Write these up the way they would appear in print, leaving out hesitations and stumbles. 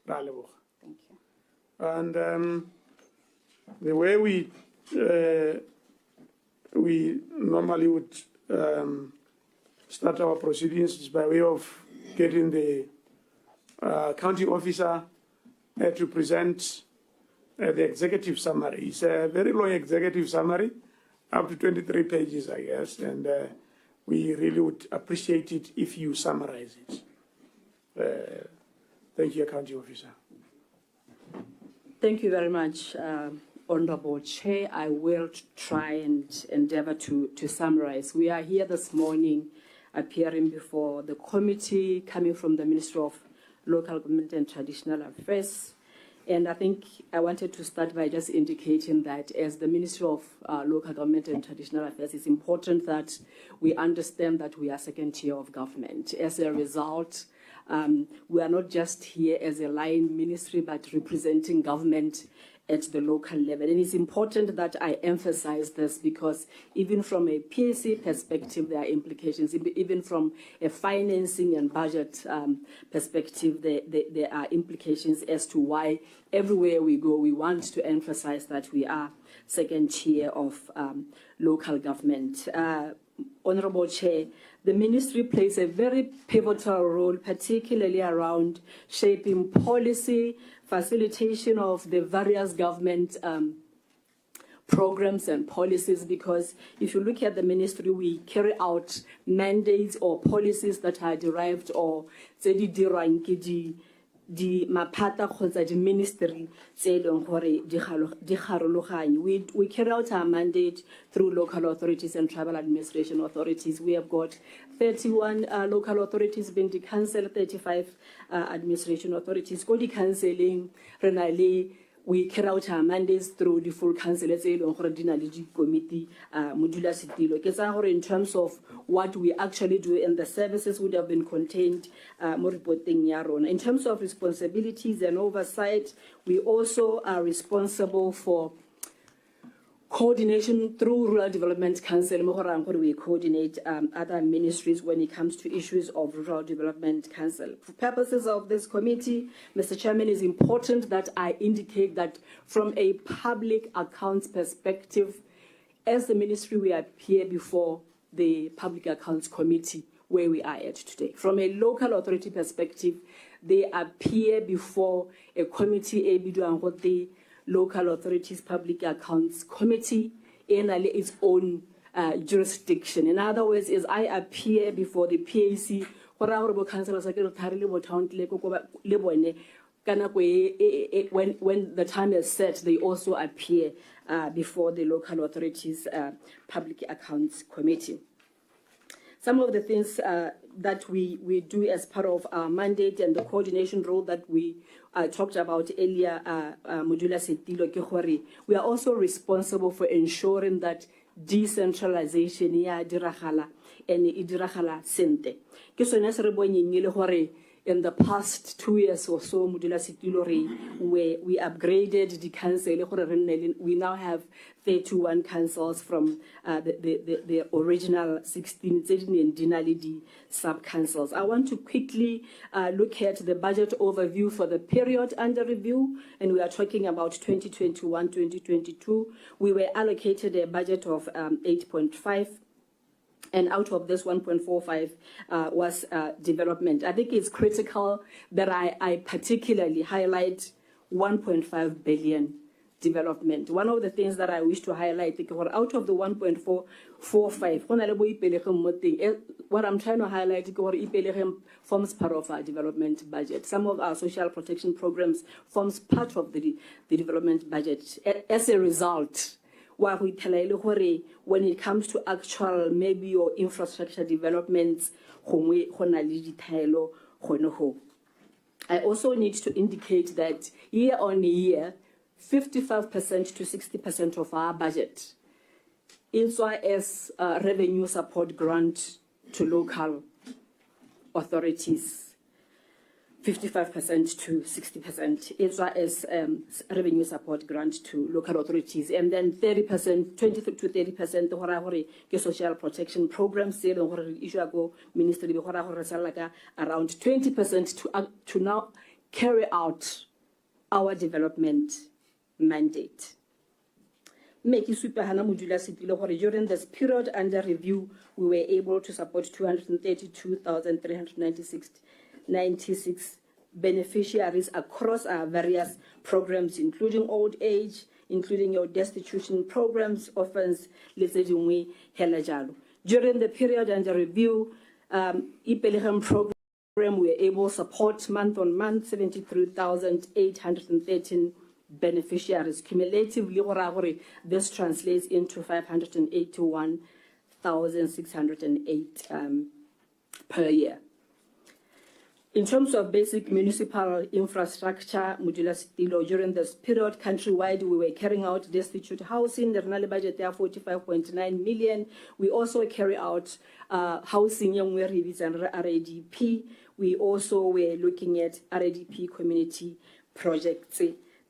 Ra leboga. Thank you. And the way we normally would start our proceedings is by way of getting the county officer to present the executive summary. It's a very long executive summary, up to 23 pages, I guess, and we really would appreciate it if you summarize it. Thank you, county officer. Thank you very much, Honorable Chair. I will try and endeavor to summarize. We are here this morning appearing before the committee coming from the Ministry of Local Government and Traditional Affairs. And I think I wanted to start by just indicating that as the Ministry of Local Government and Traditional Affairs, it's important that we understand that we are second tier of government. As a result, we are not just here as a line ministry, but representing government at the local level. And it's important that I emphasize this because even from a PAC perspective, there are implications. Even from a financing and budget perspective, there are implications as to why everywhere we go, we want to emphasize that we are second tier of local government. Honorable Chair, the ministry plays a very pivotal role, particularly around shaping policy, facilitation of the various government programs and policies, because if you look at the ministry, we carry out mandates or policies that are derived or di maphata kgotsa di ministry tse leng gore di garologanye. We carry out our mandate through local authorities and tribal administration authorities. We have got 31 local authorities being the council, 35 administration authorities. Go di counseling renally. We carry out our mandates through the full council, committee, modula setilo. In terms of what we actually do and the services would have been contained, more reporting yaron. In terms of responsibilities and oversight, we also are responsible for coordination through Rural Development Council. We coordinate other ministries when it comes to issues of Rural Development Council. For purposes of this committee, Mr. Chairman, it's important that I indicate that from a public accounts perspective, as the ministry, we appear before the Public Accounts Committee, where we are at today. From a local authority perspective, they appear before a committee, the Local Authorities Public Accounts Committee in its own jurisdiction. In other words, as I appear before the PAC, when the time is set, they also appear before the Local Authorities Public Accounts Committee. Some of the things that we do as part of our mandate and the coordination role that we talked about earlier, Modula Setilo, we are also responsible for ensuring that decentralization diragala and idiragala sente. In the past 2 years or so, Modula Setilo, we upgraded the council. We now have 31 councils from the original 16 and Dinalidi sub-councils. I want to quickly look at the budget overview for the period under review, and we are talking about 2021-2022. We were allocated a budget of 8.5. And out of this, 1.45 was development. I think it's critical that I particularly highlight 1.5 billion development. One of the things that I wish to highlight, out of the 1.45, what I'm trying to highlight forms part of our development budget. Some of our social protection programs forms part of the development budget. As a result, when it comes to actual maybe your infrastructure developments, I also need to indicate that year on year, 55% to 60% of our budget is as revenue support grant to local authorities. 55% to 60% is as revenue support grant to local authorities, and then 30%, 20 to 30% social protection programs. Ministry around 20% to now carry out our development mandate. During this period under review, we were able to support 232,396 beneficiaries across our various programs, including old age, including your destitution programs, orphans, during the period under review, Ipelihem program, we were able to support month on month 73,813 beneficiaries. Cumulatively, this translates into 581,608 per year. In terms of basic municipal infrastructure, during this period, countrywide, we were carrying out destitute housing. The renal budget there 45.9 million. We also carry out housing young revies and RADP. We also were looking at RADP community projects.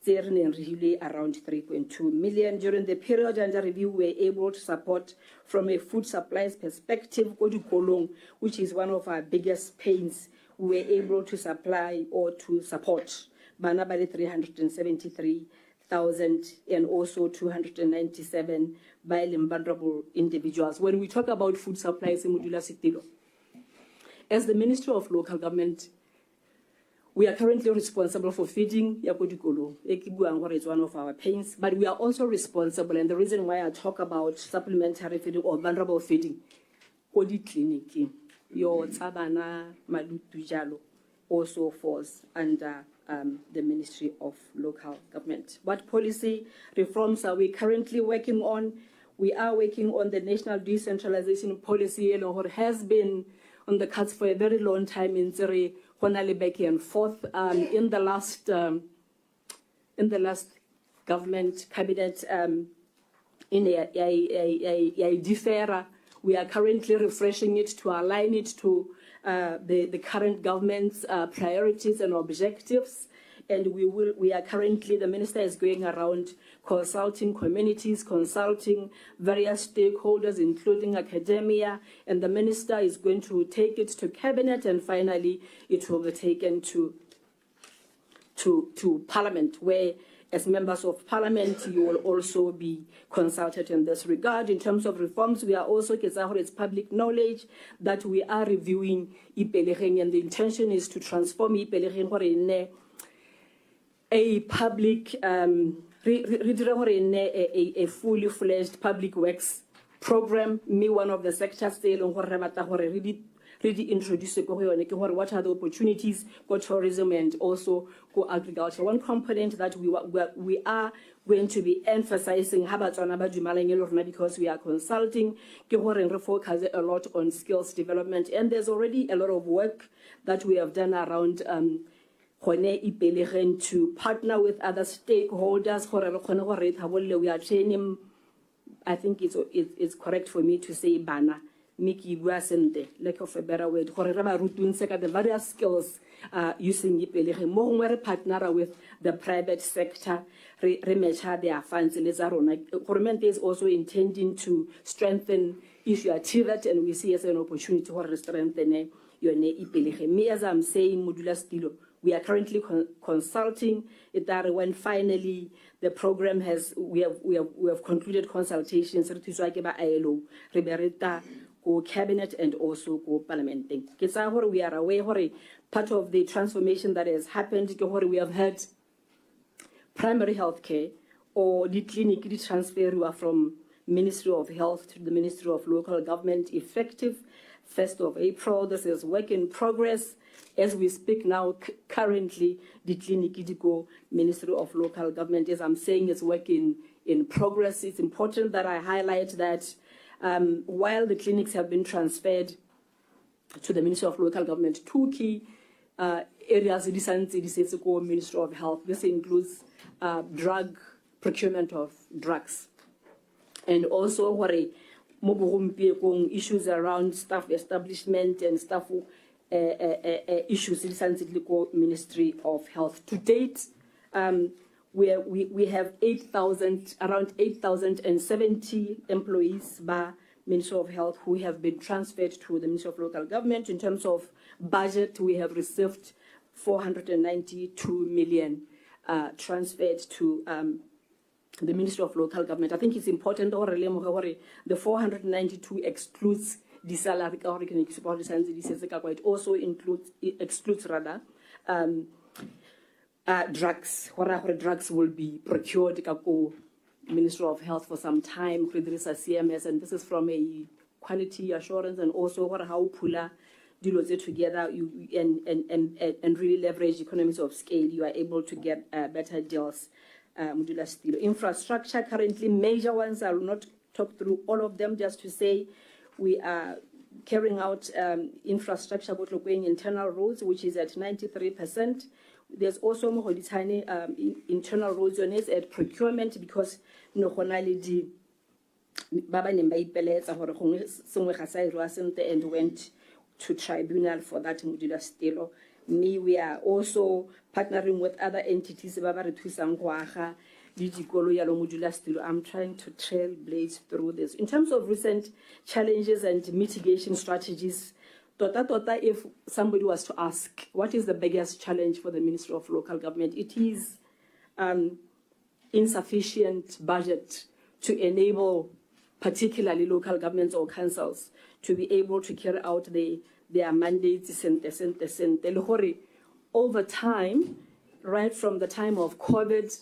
Around 3.2 million. During the period under review, we were able to support from a food supplies perspective, which is one of our biggest pains. We were able to supply or to support Banabali 373,000 and also 297 violent vulnerable individuals. When we talk about food supplies in Modula Sitilo, as the Ministry of Local Government, we are currently responsible for feeding Yakodikolo. Ekibuangwa is one of our pains, but we are also responsible, and the reason why I talk about supplementary feeding or vulnerable feeding, Audit clinic, your Tabana Malutujalo also falls under the Ministry of Local Government. What policy reforms are we currently working on? We are working on the National Decentralization Policy, and has been on the cards for a very long time in Zere, back and forth. In the last government cabinet, in a deferra, we are currently refreshing it to align it to the current government's priorities and objectives. And we are currently, the minister is going around consulting communities, consulting various stakeholders, including academia, and the minister is going to take it to cabinet, and finally it will be taken to parliament, where as members of parliament, you will also be consulted in this regard. In terms of reforms, we are also, it's public knowledge that we are reviewing Ipelecheng, and the intention is to transform Ipelecheng a public, a fully fledged public works program. Me, one of the sectors, really introduce what are the opportunities for tourism and also for agriculture. One component that we are going to be emphasizing because we are consulting, focus a lot on skills development, and there's already a lot of work that we have done around to partner with other stakeholders. We are training, I think it's correct for me to say Bana, Miki Guasente, lack of a better word, the various skills using more partner with the private sector, remeasure their funds. Government is also intending to strengthen issue achievement, and we see as an opportunity to strengthen your me. As I'm saying, Modula Stilo, we are currently consulting it that when finally the program has, we have concluded consultations go cabinet and also go parliament. We are aware part of the transformation that has happened. We have had primary health care or the clinic transfer from Ministry of Health to the Ministry of Local Government effective 1st of April. This is work in progress. As we speak now, currently, the clinic Ministry of Local Government, as I'm saying, is work in progress. It's important that I highlight that while the clinics have been transferred to the Ministry of Local Government, two key areas in the Ministry of Health. This includes procurement of drugs, and also issues around staff establishment and staff issues in the Ministry of Health. To date, we have around 8,070 employees by Ministry of Health who have been transferred to the Ministry of Local Government. In terms of budget, we have received 492 million transferred to the Ministry of Local Government. I think it's important that the 492 excludes the salary. It also excludes rather drugs. Drugs will be procured Ministry of Health for some time. CMS, and this is from a quality assurance, and also how Pula deal together and really leverage economies of scale. You are able to get better deals. Infrastructure currently, major ones. I will not talk through all of them, just to say we are carrying out infrastructure, internal roads, which is at 93%. There's also more tiny internal roads units at procurement, because and went to tribunal for that. We are also partnering with other entities. I'm trying to trailblaze through this. In terms of recent challenges and mitigation strategies, if somebody was to ask, what is the biggest challenge for the Ministry of Local Government? It is insufficient budget to enable particularly local governments or councils to be able to carry out their mandates over time, right from the time of COVID,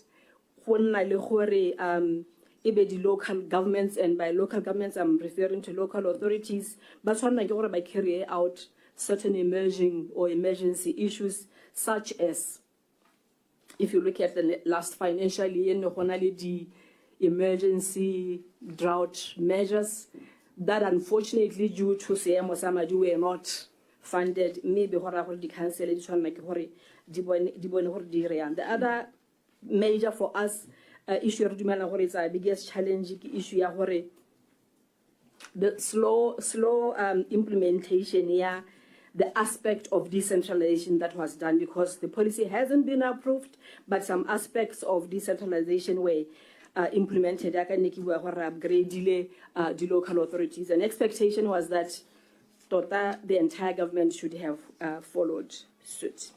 the local governments, and by local governments I'm referring to local authorities, but by carrying out certain emerging or emergency issues, such as, if you look at the last financial year, the emergency drought measures that unfortunately due to Samadu were not funded. Maybe the council the other major for us issue is our biggest challenge issue, the slow implementation, the aspect of decentralization that was done, because the policy hasn't been approved, but some aspects of decentralization were implemented. Upgrade the local authorities, and expectation was that the entire government should have followed suit.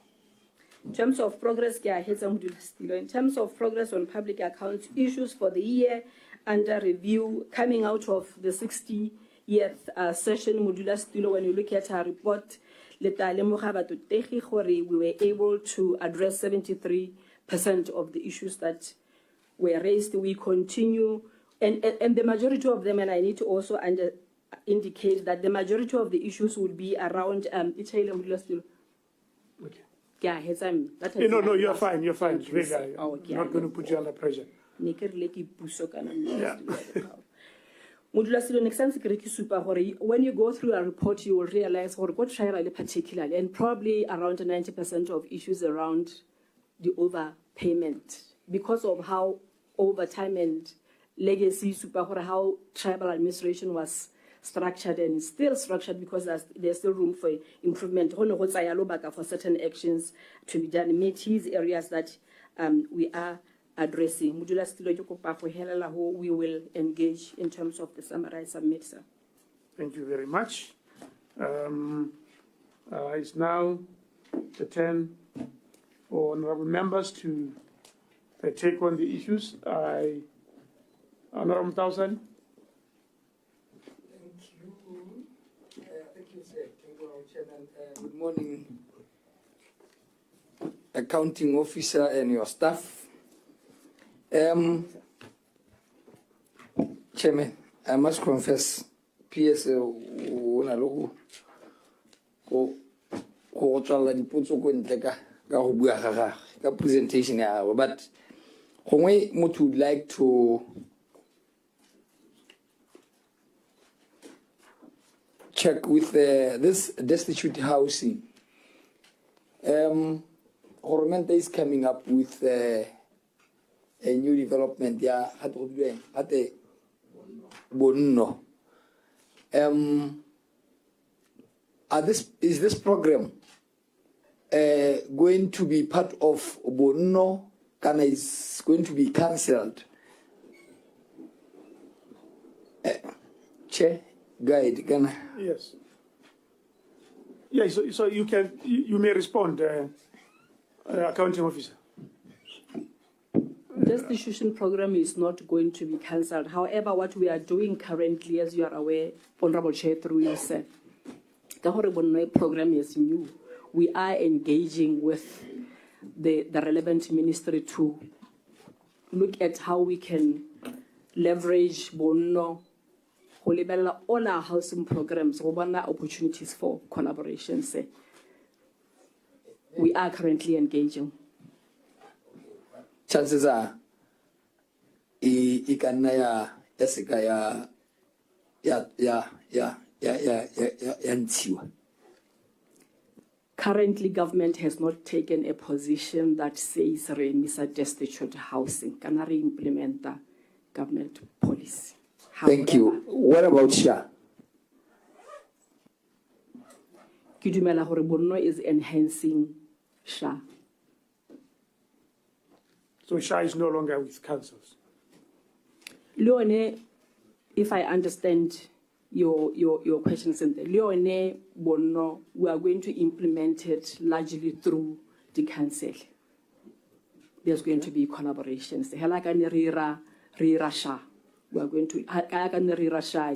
In terms of progress, in terms of progress on public accounts issues for the year under review, coming out of the 60th session, when you look at our report, we were able to address 73% of the issues that were raised. We continue, and the majority of them, and I need to also indicate that the majority of the issues would be around Okay. Yeah, no, you're fine. You're fine. I'm not going to put you under pressure. Yeah. When you go through a report, you will realize particularly, and probably around 90% of issues around the overpayment, because of how overtime and legacy, how tribal administration was structured and still structured, because there's still room for improvement. For certain actions to be done, meet these areas that we are addressing. We will engage in terms of the summary submit, sir. Thank you very much. It's now the turn for honorable members to take on the issues. Honorable Towson. Thank you, sir. Thank you, Chairman. Good morning, accounting officer and your staff. Chairman, I must confess, PS presentation, but Motu would like to check with this destitute housing. Hormenta is coming up with a new development. At the Bonno. Is this program going to be part of Bonno? Is going to be cancelled? Chair, guide, can Yes. Yeah, so you may respond. Accounting officer. Destitution program is not going to be cancelled. However, what we are doing currently, as you are aware, Honorable Chair, through yourself, the program is new. We are engaging with the relevant ministry to look at how we can leverage Bonno, all our housing programs, opportunities for collaboration. We are currently engaging. Chances are, ikanaya yasikaya yantiwa. Currently, government has not taken a position that says remisa destitute housing. Can I implement the government policy? Thank you. What about SHA? Kidumela hore Bonno is enhancing SHA. So SHA is no longer with councils. Leone, if I understand your questions in there, Leone Bonno, we are going to implement it largely through the council. There's going to be collaborations. Rira SHA. We are going to rira SHA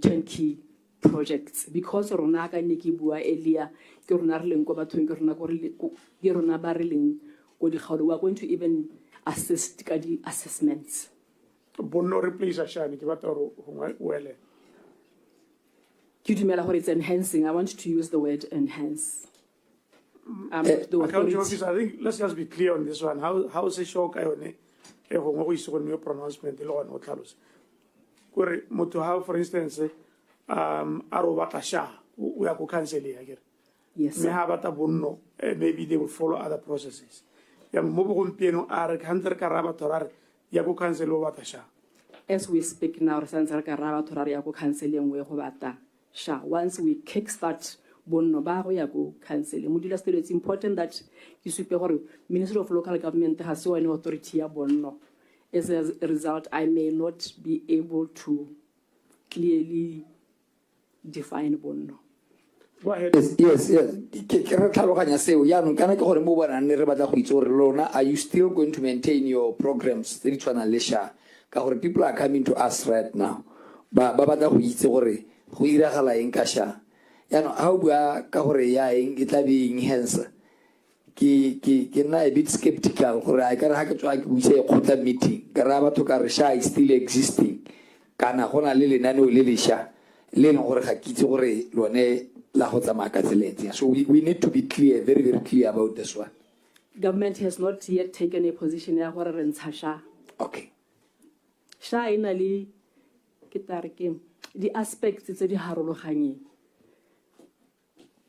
turnkey projects because Ronaka Niki Bua Elia, Gurunarling Gobatun Guruna Bariling, we are going to even assist the assessments. Bonno replace SHA Nikibatoro well. It's enhancing. I want to use the word enhance. Accounting officer, I think let's just be clear on this one. How is a shock? Your pronouncement, the law and what else. Moto, for instance, Arobatasha, we are cancelling again. Yes. Maybe they will follow other processes. As we speak now, once we kickstart Bonno ba go ya go canceling. Modulasetulo, it's important that you supe gore Ministry of Local Government has an authority ya Bonno. As a result, I may not be able to clearly define Bonno. Go ahead. Yes. Are you still going to maintain your programs? People are coming to us right now. How we are being hence. A bit skeptical. I can say a meeting. Garaba is still existing. Kana Hona Lily Nano Lilisha. Len or Hakitore Lone Lahota Makateleti. So we need to be clear, very, very clear about this one. Government has not yet taken a position in Sasha. Okay. Sha inali kitarike the aspects it's the harologanye.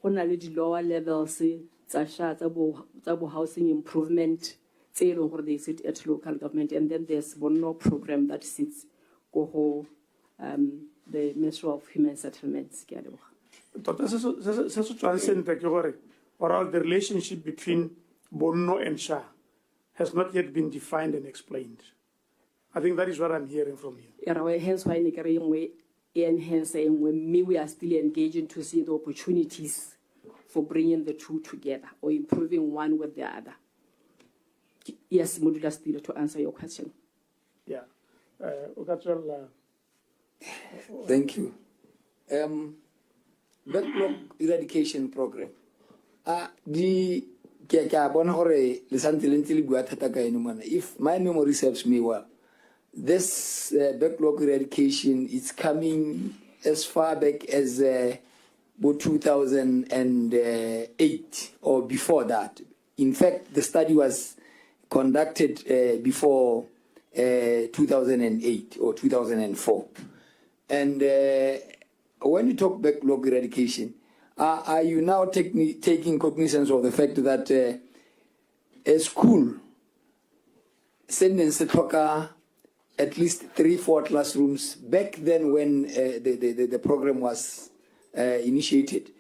Hona le di lower levels Sasha tabo housing improvement where they sit at local government, and then there's Bonno program that sits go the Ministry of Human Settlements. Or the relationship between Bonno and SHA has not yet been defined and explained. I think that is what I'm hearing from you. Hence why we are still engaging to see the opportunities for bringing the two together or improving one with the other. Yes, Modula still to answer your question. Yeah. Thank you. Backlog eradication program. If my memory serves me well, this backlog eradication is coming as far back as 2008 or before that. In fact, the study was conducted before 2008 or 2004. And when you talk backlog eradication, are you now taking cognizance of the fact that a school sends at least 3-4 classrooms back then when the program was initiated?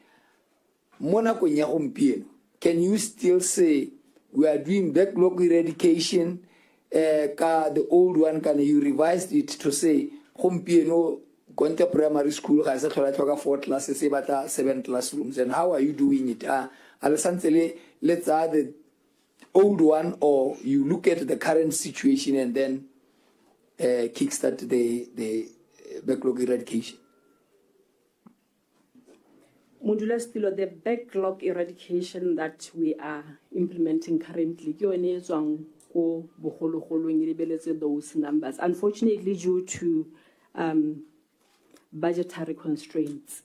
Can you still say we are doing backlog eradication? The old one, can you revise it to say Conte primary school has 4 classes, 7 classrooms, and how are you doing it? Let's add old one, or you look at the current situation and then kickstart the backlog eradication? Modula Stilo, the backlog eradication that we are implementing currently, those numbers. Unfortunately, due to budgetary constraints,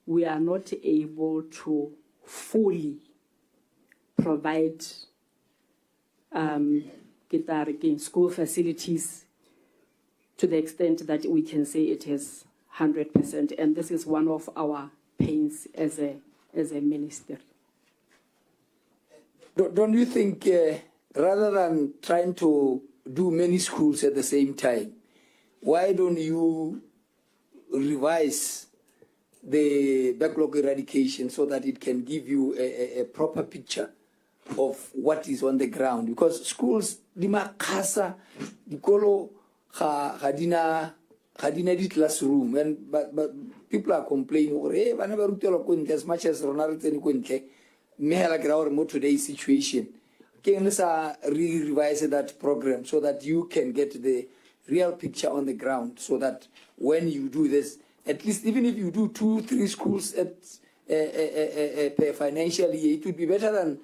we are not able to fully provide school facilities to the extent that we can say it is 100%. And this is one of our pains as a minister. Don't you think, rather than trying to do many schools at the same time, why don't you revise the backlog eradication so that it can give you a proper picture of what is on the ground? Because schools, di makasa, dikolo hadina di classroom, and but people are complaining, hey, as much as Ronald today's situation. Can you revise that program so that you can get the real picture on the ground, so that when you do this, at least even if you do 2-3 schools at per financial year, it would be better than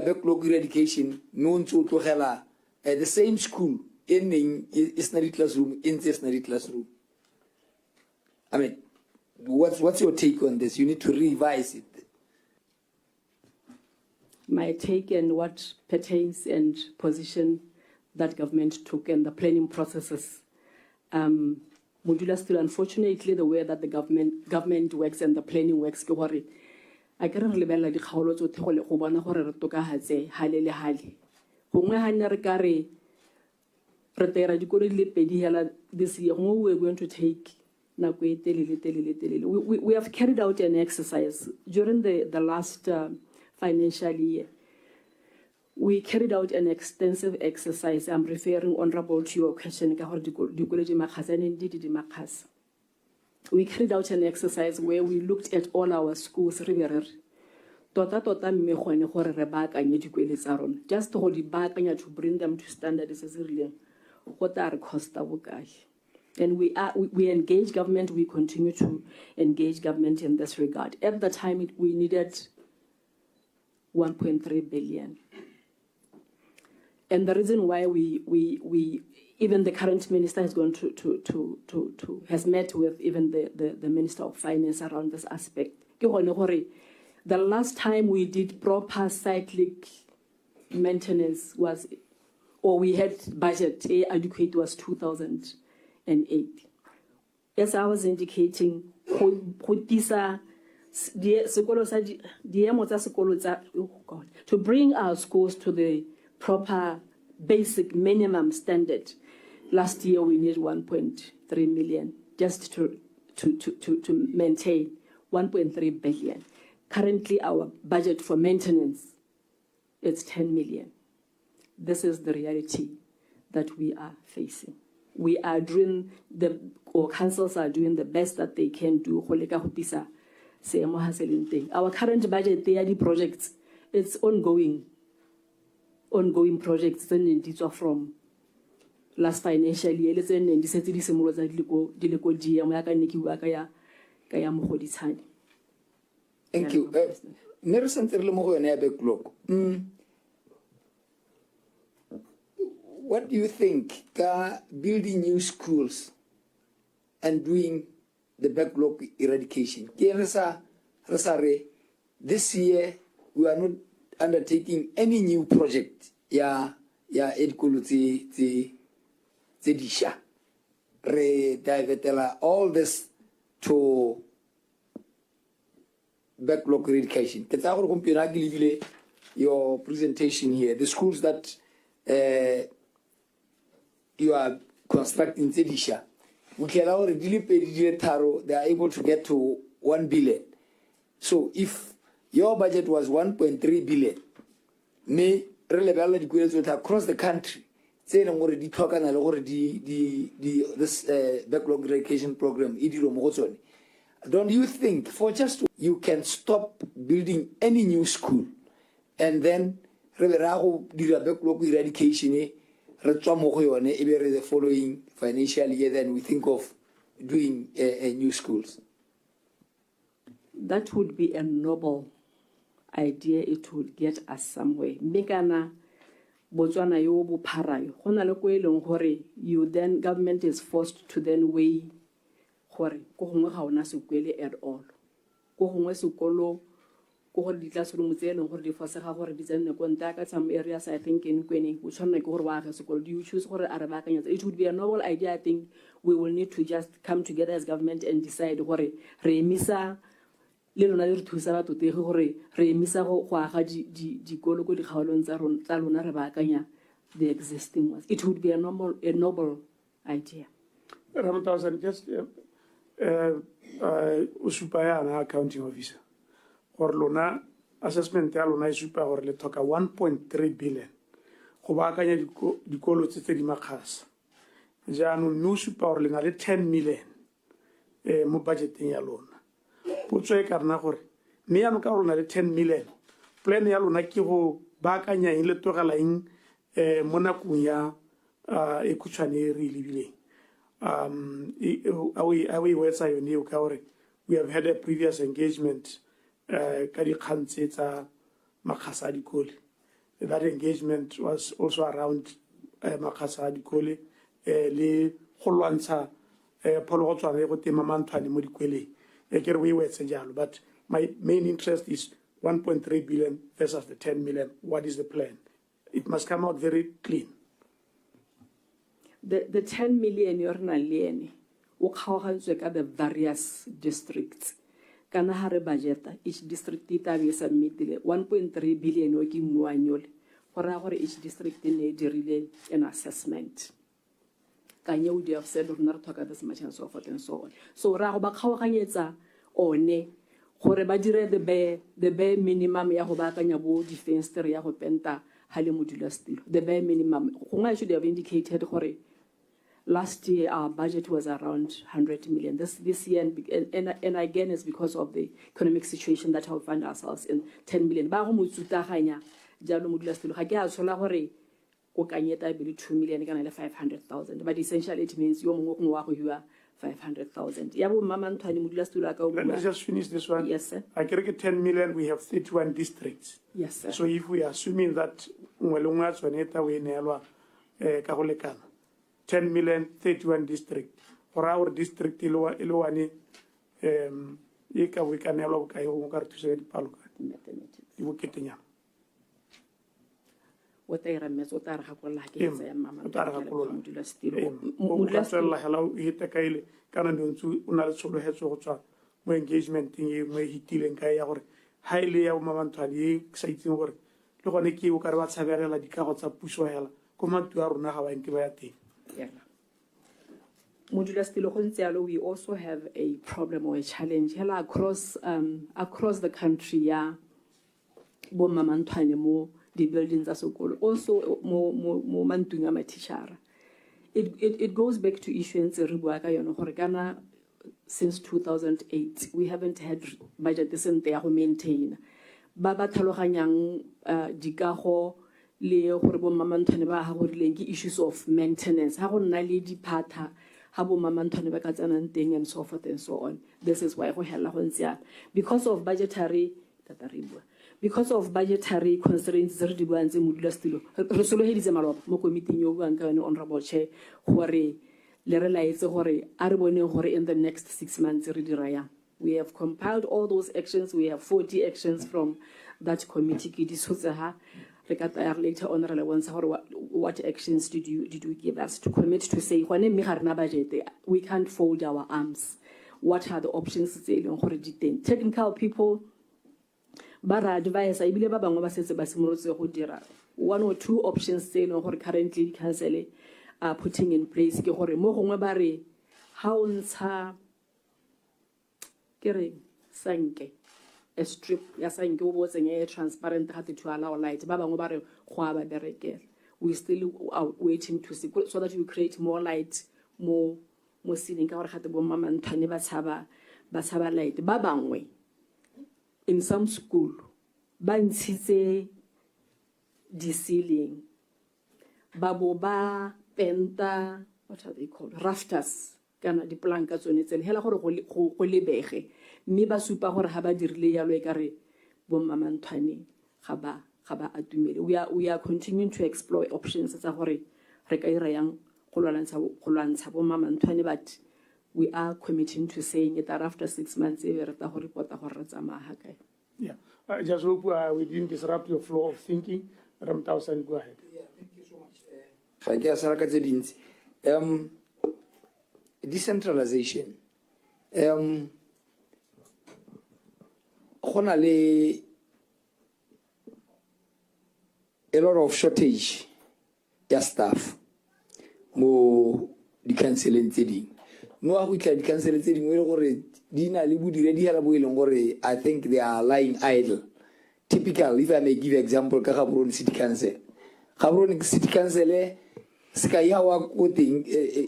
backlog eradication known to the same school in isnary classroom, in isnary classroom. I mean, what's your take on this? You need to revise it. My take and what pertains and position that government took and the planning processes. Modula still, unfortunately, the way that the government works and the planning works, I can't remember the Holo to Hobana or Tokahaze, Halele Hali. Hungahanarikari, Ratera, this year, we're going to take. We have carried out an exercise during the last financial year. We carried out an extensive exercise. I'm referring, Honorable, to your question. We carried out an exercise where we looked at all our schools, just to hold it back and to bring them to standards. What are cost? And we engage government, we continue to engage government in this regard. At the time, we needed 1.3 billion. And the reason why we even the current minister has gone has met with even the Minister of Finance around this aspect. The last time we did proper cyclic maintenance was, or we had budget adequate, was 2008. As I was indicating, to bring our schools to the proper basic minimum standard. Last year we need 1.3 million just to maintain 1.3 billion. Currently our budget for maintenance is 10 million. This is the reality that we are facing. We are doing or councils are doing the best that they can do. Our current budget, they are the projects. It's ongoing projects from last financial year. Thank you. What do you think, building new schools and doing the backlog eradication? This year, we are not undertaking any new project. All this to backlog eradication. Your presentation here, the schools that you are constructing Zedisha, we can already pay Taro, they are able to get to 1 billion. So if your budget was 1.3 billion, may relevant across the country, say already talking already this backlog eradication program, don't you think for just you can stop building any new school and then re be ra go dira backlog eradication re tswa mo go yone e be re the following financial year then we think of doing new schools. That would be a noble idea. It would get us somewhere. Megana Botswana yo bo pharayo go na le ko eleng gore you then government is forced to then weigh gore go gongwe ga ona sekwele at all, go gongwe sekolo go gore di tla solo motse eleng gore di fosega gore di tsene konta ka some areas. I think in Kwening go tshwana ke gore wa ga sekolo, do you choose gore a re baakanyetsa? It would be a noble idea. I think we will need to just come together as government and decide gore re emisa le lona le re thusa batho tege gore re emisa go aga dikolo ko dikgaolong tsa lona re baakanya the existing ones. It would be a noble idea. Ramatasan, just usupayana accounting officer gore lona assessment ya lona e supa gore le thoka 1.3 billion go baakanya dikolo tse di makgasa jaanong mme o supa gore le na le 10 million mo budgeteng ya lona. Potso e ka rena gore mme yaanong ka gore le na le 10 million plan ya lona ke go baakanya eng le tlogela eng mo nakong ya e khutshwane e re lebileng. We wetsa yone eo ka gore we have had a previous engagement ka dikgang tse tsa makgasa a dikole. That engagement was also around makgasa a dikole le go lwantsha phologotswana e go tema manthwane mo dikweleng. But my main interest is 1.3 billion versus the 10 million. What is the plan? It must come out very clean. The 10 million you're not learning. The various districts. Kana hare budget each district ita be submit 1.3 billion o ki mo annually. For each district in an assessment. Kanye would have said or not talk this much and so forth and so on. So Rahoba Kawakanyetsa one gore ba dire the bare minimum ya go baakanya bo defense ya go penta hale modula stilo. The bare minimum. I should have indicated gore last year our budget was around 100 million. This year and again it's because of the economic situation that we find ourselves in 10 million. Ba go motsutaganya jalo modula stilo ga ke a tshola gore go kanyeta I believe 2 million kana le 500,000, but essentially it means yo mongwe wa go hua 500,000. Ya bo mama nthwane modula stula ka o. Let's just finish this one. Yes, sir. I get 10 million, we have 31 districts. Yes, sir. So if we are assuming that ngwelongwa tswaneta we neelwa ka go lekana 10 million 31 district for our district ile wane e ka we kanelwa ka go ka re thusa dipalo ka di boketenya what I remember what I recall like is mama modula stilo modula tsela hela e tekaile kana ntse o na le tsolohetso go tswa mo engagement e mo hitileng ka ya gore highly ya mama nthwane e exciting gore le gone ke o ka re ba tshaberela dikago tsa puso hela ko mantu a rona ga ba nke ba ya teng. Modula stilo go ntse yalo we also have a problem or a challenge hela across the country ya bo mama nthwane mo the buildings are so cool. Also, more mantunga my teacher. It goes back to issuance Ghana since 2008. We haven't had budget decent there to maintain. Baba Taloganyang Dikaho Leo Horbo Mamantaneba Hagolengi issues of maintenance. How Nali di Pata, Habo Mamantaneba and thing and so forth and so on. This is why we have because of budgetary constraints re di buantse modula stilo re solo hedize maloba mo committee yo buang ka honorable chair gore le re laetse gore a re boneng gore in the next 6 months re dira yang. We have compiled all those actions. We have 40 actions from that committee ke di sotse ha re ka tayar later on re le bontsha gore what actions did you give us to commit to say gone mme ga rena budget we can't fold our arms. What are the options tse eleng gore di teng? Technical people bara advise I believe ba bangwe ba setse ba simolotse go dira 1 or 2 options tse eleng gore currently the council are putting in place ke gore mo gongwe ba re ha o ntsha kere sanke a strip ya sanke o botseng e transparent ga to allow light ba bangwe ba re go aba berekela. We still are waiting to see so that we create more light mo ceiling ka gore gate bo mama nthane ba tshaba light ba bangwe in some school ba ntshitse ceiling. Babo ba penta, what are they called? Rafters. Kana di planka tsone tsele hela gore go lebege. Mme ba supa gore ha ba dirile yalo e kare bo mamantwane ga ba atumele. We are continuing to explore options tsa gore re ka ira yang go lwantsha bo mamantwane, but we are committing to saying it that after 6 months we reta go reporta gore re tsamaya kae. Yeah, I just hope we didn't disrupt your flow of thinking. Ram Tausan, go ahead. Yeah, thank you so much. Decentralization. A lot of shortage ya staff mo di canceling tseding. No a go tla di cancel tseding we le gore di na le bodire di hela bo ileng gore I think they are lying idle. Typical, if I may give example ka Gaborone City Council. Gaborone City Council Skayawa quoting,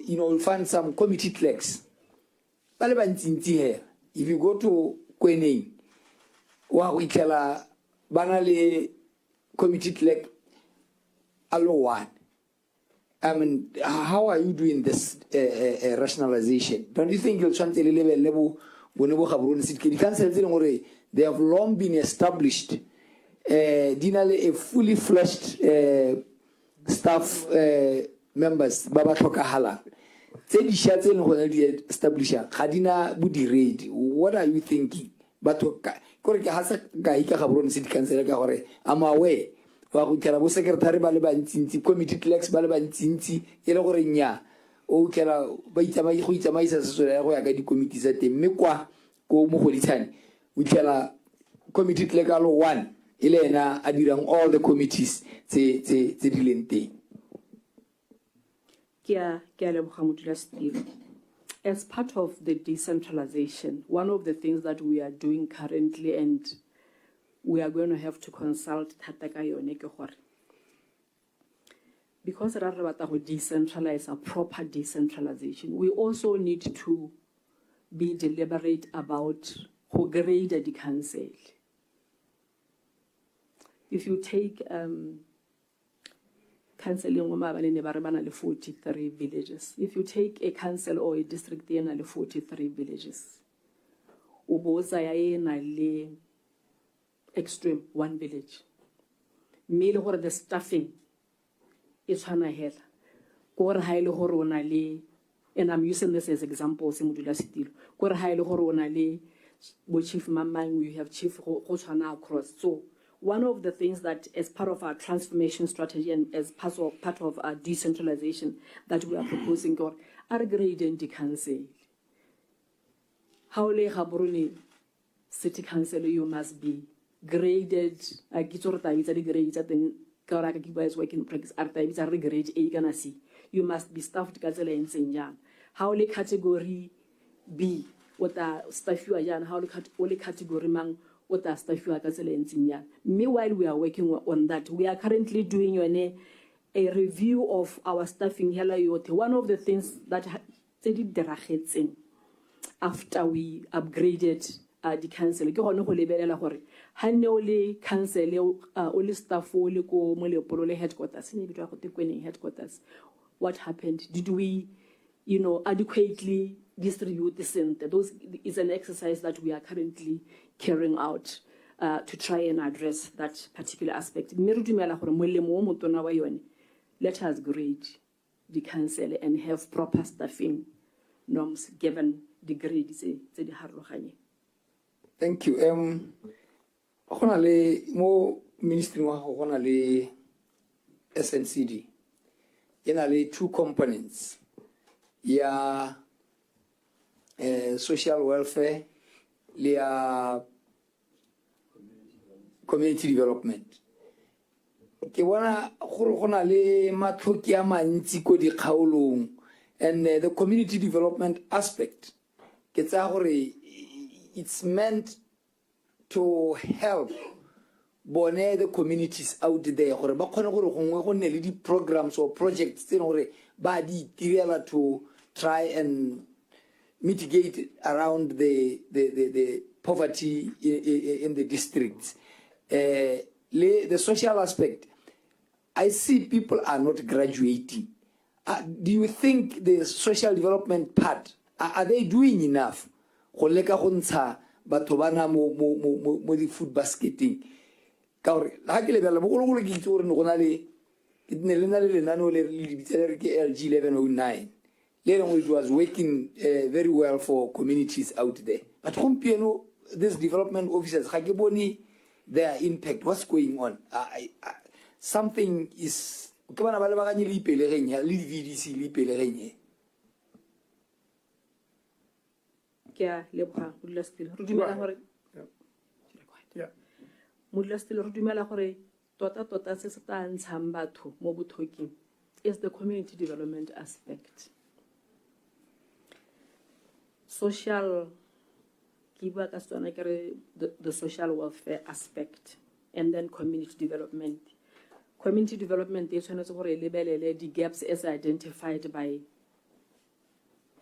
you'll find some committee clerks. Here. If you go to Kwening, we tell banale committee clerk allo one. I mean, how are you doing this rationalization? Don't you think you'll try to level they have long been established. Dinale a fully fledged staff members baba tlhokahala tse di shatse le go di establisha khadina budiredi. What are you thinking? But kore ke hasa ga ika Gaborone City Council ka gore I'm aware wa go kela bo secretary ba le bantsi committee clerks ba le bantsi e le gore nya o kela ba itsamai go itsamaisa sesole ya go ya ka di committee tsa teng mme kwa go mo go ditshane o kela committee clerk alo one ile ena a dirang all the committees tse di leng teng. As part of the decentralization, one of the things that we are doing currently, and we are going to have to consult because we decentralize a proper decentralization, we also need to be deliberate about who grade the council. If you take council 43 villages. If you take a council or a district, there are 43 villages. Uboza ya extreme 1 village. Mele hore the staffing is hana hela. Kore haile hore ona le, and I'm using this as example, simudula sitilo. Kore haile hore ona le, bo chief mamang, we have chief hochana across. So one of the things that, as part of our transformation strategy and as part of our decentralization that we are proposing, are grading the council. How le Gaborone City Council, you must be graded. Working practice. You must be staffed. How le category B, what are staff you are, how le category mang. Meanwhile, we are working on that. We are currently doing a review of our staffing. One of the things that after we upgraded the council, headquarters. What happened? Did we, adequately distribute the center? Those is an exercise that we are currently carrying out to try and address that particular aspect. Let us grade the council and have proper staffing norms given the grades. Thank you. Mo ministry wa SNCD. Yenale 2 components. Social welfare, community development. And the community development aspect, it's meant to help the communities out there. Programs or projects to try and mitigate around the poverty in the districts. The social aspect, I see people are not graduating. Do you think the social development part, are they doing enough? Go leka go ntsha batho bana mo di food basketing. Ka gore ha ke lebella mo go ke itse gore no gona le ke ne le na le lenano le le bitse ke LG 1109. It was working very well for communities out there. But gompieno these development officers ga ke bone their impact. What's going on? Something is ke bana ba le baganye le ipelegeng ya le VDC le ipelegeng. Ke leboga go dula still re dumela gore mo dula still re dumela gore tota se se tla ntshang batho mo bothoking is the community development aspect. Social kiba ka tsona ke the social welfare aspect and then community development. Community development is tshwanetse gore lebelele di gaps as identified by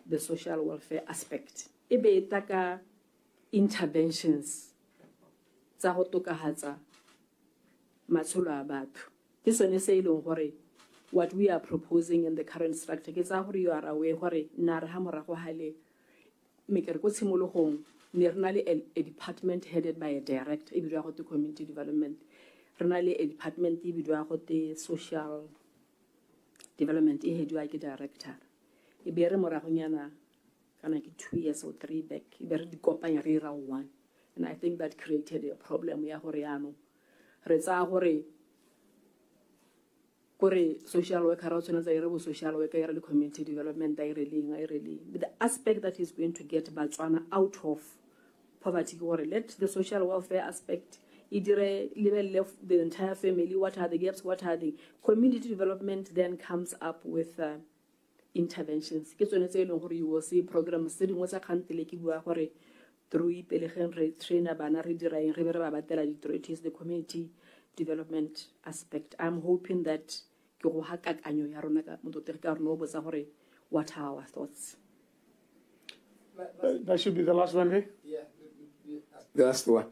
the social welfare aspect. Ebe itaka interventions tsa go tokahatsa matsholo a batho. Ke sone se ileng gore what we are proposing in the current structure ke tsa gore you are aware gore na re ha morago hale mekere go tshimologong ne rena le a department headed by a director e bidwa go to community development. Rena le a department e bidwa go to social development e headwa ke director. E be re morago nyana kana ke 2 years or 3 back e be re di kopanya re ra one, and I think that created a problem ya gore yano re tsa gore social worker ra tsona tsa ire bo social worker ya le community development really. But the aspect that is going to get Botswana out of poverty gore let the social welfare aspect idire level the entire family, what are the gaps, what are the community development then comes up with interventions. Ke tsone tse ileng gore you will see programs tse dingwe tsa khantele ke bua gore through ipelegeng re trainer bana re diraeng re be re ba batela di the community development aspect. I'm hoping that ke go hakakanyo ya rona ka mototegi ka rona o botsa gore what are our thoughts. That should be the last one, hey? Yeah, the last one.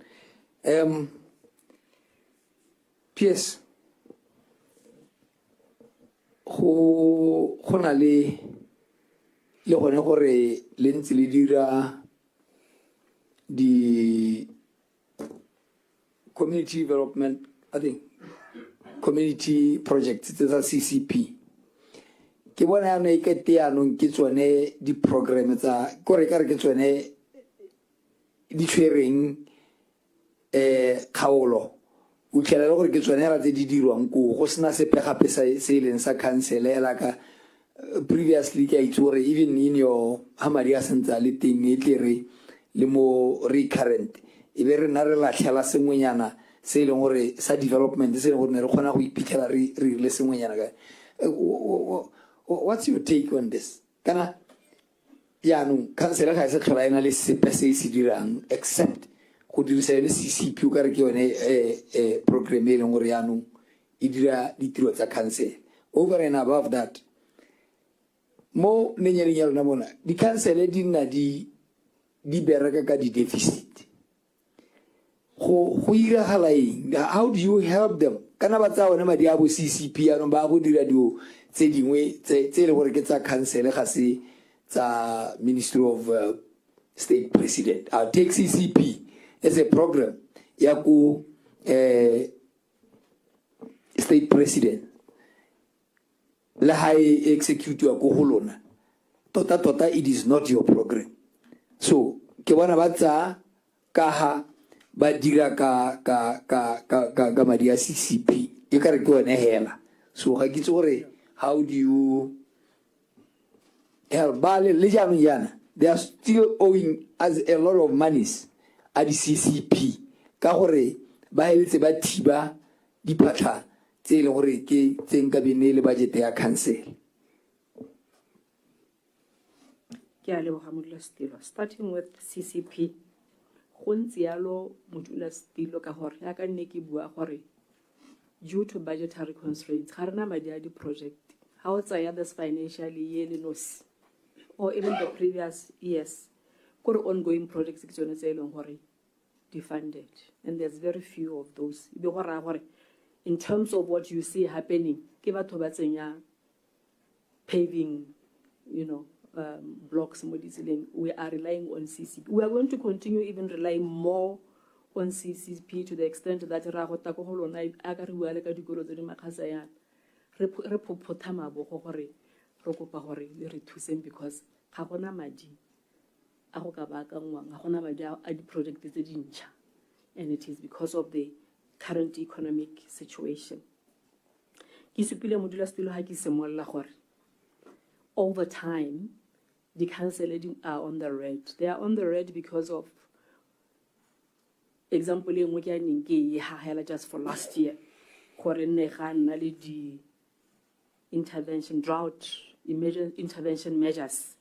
PS go na le gone gore le ntse le dira di community development, I think community projects tsa CCP ke bona ya ne ke teanong ke tsone di program tsa gore ka re ke tsone di tshwereng khaolo o tlhela le gore ke tsone ra tse di dirwang go sena sepe gape se ileng sa council ela ka previously ke itse gore even in your hamadi a sentsa le teng e tle le mo recurrent e be re na re latlhela sengwenyana se ileng gore sa development se ileng gore ne re kgona go iphitlhela re le sengwenyana ka. What's your take on this? Kana yaanong council ga se tlhola ena le sepe se se dirang except go dirisa le CCP ka re ke yone program e leng gore yaanong e dira ditiro tsa council. Over and above that, mo nenyeng ya lona bona di council di nna di bereka ka di deficit. Go iragala eng? How do you help them? Kana ba tsa one madi a bo CCP yaanong ba go dira dio tse dingwe tse le gore ke tsa council ga se tsa Ministry of State President. I'll take CCP as a program ya ku State President la high execute ya go holona tota it is not your program. So ke bona ba tsa ka ha ba dira ka madi a CCP e ka re ke one hela. So ga ke gore how do you help bale le jaanong yana they are still owing us a lot of monies at the CCP ka gore ba heletse ba thiba diphatla tse le gore ke tsenka bene le budget ya council. Ke a leboga modula stilo starting with CCP go ntse yalo modula stilo ka gore ya ka nne ke bua gore due to budgetary constraints ga rena madi a di project ha o tsaya this financially year le nos or even the previous years kore ongoing projects ke tsone tse e leng gore defunded, and there's very few of those. in terms of what you see happening, ke batho ba tsenya paving, blocks mo ditseleng, we are relying on CCP. We are going to continue even relying more on CCP to the extent that ra go ta go lona a ka re bua le ka dikolo tse di makgasa yana re phopotha mabogo gore re kopa gore le re thuseng because ga gona madi a go ka ba ka ngwang ga gona madi a di project tse dintšha, and it is because of the current economic situation. Ke supile modulasetulo ha ke semolla gore over time the council are on the red. They are on the red because of example e nngwe ke a neng ke e hahela just for last year gore nne ga nna le di intervention drought emergency intervention measures.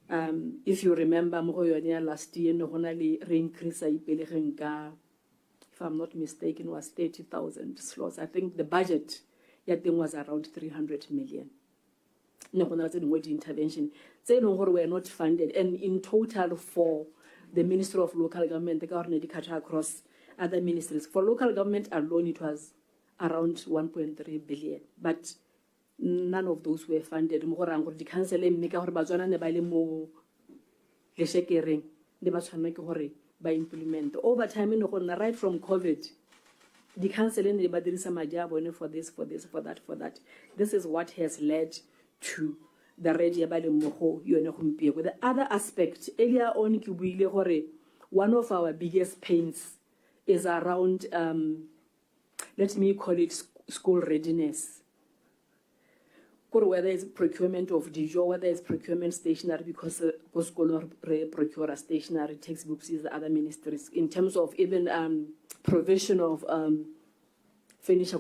If you remember mo go yone last year no gona le re increase ipelegeng ka, if I'm not mistaken, was 30,000 slots. I think the budget ya thing was around 300 million. No gona tse dingwe di intervention tse no gore were not funded, and in total for the Ministry of Local Government, the government cut across other ministries. For local government alone, it was around 1.3 billion, but none of those were funded. The council implement over time. Right from COVID, the council for this, for that. This is what has led to the red. The other aspect, earlier on, one of our biggest pains is around, let me call it school readiness. Whether it's procurement of dijo, whether it's procurement stationery, because school procure stationery, textbooks is the other ministries. In terms of even provision of furniture,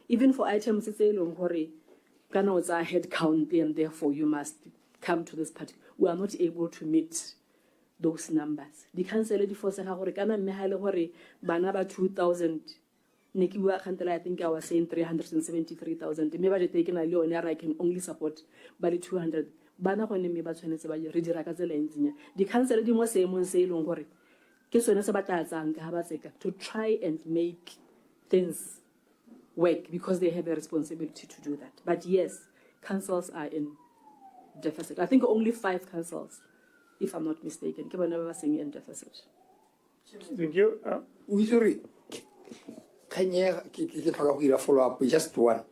even for items, it's a long hurry. It's a head count, and therefore you must come to this party. We are not able to meet those numbers. The council for Sahara Banaba 2,000. I think I was saying 373,000. Maybe I taken a loan, I can only support by 200. The council was saying to try and make things work because they have a responsibility to do that. But yes, councils are in deficit. I think only 5 councils, if I'm not mistaken, keep on never saying in deficit. Thank you. Sorry. Can you follow up with just one?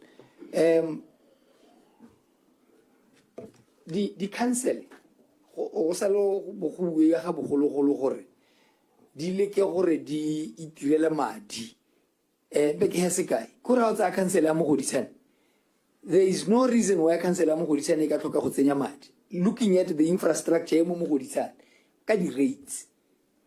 The council also we have a di leke gore di itirela madi beke hesikai kora tsa council ya mogodisane. There is no reason why council ya mogodisane ka tlhoka go tsenya madi. Looking at the infrastructure ya mogodisane ka di rates,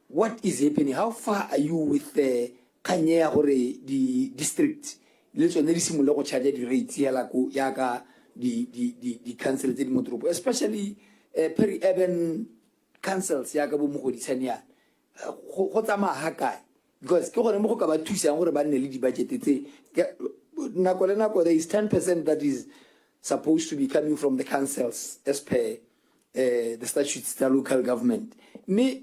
what is happening? How far are you with the kanya gore di district le tsone di simolola go charge di rates ya la go ya ka di council tse di motropo, especially peri-urban councils ya ka bo mogodisane ya go tsamaya ha kae? Because ke gone mo go ka ba thusang gore ba nne le di budget tse nako le nako. There is 10% that is supposed to be coming from the councils as per the statutes of the local government. Me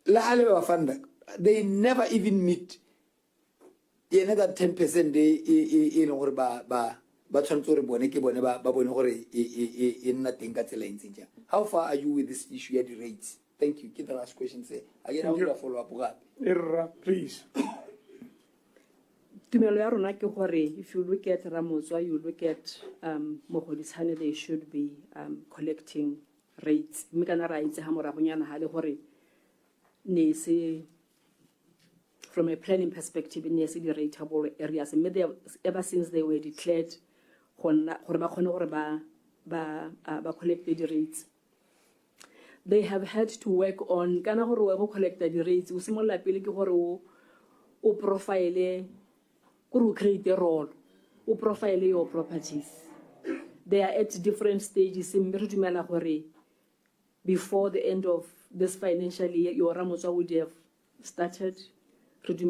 la hale ba fanda, they never even meet another 10% e no gore ba tshwantse gore bone ke bone ba bone gore e nna teng ka tsela ntse ja. How far are you with this issue at the rates? Thank you. Get the last question. Say again. I will follow up. Please. If you look at Ramozwa, you look at Mogodisane, they should be collecting rates. From a planning perspective, in the rateable areas, ever since they were declared, collect the rates. They have had to work on collect the rates. O profile, create a role, o profile your properties. They are at different stages. Before the end of this financial year, your Ramosa would have started. They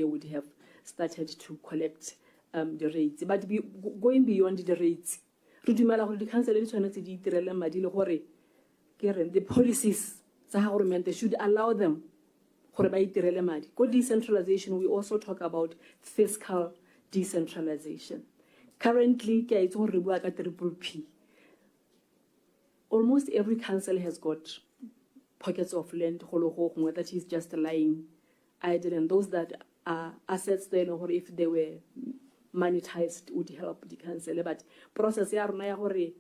would have started to collect the rates. But going beyond the rates, the policies they should allow them gore ba itirele madi. Ko decentralization, we also talk about fiscal decentralization. Currently, ke a itse gore re bua ka triple P. Almost every council has got pockets of land that is just lying idle, and those that are assets there, if they were monetized, would help the council. But process ya rona ya gore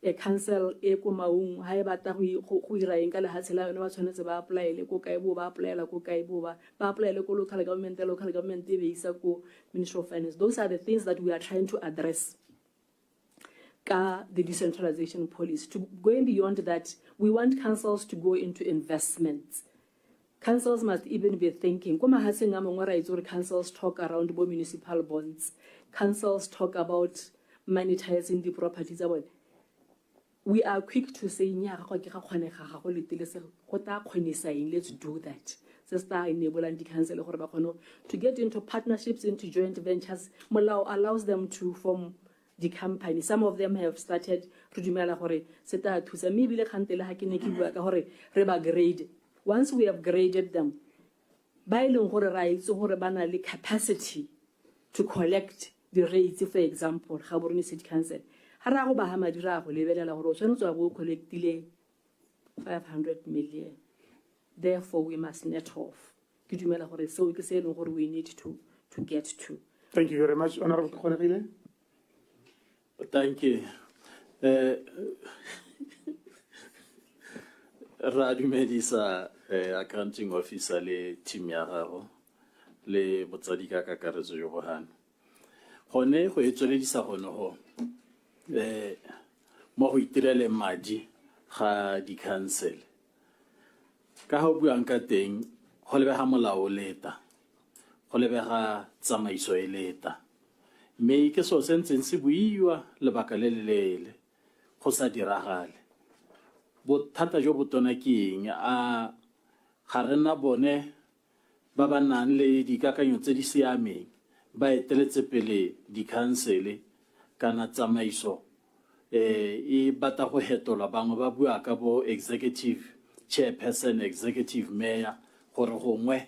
a council e ko maung ha e batla go ira eng ka lehatshe la yone ba tshwanetse ba applyele ko kae bo ba applyela ko kae bo ba applyele ko local government e be isa ko Ministry of Finance. Those are the things that we are trying to address ka the decentralization policy. To going beyond that, we want councils to go into investments. Councils must even be thinking. Councils talk around municipal bonds. Councils talk about monetizing the properties. We are quick to say, let's do that. Enable the council to get into partnerships, into joint ventures. Molao allows them to form the company. Some of them have started to do grade. Once we have graded them, by the capacity to collect the rates, for example, Gaborone City Council, 500 million. Therefore, we must net off. So we can say what we need to get to. Thank you very much, Honorable Khonerile. Thank you. Radumedisa accounting officer le team ya gago le botsadi ka kakaretso jo bohana. Gone go etsweledisa gone go mo go itirele madi ga di council. Ka ho buang ka teng go lebega molao leta. Go lebega tsamaiso e leta. Me ke so sentseng se buiwa lebaka le lelele go sa diragale. Bothata jo botona ke eng a ga rena bone ba ba nang le dikakanyo tse di siameng ba eteletse pele di council kana tsamaiso e bata go hetola bangwe ba bua ka bo executive chairperson, executive mayor gore gongwe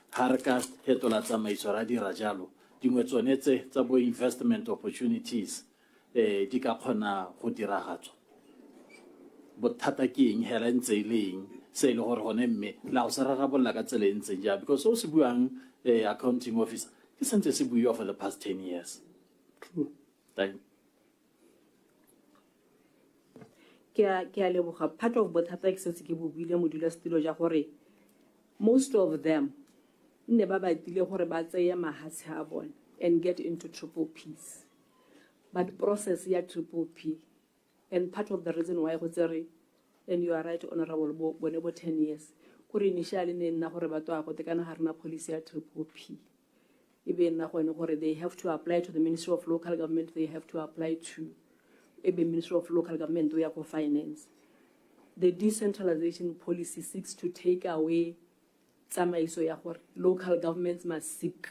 ha re ka hetola tsamaiso ra dira jalo dingwe tsone tsa bo investment opportunities di ka kgona go diragatswa. Bothata ke eng hela ntse ileng se ile gore gone mme la go sara rabolla ka tsele ntse ja because so se buang accounting officer ke sentse se buiwa for the past 10 years. True. Thank you. Part of bothata ke setse ke bo buile modula stilo ja gore most of them never ba tile gore ba tsaya mahatshe a bona and get into triple Ps. But process ya triple P, and part of the reason why and you are right, Honorable, when about 10 years, initially na gore batho a go tekana ha rena policy ya triple P. Even na gore they have to apply to the Ministry of Local Government, they have to apply to Ministry of Local Government we for finance. The decentralization policy seeks to take away tsamaiso ya gore local governments must seek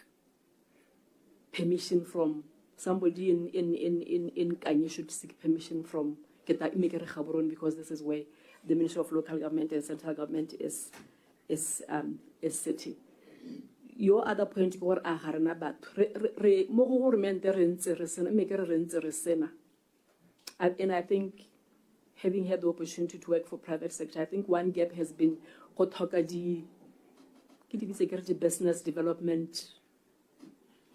permission from somebody in Kanye should seek permission from because this is where the Ministry of Local Government and Central Government is sitting. Your other point or and I think having had the opportunity to work for private sector, I think one gap has been business development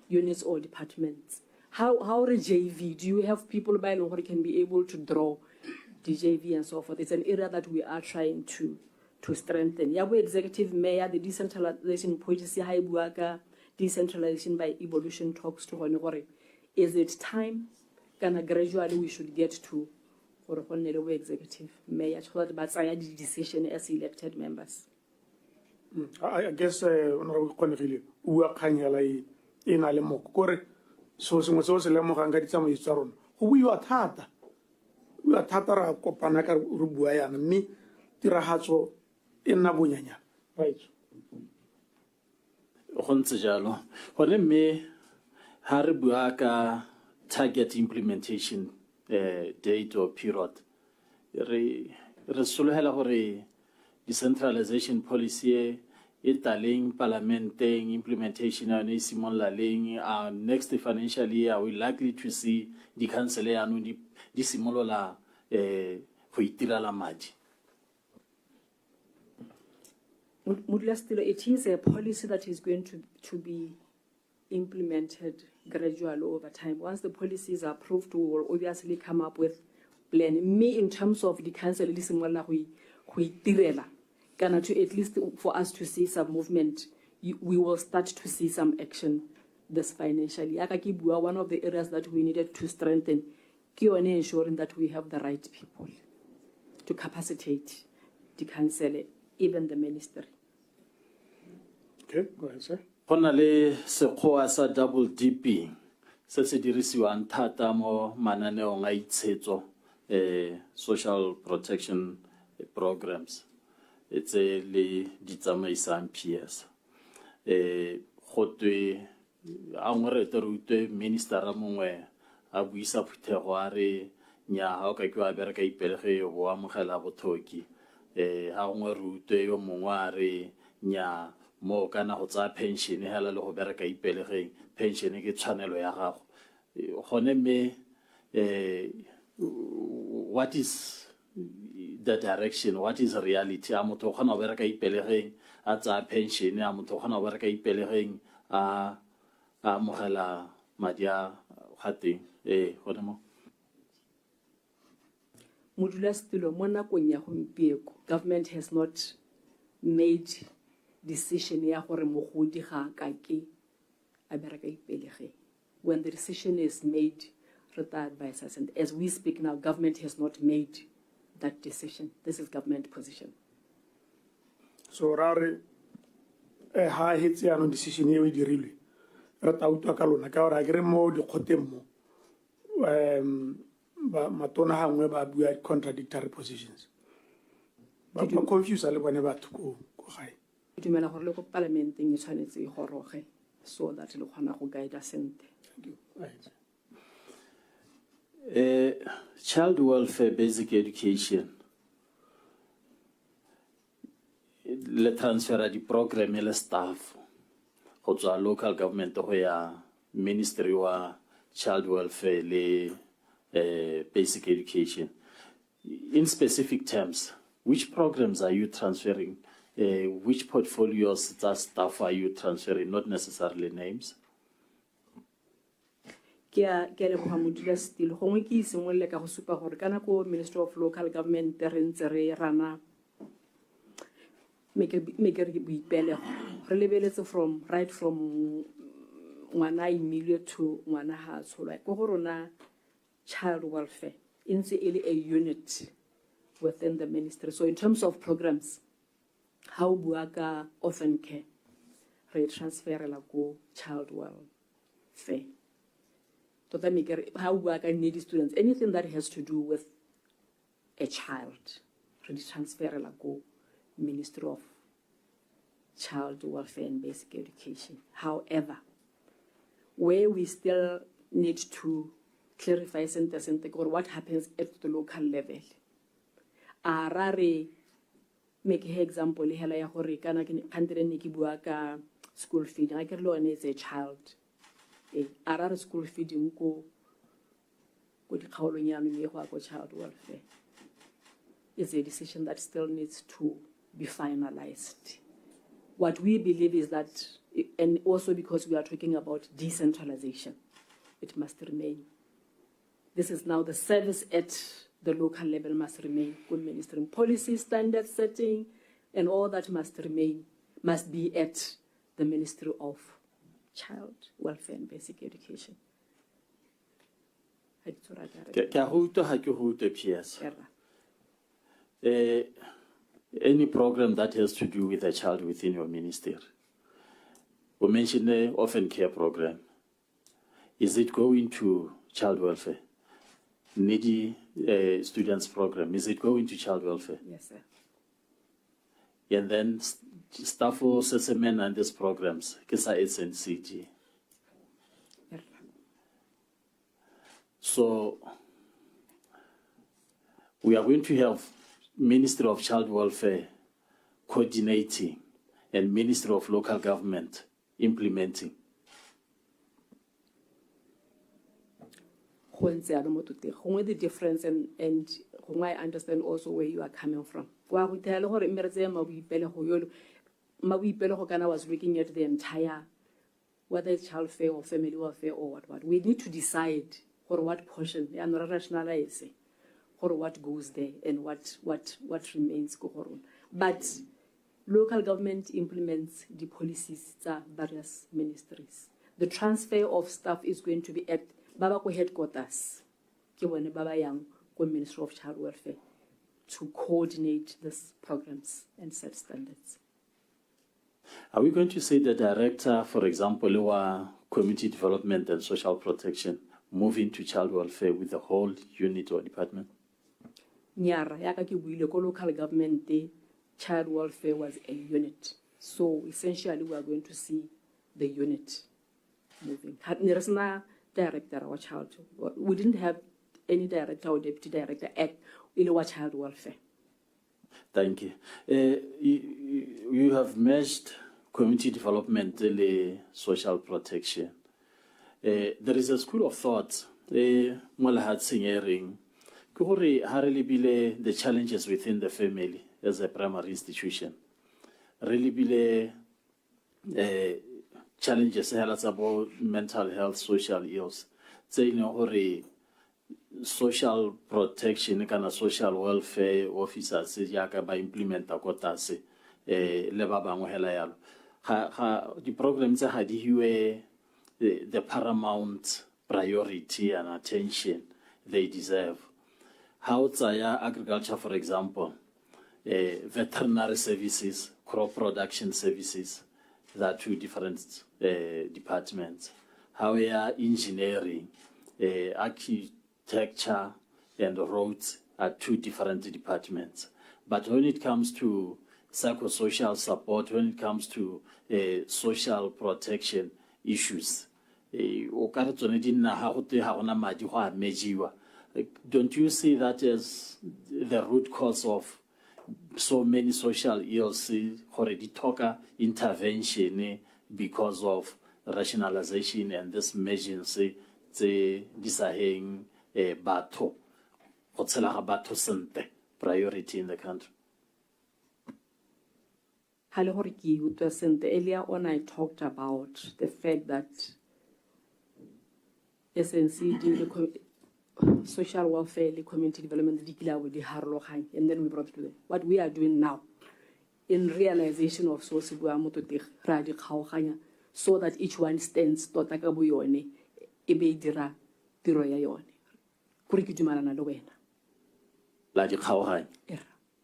units or departments. How JV? Do you have people by who can be able to draw the JV and so forth? It's an area that we are trying to strengthen. Yabo executive mayor, the decentralization policy, decentralization by evolution talks to Honore. Is it time? Gradually we should get to or executive mayor but the decision as elected members. I guess Honorable Khonerile o a khanyela ina le mokore so se se le mo ganga ditsa mo itsa rona go buiwa thata ra kopana ka re bua yana mme tiragatso e nna bonyanya right go ntse jalo gone mme ha re bua ka target implementation date or period re solohela gore decentralization policy Italing, parliamenting, implementation and simulaling. Next financial year, we're likely to see the council and the simula la madi. It is a policy that is going to be implemented gradually over time. Once the policy is approved, we will obviously come up with plan. Me, in terms of the council, to at least for us to see some movement, we will start to see some action this financially. One of the areas that we needed to strengthen, ensuring that we have the right people to capacitate the council, even the ministry. Okay, go ahead, sir. Honale sekgoa sa double dipping se se dirisiwang thata mo mananeong a itshetso social protection programs. It's a di tsamaisang PS. Gotwe a ngwe re rutwe minister a mongwe a buisa phuthego a re nya ha o ka ke wa bereka ipelege go amogela bothoki. Ha ngwe rutwe yo mongwe a re nya mo kana go tsa pension hela le go bereka ipelege pension ke tshwanelo ya gago. Gone me what is the direction, what is reality? A motho gona bereka ipelegeng a tsa pension, a motho gona bereka ipelegeng a mogela madi a gateng gone mo Modulasetulo mo nakong ya gompieko, government has not made decision ya gore mogodi ga ka ke a bereka ipelegeng. When the decision is made, reta advisors, and as we speak now, government has not made that decision. This is government position. So rare ha hitse ya no decision e o dirilwe re ta utwa ka lona ka gore a kere mo dikgoteng mo matona hangwe ba bua contradictory positions ba confuse le bone batho ko gae. Ke dumela gore le go parliamenteng e tshwanetse e goroge so that le kgona go guide sente. Thank you. Right. Child welfare, basic education. Le transfer di program le staff. Go tswa local government go ya ministry wa child welfare le basic education. In specific terms, which programs are you transferring? Which portfolios that staff are you transferring? Not necessarily names. Ke le go modula still gongwe ke isengwele ka go supa gore kana ko Ministry of Local Government re ntse re rana make boipelego re lebeletse from ngwana immediate to ngwana ha tsholwa go go rona child welfare ntse e le a unit within the ministry. So in terms of programs, how bua ka orphan care re transfer la go child welfare. How work and needy students, anything that has to do with a child, really transfer la go Ministry of Child Welfare and Basic Education. However, where we still need to clarify or what happens at the local level. Arare make an example hela ya gore kana kantire ne ki bua ka school feeding. I can learn as a child. Arare school feeding ko di kgaolong ya me go go child welfare is a decision that still needs to be finalized. What we believe is that, and also because we are talking about decentralization, it must remain. This is now the service at the local level must remain. Good ministering policy, standard setting, and all that must remain, must be at the Ministry of Child Welfare and Basic Education. Any program that has to do with a child within your ministry. We mentioned the orphan care program. Is it going to child welfare? Needy students program, is it going to child welfare? Yes, sir. And then staff for assessment and these programs, Kisa SNCG. Yes. So we are going to have Ministry of Child Welfare coordinating and Ministry of Local Government implementing? The difference and I understand also where you are coming from. I was looking at the entire, whether it's child welfare or family welfare or what. We need to decide for what portion and rationalize for what goes there and what remains. But local government implements the policies of various ministries. The transfer of staff is going to be at Babako headquarters, Ministry of Child Welfare, to coordinate these programs and set standards. Are we going to say the director, for example, or community development and social protection, move into child welfare with the whole unit or department? Nyara, local government, child welfare was a unit. So essentially, we are going to see the unit moving. There is no director or child. We didn't have any director or deputy director at child welfare. Thank you. You have merged community development and social protection. There is a school of thought, the challenges within the family as a primary institution. Really be challenges about mental health, social ills. Social protection kana social welfare officers by implement kotase le ba bangwe hela yalo ga di programs ha di hiwe the paramount priority and attention they deserve. How tsaya agriculture, for example, veterinary services, crop production services, that are two different departments. How engineering, architecture and roads are two different departments. But when it comes to psychosocial support, when it comes to social protection issues, don't you see that as the root cause of so many social ills? Already talk intervention because of rationalization and this measures disaheng batho go tshela ga batho sente priority in the country. Earlier on, I talked about the fact that SNCD, social welfare, community development, and then we brought it to them. What we are doing now, in realization of so that each one stands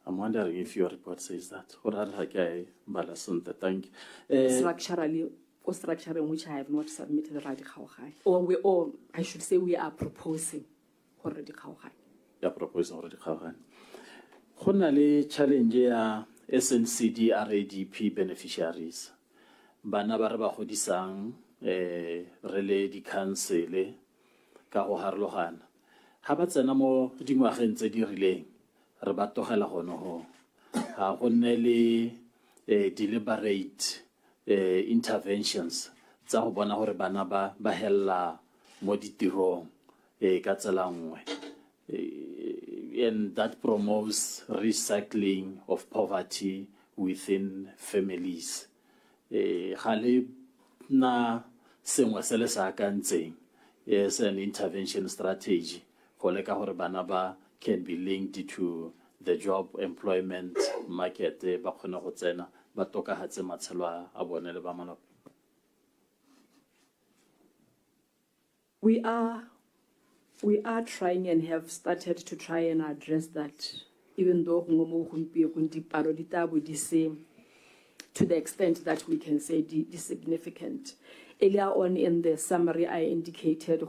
I'm wondering if your report says that. Thank you. Structuring which I have not submitted or I should say we are proposing already. You are proposing already. Honali challenge ya SNCD RADP beneficiaries. Bana ba re ba godisang rele di council ka go harlogana. Ha ba tsena mo dingwageng tse di rileng re ba togela gono ho. Ha go nne le deliberate interventions tsa go bona gore bana ba hella mo ditirong ka tsela nngwe, and that promotes recycling of poverty within families. Ga le na sengwe se le sa kantseng as an intervention strategy go leka gore bana ba can be linked to the job employment market ba khona go tsena ba tokahatse matshelo a bone le ba malapa. We are trying and have started to try and address that, even though to the extent that we can say the significant. Earlier on in the summary, I indicated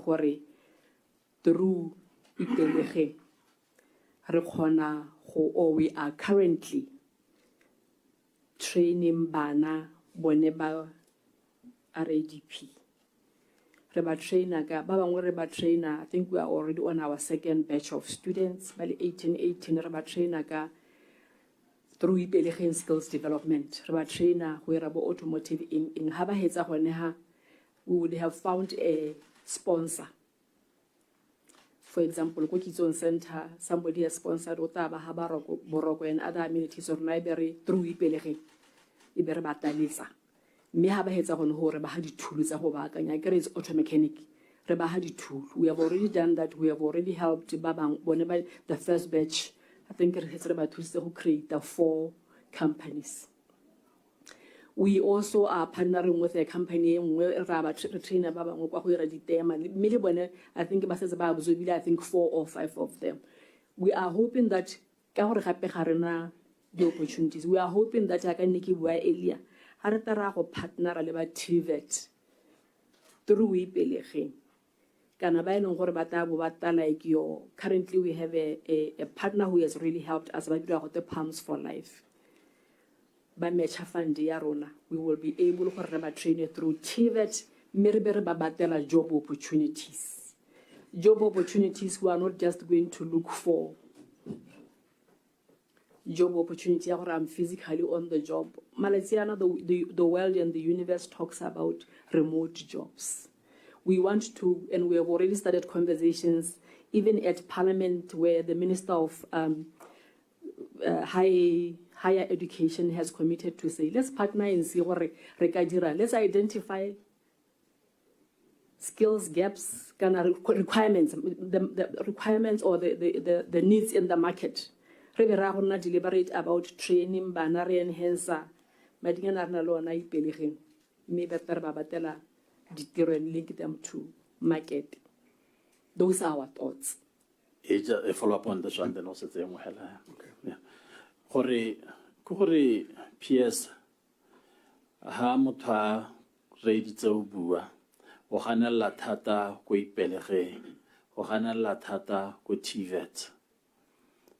through we are currently training bana boneba RADP. Reba trainer ga ba bangwe reba trainer. I think we are already on our second batch of students. Bali 18 reba trainer ga through ipelege skills development. Re ba trainer go era bo automotive in ha ba hetsa gone ha, we would have found a sponsor. For example, ko Kitsong Center, somebody has sponsored Otaba Boroko and other amenities or library through ipelege. Ibere ba talitsa. Me ha ba hetsa gone hore ba ha dithulo tsa go baakanya kere it's auto mechanic. Re ba ha dithulo. We have already done that. We have already helped ba bang bone ba the first batch. I think it has about to create 4 companies. We also are partnering with a company where trainer baba ngwa go ira ditema. Mme le bone I think ba setse ba absorbile I think 4 or 5 of them. We are hoping that ka gore gape ga rena the opportunities. We are hoping that I can make bua earlier. Ha re tara go partnera le ba TVET through ipelege. Kana ba eleng gore ba ta bo ba ta like your currently we have a partner who has really helped us ba dira go the Palms for Life. Ba matcha fund ya rona, we will be able to re ba train through TVET mme re be re ba batela job opportunities. Job opportunities, we are not just going to look for job opportunity. I'm physically on the job. Malaysiana, the world and the universe talks about remote jobs. We want to, and we have already started conversations, even at Parliament, where the Minister of Higher Education has committed to say, let's partner and see what let's identify skills gaps, kind of requirements, the requirements or the needs in the market. Re be ra gonna deliberate about training bana re enhancer madingana rena le ona ipelege mme better ba batela ditiro and link them to market. Those are our thoughts. A follow up on this one, then also the okay. Gore PS ha motho ready to bua o ganella thata go ipelege o ganella thata go TVET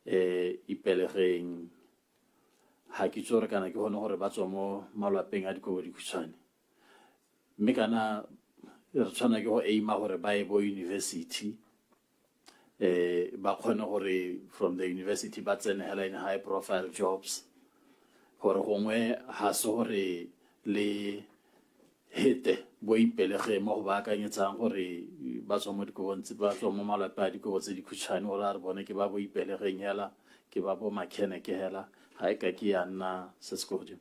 ipelegeng ha ke tsore kana ke hone gore ba tswa mo malapeng a dikobo dikhutshwane mme kana re tshwana ke go aima gore ba e bo university ba khone gore from the university ba tsene hela in high profile jobs gore gongwe ha se gore le hete bo ipelege mo go baakanyetsang gore ba tswa mo dikobong tse ba tswa mo malapeng a dikobo tse dikhutshwane gore a re bone ke ba bo ipelegeng hela ke ba bo mechanic hela ha e ka ke ya nna se se godimo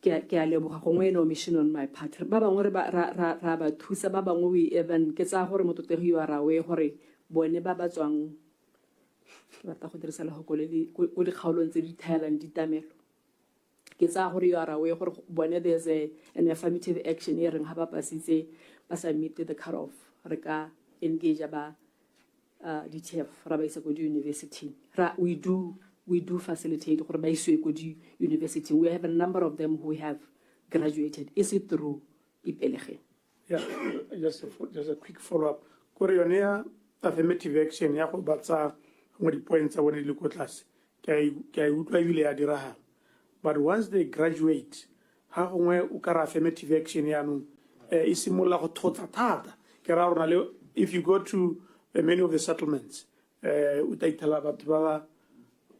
ke a leboga gongwe no mission on my part ba bangwe ra ba thusa ba bangwe we even ke tsa gore mototegi yo ara we gore bone ba ba tswang ba ta go dirisa le go le go di kgaolong tse di thailand ditamelo ke tsa gore yo ara we gore bone there's an affirmative action here reng ha ba pasitse ba submit the cut off re ka engage ba DTF ra ba isa go di university we do facilitate gore ba iswe go di university. We have a number of them who have graduated. Is it through ipelege? Yeah, just a quick follow up. Koreonia affirmative action ya go batsa mo di points a bone le ko tlase ke a utlwa ile ya diraga. But once they graduate ha gongwe o ka ra affirmative action ya no e simolla go thotsa thata ke ra rona le if you go to many of the settlements o ta ithala batho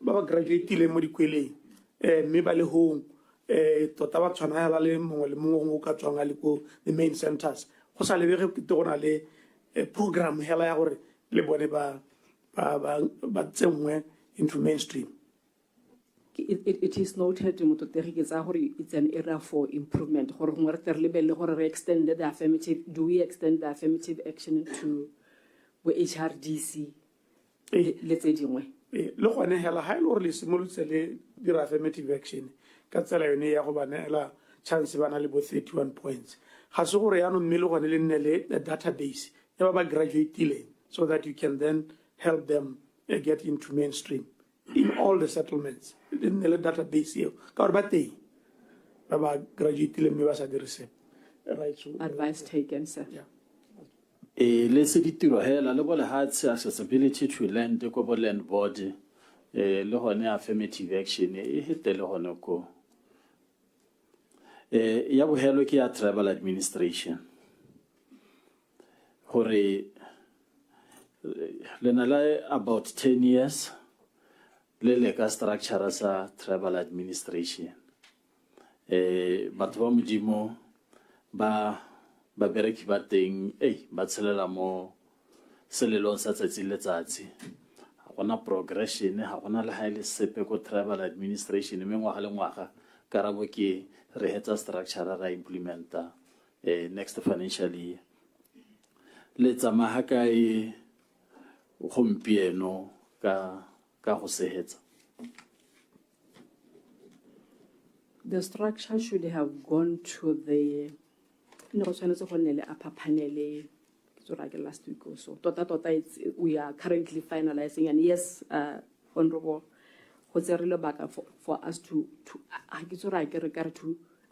ba graduate mo dikweleng mme ba le hong tota ba tshwana hela le mongwe le mongwe o ka tswang le ko the main centers go sa lebege ke gona le program hela ya gore le bone ba tsengwe into mainstream. It is noted it's an area for improvement. Do we extend the affirmative action to HRDC? Let's say le gone hela ha ile gore le simolotse le dira affirmative action ka tsela yone ya go banela chance bana le bo 31 points ga se gore ya no mme le gone le nne le database ya ba graduate so that you can then help them get into mainstream in all the settlements in the database here ka gore ba teng ba graduate mme ba sa dirise right. So advice taken, sir. Yeah. Let's ditiro hela le bole ha accessibility to land ko bo land board le hone affirmative action e hitele hone ko ya bo helo ke ya tribal administration hore le na la about 10 years le le ka structure sa tribal administration. Batho ba modimo ba bereki ba teng ba tshelela mo selelong sa tsatsi le tsatsi. Ha gona progression, ha gona le haele sepe ko tribal administration mme ngwaga le ngwaga karabo ke re hetsa structure ra implementa next financial year. Le tsamaha kae gompieno ka go sehetsa. The structure should have gone to the upper panel last week or so. We are currently finalizing, and yes, Honorable, for us to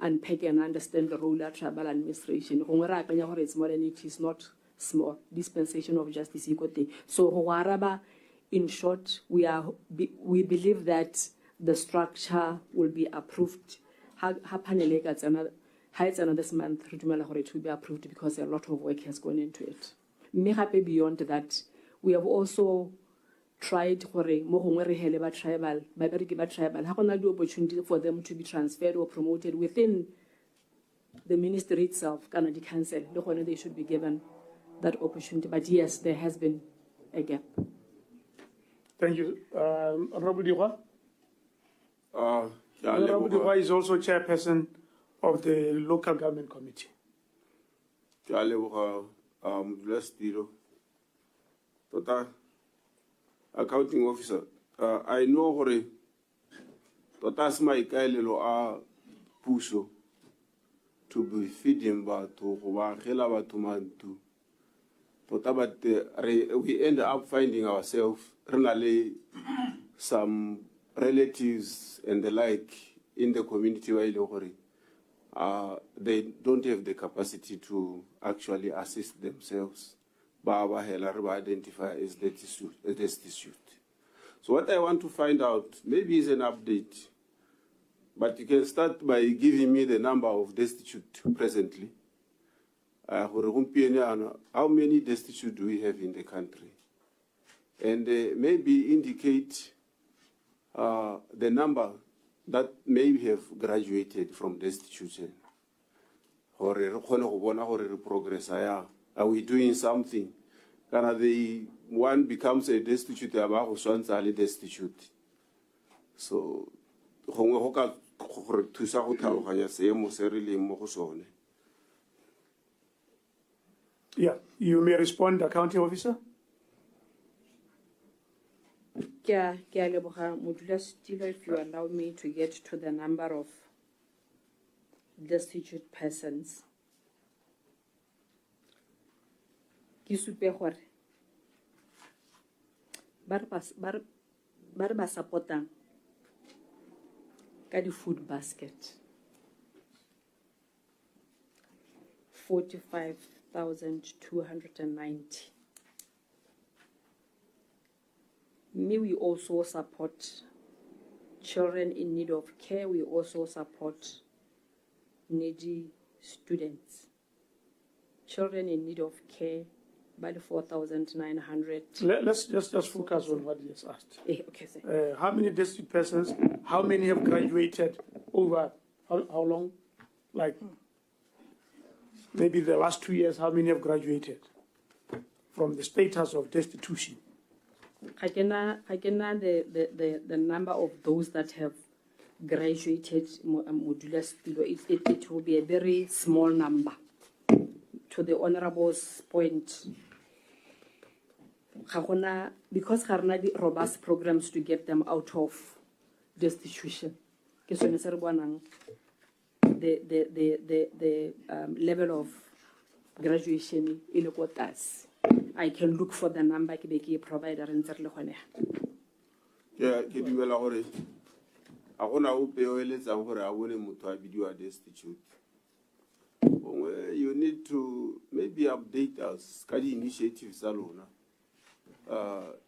unpack and understand the role of tribal administration. It's more than it is not small. Dispensation of justice. So, in short, we believe that the structure will be approved. It's another this month, it will be approved because a lot of work has gone into it. Beyond that, we have also tried tribal, how can I do opportunity for them to be transferred or promoted within the ministry itself, Canada Council. They should be given that opportunity. But yes, there has been a gap. Thank you. Honorable Diwa? Honorable Diwa is also chairperson of the local government committee. Accounting officer, I know hore totas mai kailelo a puso to be feeding batho go ba gela batho mantu. Tota but we end up finding ourselves really some relatives and the like in the community where they don't have the capacity to actually assist themselves. Baba Helariba identify as destitute. So what I want to find out, maybe is an update, but you can start by giving me the number of destitute presently. How many destitute do we have in the country? And maybe indicate the number that may have graduated from destitution. Or progress. Are we doing something? Can the one becomes a destitute, destitute. So, yeah, you may respond, accounting officer. If you allow me to get to the number of destitute persons. Barba supportang kadi food basket 45,290. We also support children in need of care. We also support needy students. Children in need of care, by the 4,900. Let's just focus on what he has asked. Okay, sir. How many destitute persons? How many have graduated over how long? Like maybe the last 2 years, how many have graduated from the status of destitution? I can the number of those that have graduated modulus, it will be a very small number. To the Honorable's point, because there are robust programs to get them out of destitution. The level of graduation in the quotas. I can look for the number to provider in Zerlehone. Yeah, can you allow it? I want to pay oil as I want to video a destitute. You need to maybe update us, study initiatives alone,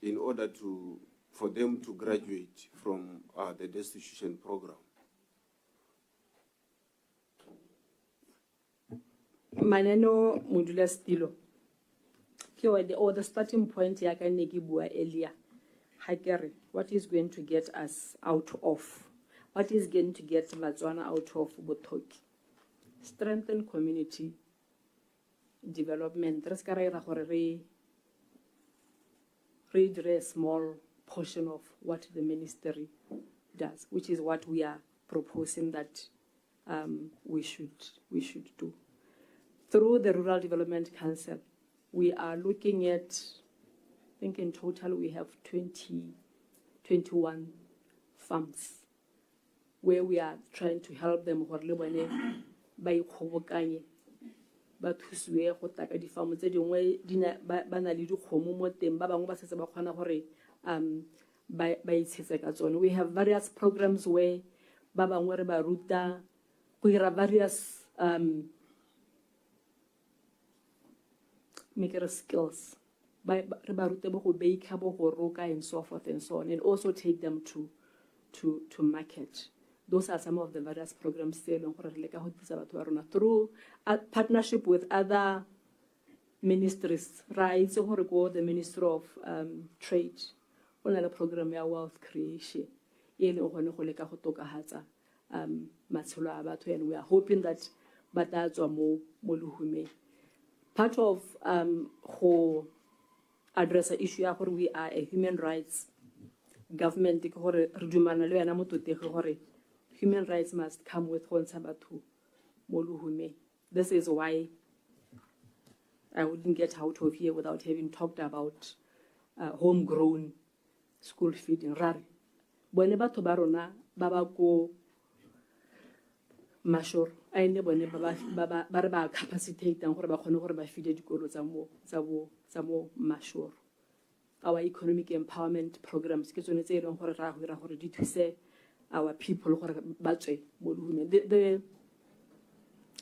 in order for them to graduate from the destitution program. Maneno modula stilo. The starting point ya ka ne ke bua earlier. Ha kere what is going to get us out of, what is going to get Botswana out of Botoki? Strengthen community development. Read a small portion of what the ministry does, which is what we are proposing that we should do. Through the Rural Development Council, we are looking at, I think in total we have 21 farms where we are trying to help them by ba thusiwe go taka di farm tse dingwe ba na le dikgomo mo teng ba bangwe ba setse ba kgona gore ba itshetse ka tsone. We have various programs where ba bangwe re ba ruta go ira various make skills re ba rute bo go bake bo go roka and so forth and so on, and also take them to market. Those are some of the various programs through a partnership with other ministries, right? So the Ministry of Trade, on a program of wealth creation. And we are hoping that part of who address the issue where we are a human rights government. Human rights must come with Sabatu Moluhume. This is why I wouldn't get out of here without having talked about homegrown school feeding. Rari. Boneba Tobarona, Baba go Mashor, I never Baba capacitate and Horba feed Zamo Mashor. Our economic empowerment programs, our people, the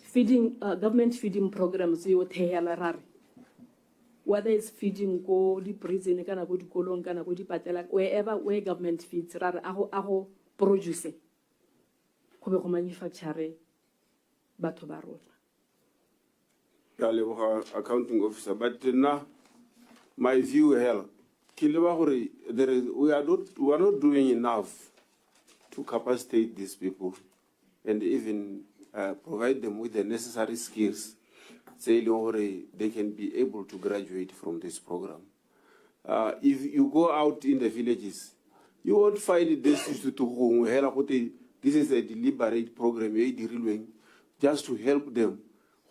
feeding, government feeding programs, whether it's feeding go the prison, go to Colon, go to Patela, wherever where government feeds, aho produce, ko manufacture, batobaro. Accounting officer, but now my view here, we are not doing enough to capacitate these people and even provide them with the necessary skills, say they can be able to graduate from this program. If you go out in the villages, you won't find this is a deliberate program just to help them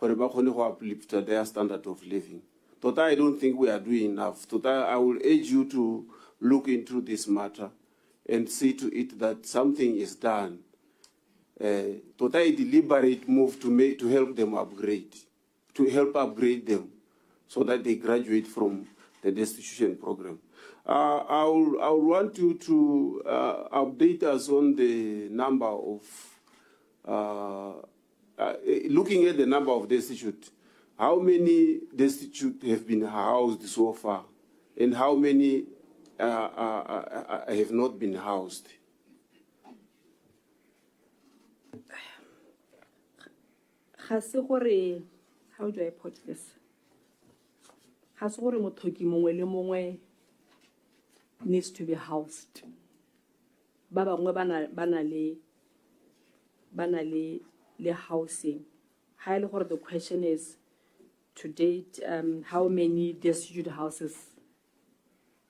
uplift their standard of living. Total, I don't think we are doing enough. Total, I will urge you to look into this matter and see to it that something is done. Total, a deliberate move to help them upgrade, upgrade them so that they graduate from the destitution program. I will want you to update us on the number of, looking at the number of destitute. How many destitute have been housed so far, and how many have not been housed? How do I put this? Needs to be housed. Baba banale housing. The question is, to date, how many destitute houses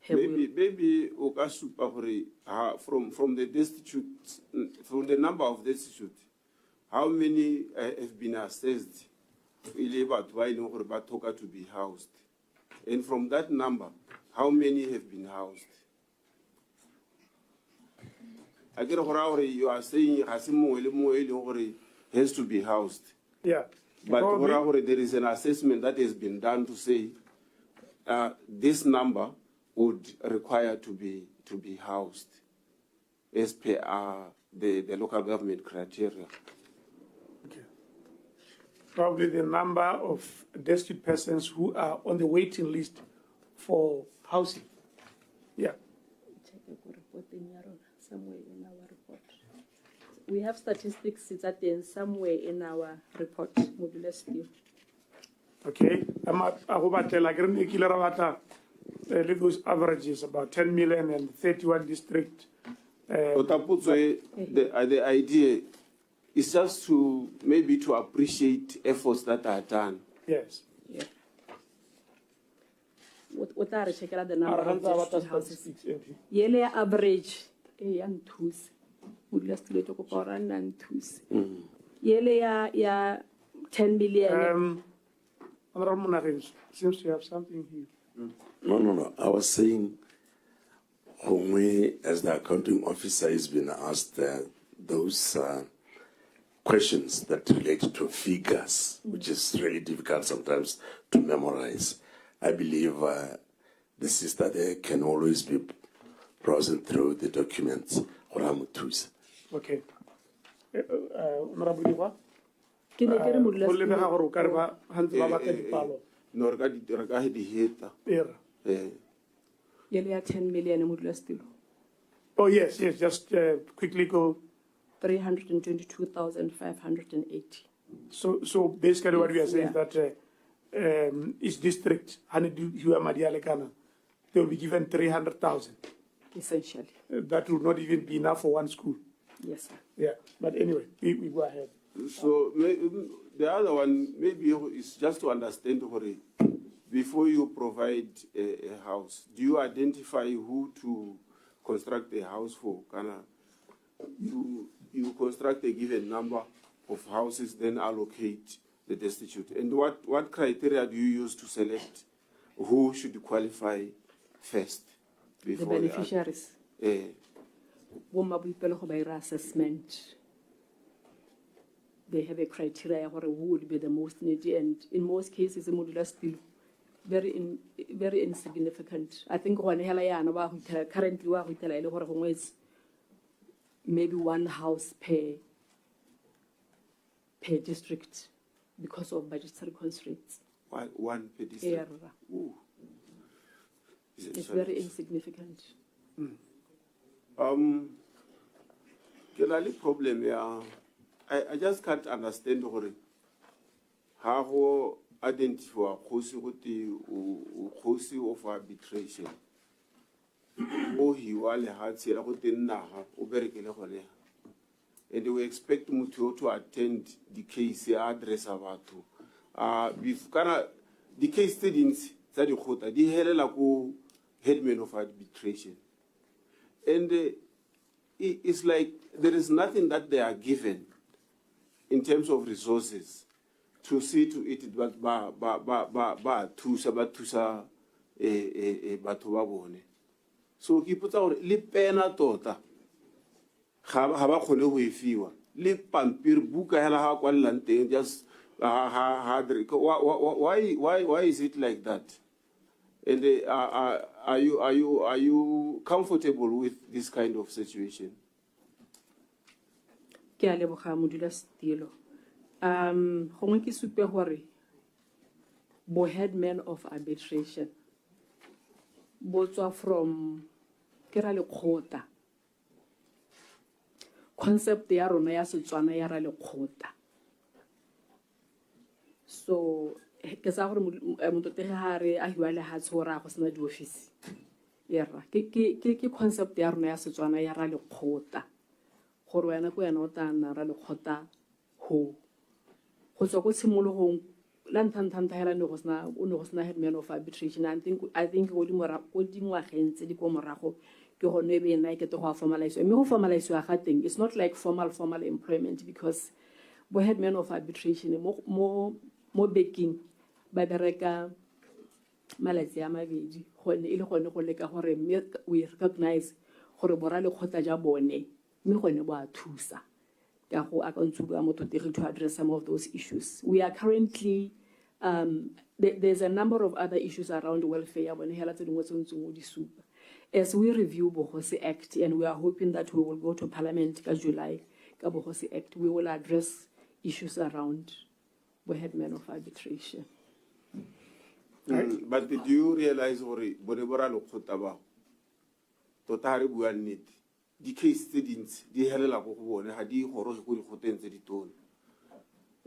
have we? Maybe from the destitute, from the number of destitute, how many have been assessed to be housed? And from that number, how many have been housed? You are saying has to be housed. Yeah. But there is an assessment that has been done to say this number would require to be housed as per the local government criteria. Okay. Probably the number of destitute persons who are on the waiting list for housing. Yeah. Somewhere in our report. We have statistics that in somewhere in our report. Okay. leave those averages about 10 million and 31 district. The idea is just to maybe to appreciate efforts that are done. Yes. Yeah. What are check out the number of district houses? Yearly average, young twos. Would just to talk about and twos. Yearly, yeah, 10 million. Honorable Munari seems to have something here. No. I was saying, when we, as the accounting officer, has been asked those questions that relate to figures, which is really difficult sometimes to memorize. I believe the sister there can always be browsing through the documents. Okay. Honorable Iwa? No, regarding the hater. Yearly 10 million still. Oh, yes, just quickly go. 322,580. So basically what we are saying is that each district, they will be given 300,000. Essentially. That will not even be enough for one school. Yes, sir. Yeah, but anyway, we go ahead. So the other one maybe is just to understand, before you provide a house, do you identify who to construct a house for? You construct a given number of houses, then allocate the destitute. And what criteria do you use to select who should qualify first? The beneficiaries. Assessment. They have a criteria who would be the most needy, and in most cases, the modular still very insignificant. I think currently maybe one house per district because of budgetary constraints. One per district? Yeah. It's very insignificant. Problem, yeah. I just can't understand how identify cause of arbitration. Oh, he will have said, and we expect Mutu to attend the case address about the case students that you quote, the headman of arbitration. And it's like there is nothing that they are given in terms of resources to see to it ba thusa batho ba bone. So ke putsa gore le pena tota ga ba khone go efiwa le pampiri buka hela ha kwallang teng just why is it like that? And are you comfortable with this kind of situation? Ke a leboga modula stilo. Gongwe ke supe gore bo headman of arbitration bo tswa from ke ra lekgotla. Concept ya rona ya Setswana ya ra lekgotla. So ke sa gore mototege ha re a hiwa le ha tshora go sena di office. Yera ke concept ya rona ya Setswana ya ra lekgotla. Gore wena go yana o tla nna ra lekgotla ho go tswa go tshimologong la nthantha hela ne go sena headman of arbitration. I think go dingwageng tse di ko morago ke gone e be nna ke to go formalize. Me go formalize ga teng, it's not like formal employment, because bo headman of arbitration mo baking ba bereka malatsi a mabedi gone ile gone go leka gore we recognize gore bora le khotla ja bone me gone bo a thusa ka go akantsuba mototegi to address some of those issues. We are currently there's a number of other issues around welfare when hela tse dingwe tse ntse di supa. As we review Bohosi Act, and we are hoping that we will go to Parliament in July, Bohosi Act, we will address issues around the headman of arbitration. But did you realize Bonebora Lokotaba, Totari Buanit, the case students, the Helena Hodi Horohuri Hotens editor?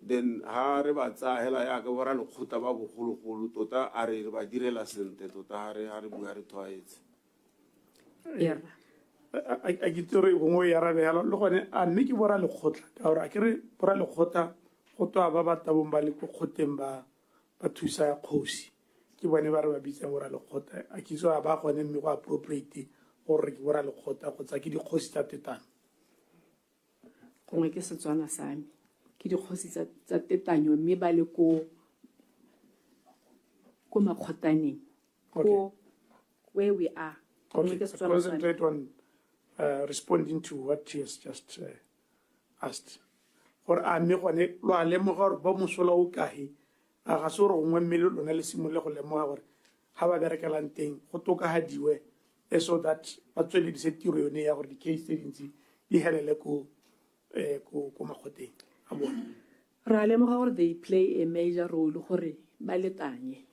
then ha re ba tsaya hela ya ka bora lekgotla ba bogologolo tota a re ba direla sente tota ha re bua re tshwaetse. Yeah. a ke tsore gongwe ya rabela le gone a mme ke bora lekgotla ka gore a ke re bora lekgotla go toa ba ba tabong ba le ko kgoteng ba thusa ya kgosi ke bone ba re ba bitsa bora lekgotla a ke tsoa ba gone mme go appropriate gore ke bora lekgotla go tsa ke dikgosi tsa tetano gongwe ke Setswana sa me ke dikgosi tsa tetanyo mme ba le ko makgotaneng ko where we are. Okay, so concentrate on responding to what she has just asked. Gore a mme gone lo a lemoga gore ba mosola o kae a ga se gore gongwe mmele lona le simolole go lemoga gore ga ba berekelang teng go tokagadiwe so that ba tsweledise tiro yone ya gore di-case tse dintsi di helele ko makgoteng a bone. Re a lemoga gore they play a major role gore ba letanye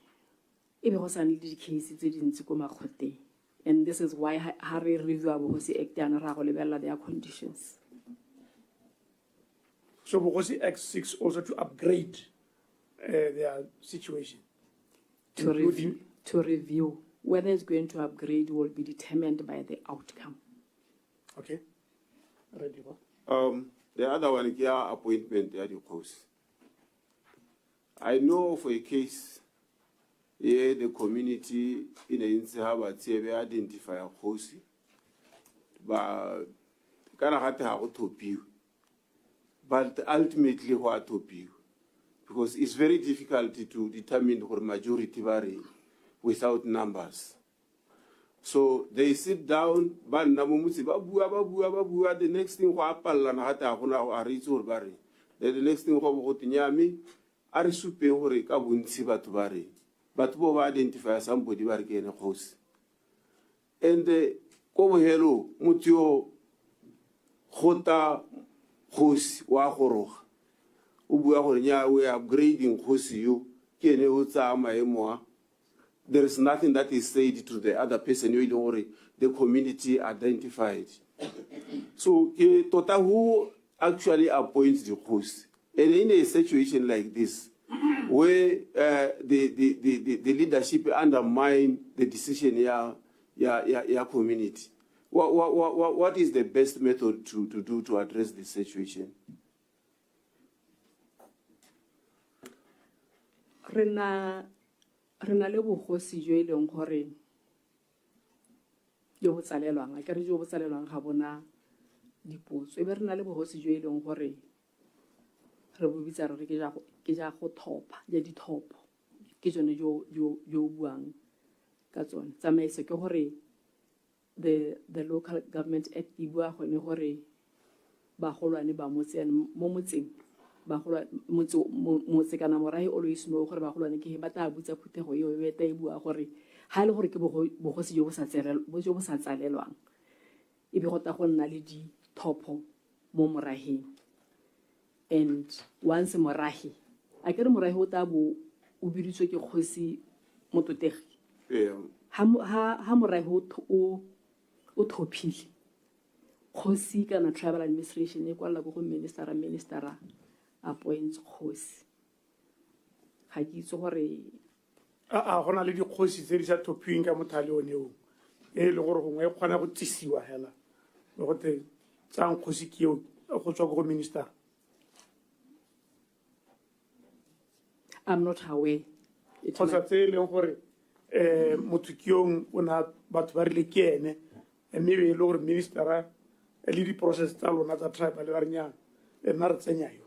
e be go sa ne le di-case tse dintsi ko makgoteng. And this is why Harry review Bogosi Act and Ragolibella their conditions. So Bogosi Act 6 also to upgrade their situation. To review. Whether it's going to upgrade will be determined by the outcome. Okay. Ready. The other one here, appointment at the course. I know for a case. Yeah, the community in the Insahaba TV identify a host, but can't have to be. But ultimately, what to be? Because it's very difficult to determine what majority vary without numbers. So they sit down, but the next thing what the next thing what are super or a cabunsi batubari. But we identify somebody who is a host. And come hello, mutio hota host wa horo. We are upgrading host you. There is nothing that is said to the other person. You don't worry. The community identified. So Tota who actually appoints the host. And in a situation like this, where the leadership undermine the decision ya community. What is the best method to do to address this situation? Rena le bogosi jo ile ngore jo botsalelwang a kere jo botsalelwang ga bona dipotso e be rena le bogosi jo ile ngore re bo bitsa re ke ja go thopa ja di thopo ke jone jo buang ka tsone tsamaiso ke gore the local government act di bua go ne gore ba golwane ba motseng mo motseng ba golwa motse kana morahi always no gore ba golwane ke ba ta butsa phuthego yo e ta e bua gore ha le gore ke bogosi jo bo sa tsalelwang e be go ta go nna le di thopo mo morahing. And once morahi a kere morahi o ta bo o biditswe ke kgosi mototegi ha morahi o thopile kgosi kana tribal administration e kwala go minister appoints kgosi ga ke itse gore a gona le dikgosi tse di sa thopiweng ka mothale o neo e le gore gongwe e kgona go tsisiwa hela le go te tsang kgosi ke yo go tswa go minister. I'm not aware. Kgotsa tse e leng gore motho ke yong o na batho ba rile ke ene mme e le gore ministera le di-process tsa lona tsa tribal ba re nyana nna re tsenya yo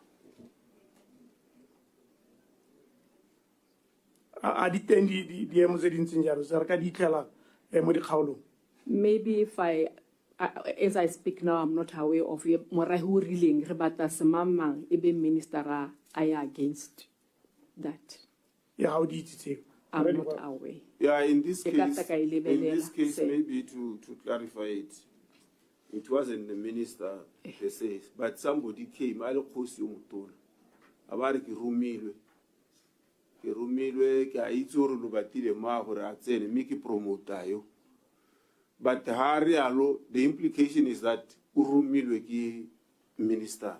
a di teng diemo tse dintseng jalo se re ka di itlhela mo dikgaolong. Maybe if as I speak now, I'm not aware of morahi o rileng re batla semamang e be ministera a ya against that. Yeah, how do you say? I'm not aware. Yeah, in this case, maybe to clarify it, it wasn't the minister per se, but somebody came. I don't post you about ki rumilwe ki aitsuru lubatile ma gore atsene miki promota yo. But the implication is that urumilwe ki minister.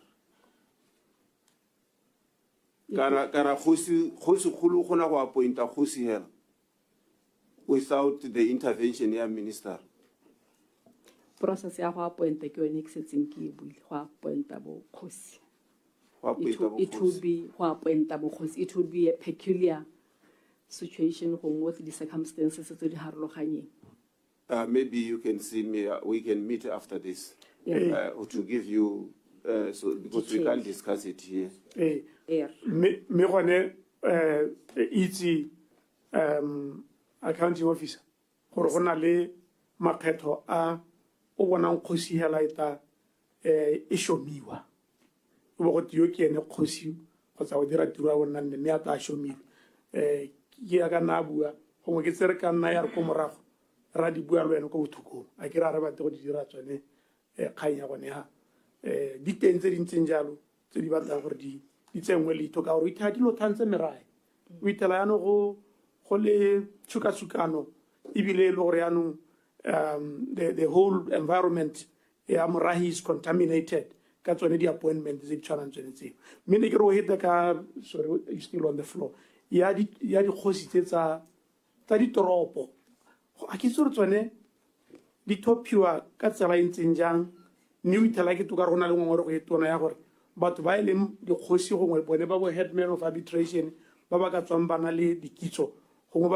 Kana kgosi khulu khona go appointa kgosi hela without the intervention ya minister. Process ya go appointa ke yone ke setseng ke e buile go appointa bo kgosi. It would be go appointa bo kgosi. It would be a peculiar situation with the circumstances tse di harologaneng. Maybe you can see me. We can meet after this to give you so because we can't discuss it here. Me gone itse accounting officer gore go na le makgetho a o bonang kgosi hela eta e shomiwa o bo go yo ke ene kgosi go tsa go dira tiro ya bona nne ya ta shomiwa ke ya ka na bua go ke tsere ka nna ya re ko morago ra di bua le ene go bothukong a ke ra re batla go di dira tsone kgang ya gone ha di teng tse dintseng jalo tse di batlang gore di tsengwe le itoka gore itha dilo thantse merae o itela yana go le tshukasukano ebile le gore yanong the whole environment ya morahi is contaminated ka tsone di-appointment tse di tshwanang tsone tseo mme ne ke re o heta ka sorry you still on the floor ya dikgosi tse tsa ditoropo a ke tsore tsone di thophiwa ka tsela e ntseng jang mme o itela ke toka re go na le ngongore go e tona ya gore batho ba e leng dikgosi gongwe bone ba bo headman of arbitration ba ba ka tswang ba na le dikitso gongwe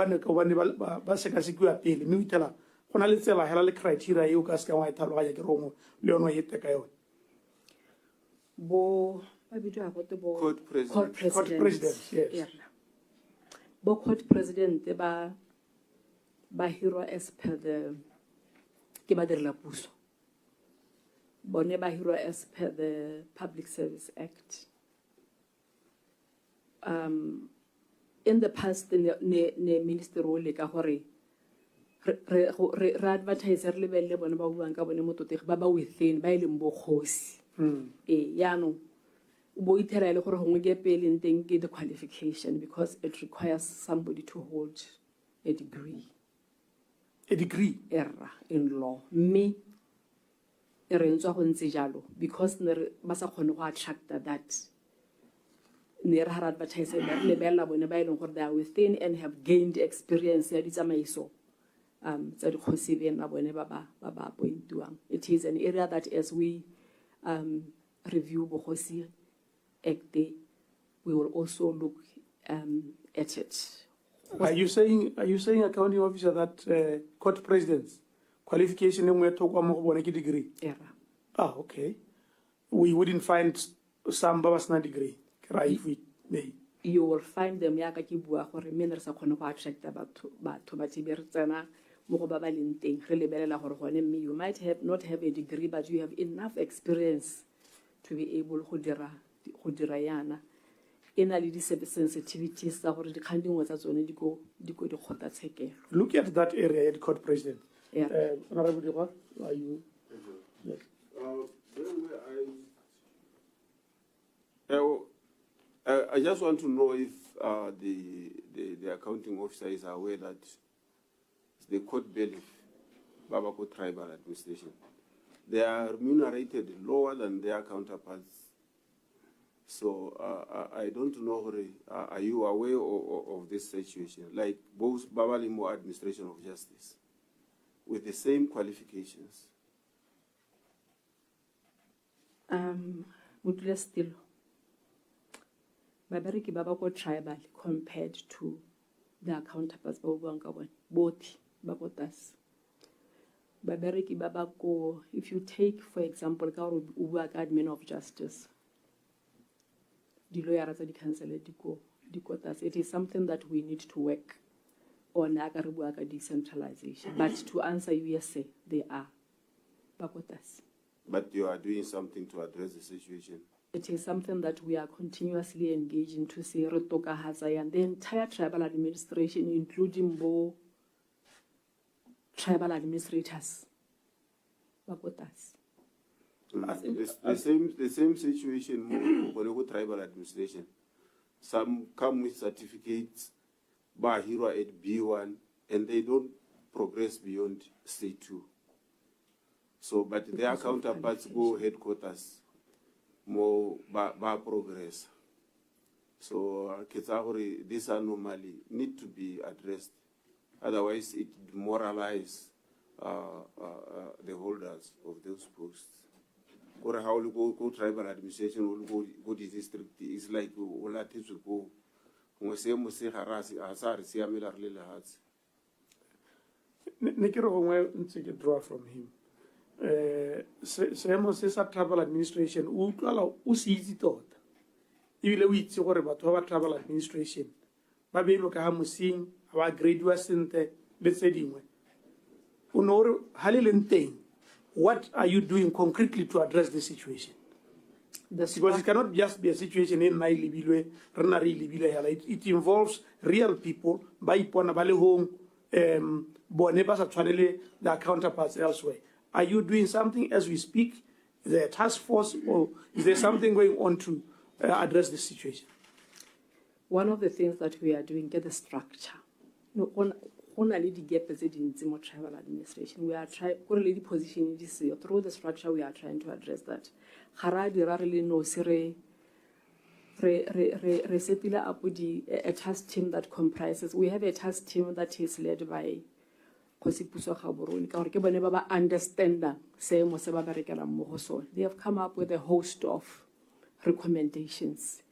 ba sekasekiwa pele mme o itela go na le tsela hela le criteria eo ka se ka wa e tlhaloganya ke rongwe le yone wa ete ka yone bo ba bidiwa gote bo Court president, yes. Bo court president ba hirwa as per the ke badirela puso bone ba hirwa as per the Public Service Act. In the past ne minister o le ka gore re advertise re lebelle bone ba buang ka bone mototegi ba ba within ba ileng bo kgosi yaanong bo ithera ile gore gongwe ke pele nteng ke the qualification because it requires somebody to hold a degree error in law me re ntse go ntse jalo because ba sa kgone go attracta that ne re ha advertise ba le bella bone ba ileng gore they are within and have gained experience ya ditsamaiso tsa dikgosi bena bone ba appointiwang. It is an area that as we review Bohosi Act, we will also look at it. Are you saying accounting officer that court presidents qualification in where degree? Yeah. Okay. We wouldn't find some babasna degree. If we may. You will find them yaka ki bua gore menere sa khone go attract batho ba tibere tsena mo go ba leng teng re lebelela gore gone mme you might not have a degree but you have enough experience to be able go dira yana ena le sensitivities tsa gore dikgang dingwe tsa tsone di go di khota tshekelo. Look at that area at court president. Yeah. Honorable Dewa, are you? Yes. I just want to know if the accounting officer is aware that the court bailiff, Babako Tribal Administration, they are remunerated lower than their counterparts. So I don't know, are you aware of this situation? Like both Babalimo Administration of Justice, with the same qualifications? Still. Babariki Babako Tribal compared to their counterparts both Bakotas. Babariki Babako, if you take, for example, Uwaka admin of justice, the lawyers at the council, it is something that we need to work on decentralization. But to answer you, yes, they are Bakotas. But you are doing something to address the situation. It is something that we are continuously engaging to see Rotoka Hazai and the entire tribal administration, including Bo tribal administrators. Bakotas. The same situation with tribal administration. Some come with certificates, Bahira at B1, and they don't progress beyond C2. So, but their counterparts go headquarters, more progress. So this anomaly need to be addressed. Otherwise, it demoralizes the holders of those posts. Or how we go tribal administration, will go the district. It's like we let it go. We say harasi asar siamela really has. Nikiro gongwe ntse ke draw from him. Seemo se sa travel administration o utlwala o se itse tota. Ebile o itse gore batho ba travel administration ba beilwe ka ha mosing ba graduate sente le tse dingwe. O no re ha le leng teng, what are you doing concretely to address the situation? Because it cannot just be a situation in my libilwe, it involves real people, by ipona ba le home, bone ba sa tshwanele their counterparts elsewhere. Are you doing something as we speak? Is there a task force, or is there something going on to address the situation? One of the things that we are doing, get the structure. No, only the gap is in more travel administration. We are trying, already positioning this through the structure. We are trying to address that. Haradi rarely no sire. Resetila up with a task team that comprises. We have a task team that is led by Kosipuso Haburuni. Understand they have come up with a host of recommendations.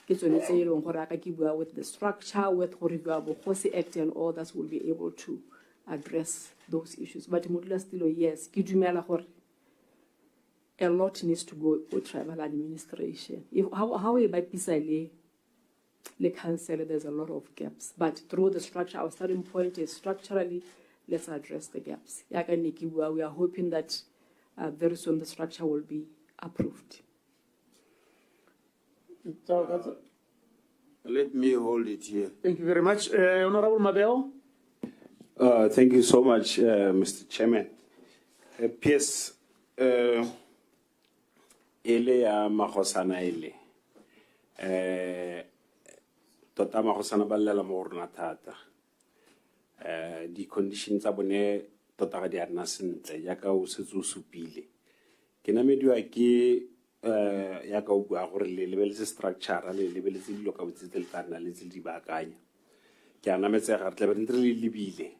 With the structure, with Hosi Act and all that, will be able to address those issues. But still, yes, a lot needs to go with tribal administration. How we by PISA the council, there's a lot of gaps. But through the structure, our starting point is structurally, let's address the gaps. We are hoping that very soon the structure will be approved. Let me hold it here. Thank you very much. Honorable Mabel. Thank you so much, Mr. Chairman. PS, ele ya magosana ele. Tota magosana ba lela mo rona thata. Di conditions tsa bone tota ga di a nna sentle ya ka o setse o supile. Ke namediwa ke ya ka o bua gore le lebeletse structure le lebeletse dilo ka botse tse le tsana le tse di baakanya. Ke a nametsega re tla be re le lebile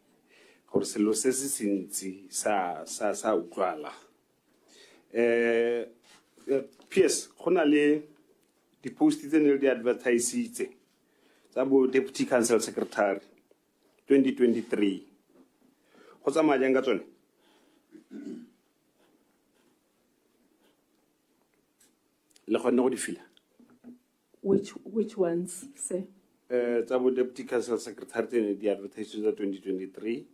gore selo se se sentsi sa utlwala. PS gona le di post tse ne di advertise tsa bo deputy council secretary 2023 go tsamaya jang ka tsone? Le kgonne go di fila? Which ones, say? Tsa bo deputy council secretary tse ne di advertise tsa 2023.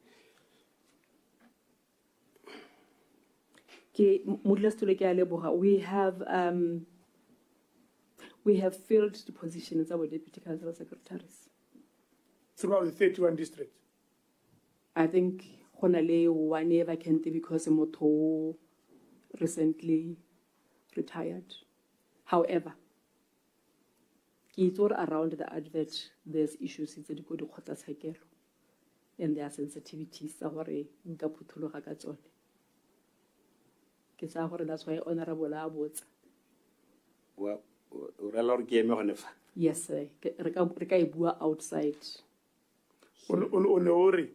We have filled the positions of our deputy council secretaries throughout the 31 districts. I think honale one vacant because Moto recently retired. However, it's all around the advert. There's issues in the good and there are sensitivities. That's why Honorable Abbott. Well, yes, sir. Outside. On ori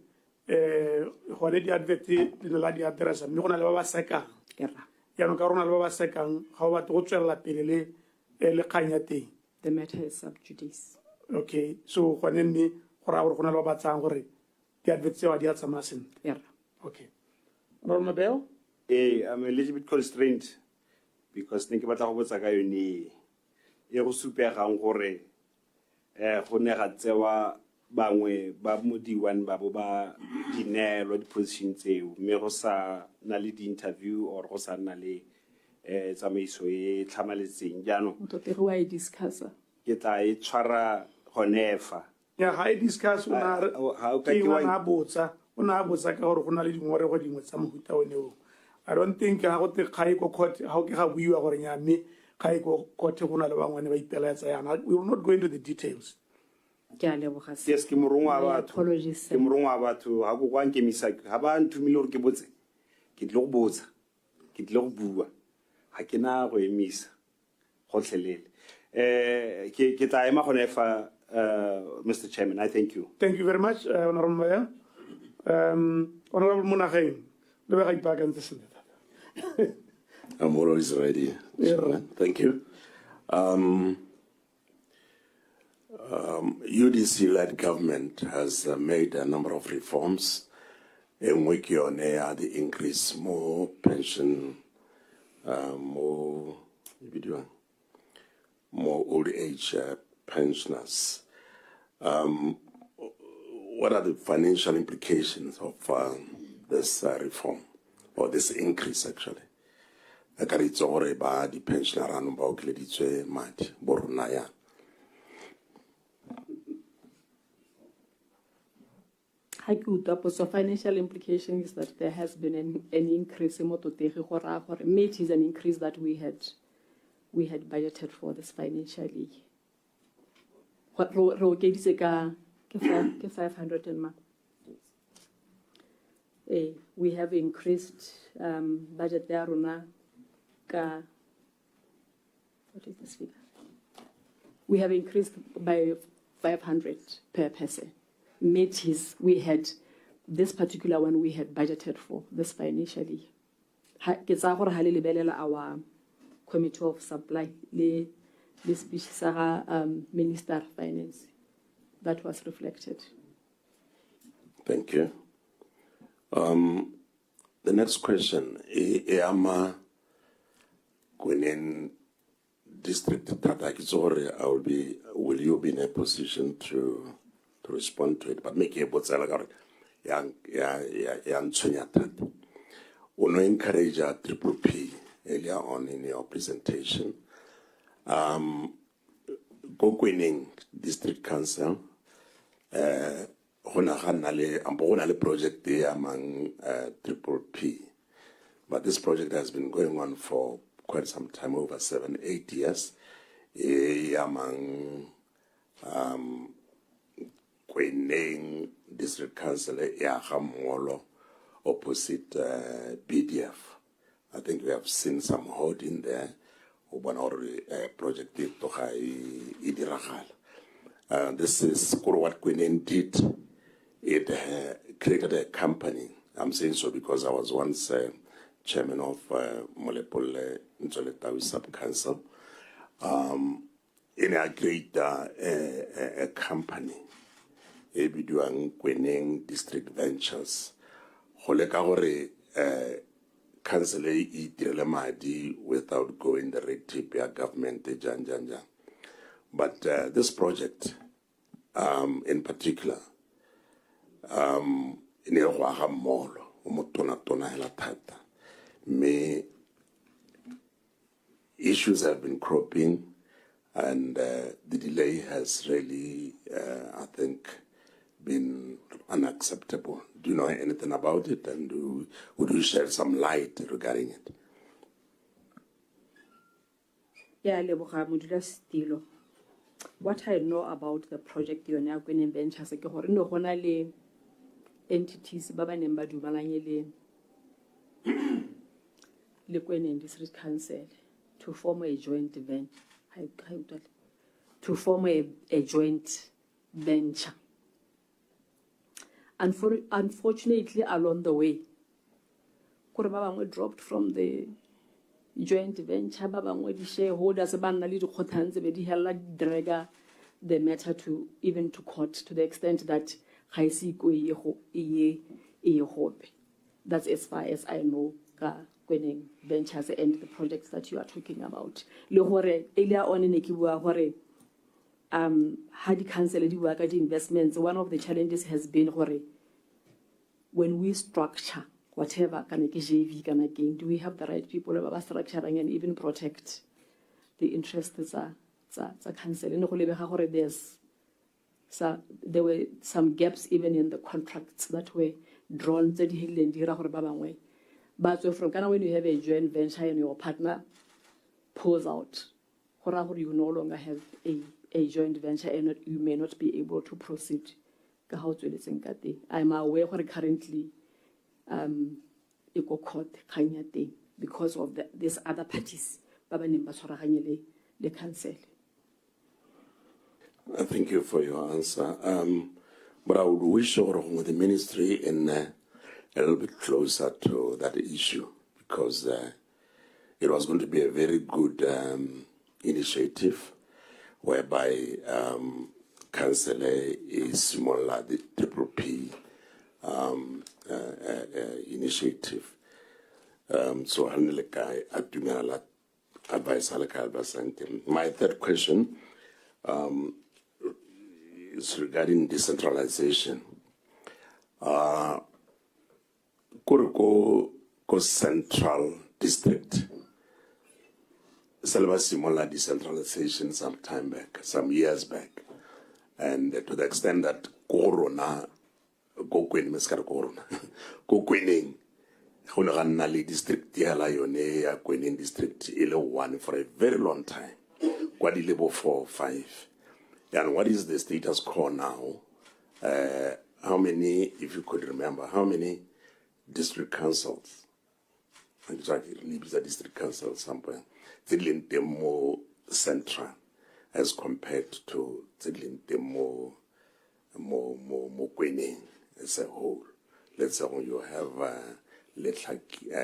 hone di advert le la di address mme gona le ba ba sekang ya no ka rona le ba ba sekang ga ba go tswela pele le kganya teng. The matter is sub judice. Okay, so gone mme go ra gore gona le ba tsang gore di advert tsewa di a tsamaya sentle. Okay. Honorable Mabel? I'm a little bit constrained because think about how what's a guy in the super gore go ne ga tsewa bangwe ba modiwan ba bo ba dinelo di positions tseo mme go sa na le di interview or go sa na le tsamaiso e tlhamaletseng jaanong go I discuss ke tla e tshwara gonefa ya ha I discuss una ka botsa ka gore go na le dingore go dingwe tsa mohuta one o. I don't think ha go te kgai go court ha ke ga buiwa gore nya mme kgai go court go na le bangwane ba ipela tsa yana. We will not go into the details. Yes, ke morongwa wa batho ha go kwa nkemisa ha ba nthumile gore ke botse ke tle go botsa ke tle go bua ha ke na go emisa gotlhelele Ke tla ema gone fa, Mr. Chairman. I thank you. Thank you very much, Honorable Mayor. Honorable Monageng, le ba ga ipakantse sentle. I'm always ready. Yeah. Chairman. Thank you. UDC-led government has made a number of reforms. In which the increase more pension, more old age pensioners. What are the financial implications of this reform, or this increase actually? The pensioner So financial implication is that there has been an increase in it is an increase that we had budgeted for this financially. What 500 and we have increased budget there what is this figure? We have increased by 500 per person. We had this particular one we had budgeted for this financially. Our committee of supply, the Minister of Finance, that was reflected. Thank you. The next question, when district will you be in a position to respond to it? But make a botsala young Uno encourage a triple P earlier on in your presentation. Go district council, project there among triple P. But this project has been going on for quite some time, over 7-8 years. Among Kweneng district council, opposite BDF. I think we have seen some hoarding there. Project this is what Kweneng did. It created a company. I'm saying so because I was once chairman of Molepole Nzoletawi Sub-Council. In a great a company, doing Kweneng District Ventures. Council without going the red tape government but this project in particular issues have been cropping and the delay has really I think been unacceptable. Do you know anything about it, and would you shed some light regarding it? Yeah, what I know about the project you're now going to ventures, entities, District Council to form a joint venture. To form a joint venture. Unfortunately, along the way, we dropped from the joint venture. The shareholders drag the matter to even to court to the extent that that's as far as I know. Kweneng Ventures and the projects that you are talking about. Earlier on in had cancelled the investments. One of the challenges has been when we structure whatever do we have the right people who are structuring and even protect the interests of council? There were some gaps even in the contracts that were drawn. But from when you have a joint venture and your partner pulls out, you no longer have a joint venture and you may not be able to proceed. I'm aware currently court because of these other parties the council. Thank you for your answer. But I would wish the ministry in a little bit closer to that issue, because it was going to be a very good initiative whereby council is similar the Triple P initiative. So my third question is regarding decentralization. Ko central district, similar decentralization some years back, and to the extent that Corona, district district one for a very long time. What 4 or 5. And what is the status quo now? How many, if you could remember, how many district councils? Exactly, a district council somewhere. More central as compared to more Queening as a whole. Let's say when you have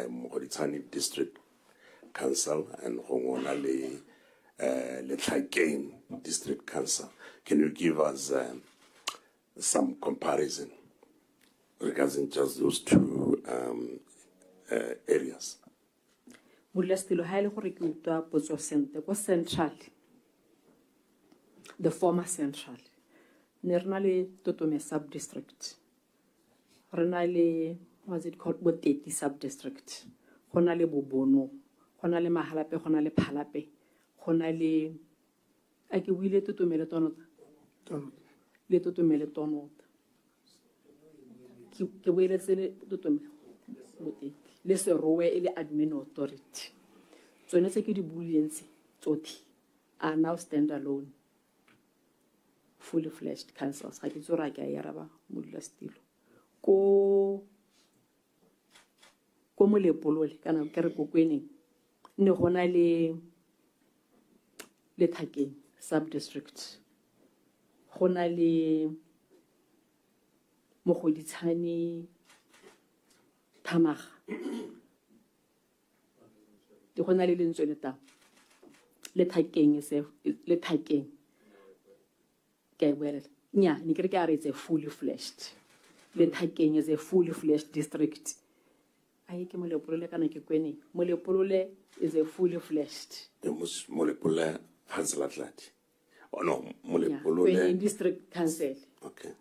Mogoditani District Council and Hongonale Letlhakeng District Council. Can you give us some comparison regarding just those two areas? Central, the former central, Nernale Totome sub-district, Renale, what's it called, what 80 sub-district, Honale Bobono, Honale Mahalape, Honale Palape, Honale, Ake Wile to Meletonot, Leto to Meletonot, Kiwele Sele to Less a row admin authority. So let's take the bullions, are now standalone, fully fledged councils. I can so like a Yaraba, Mudla still. Go Mole Polo, can I carry coquening? No, Honale Letake, sub district. Honale Mohoditani Tamar. The Honale Linsoleta. Letake is a letake. Okay, well, yeah, Nikrikar is a fully fledged. Letake is a fully fledged district. I came Molepole Kanakikweni. Molepole is a fully fledged. The Molepole has Latlat. Oh no, Molepole district council. Okay.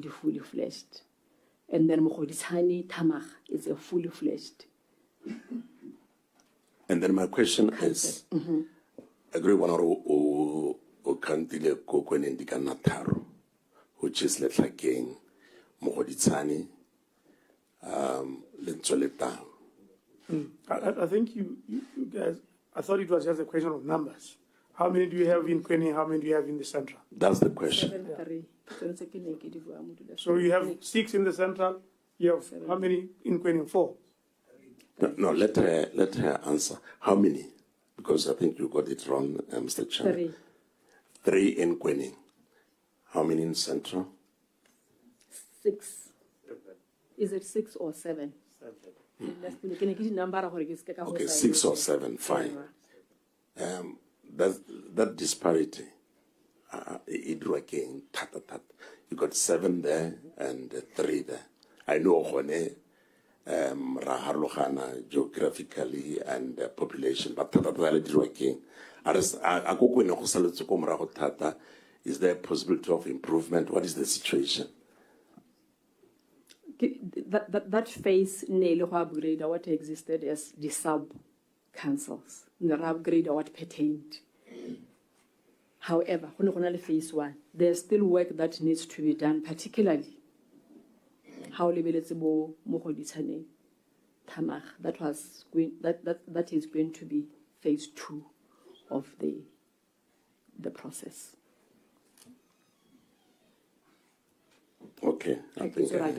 Fully fledged. And then Mohoditani Tamar is a fully fledged. And then my question is, agree one or Kantile Kokwen Indikan Nataro, which is Letlakeng, Mohoditani, Lentsoleta. I think you guys, I thought it was just a question of numbers. How many do you have in Queenie? How many do you have in the central? That's the question. 7-3. So you have 6 in the central. You have how many in Queenie? 4. No, let her answer. How many? Because I think you got it wrong, Mr. Chairman. 3 in Queenie. How many in central? 6. Is it 6 or 7? 7. Okay, 6 or 7, fine. That disparity, it again, you got 7 there and 3 there. I know Raharlohana geographically and population, but is there a possibility of improvement? What is the situation? That phase nearly upgrade what existed as the sub councils. The upgrade what pertained. However, when phase 1, there's still work that needs to be done, particularly how Lebeletsebo Mohoditane Tamar. That is going to be phase 2 of the process. Okay, I think I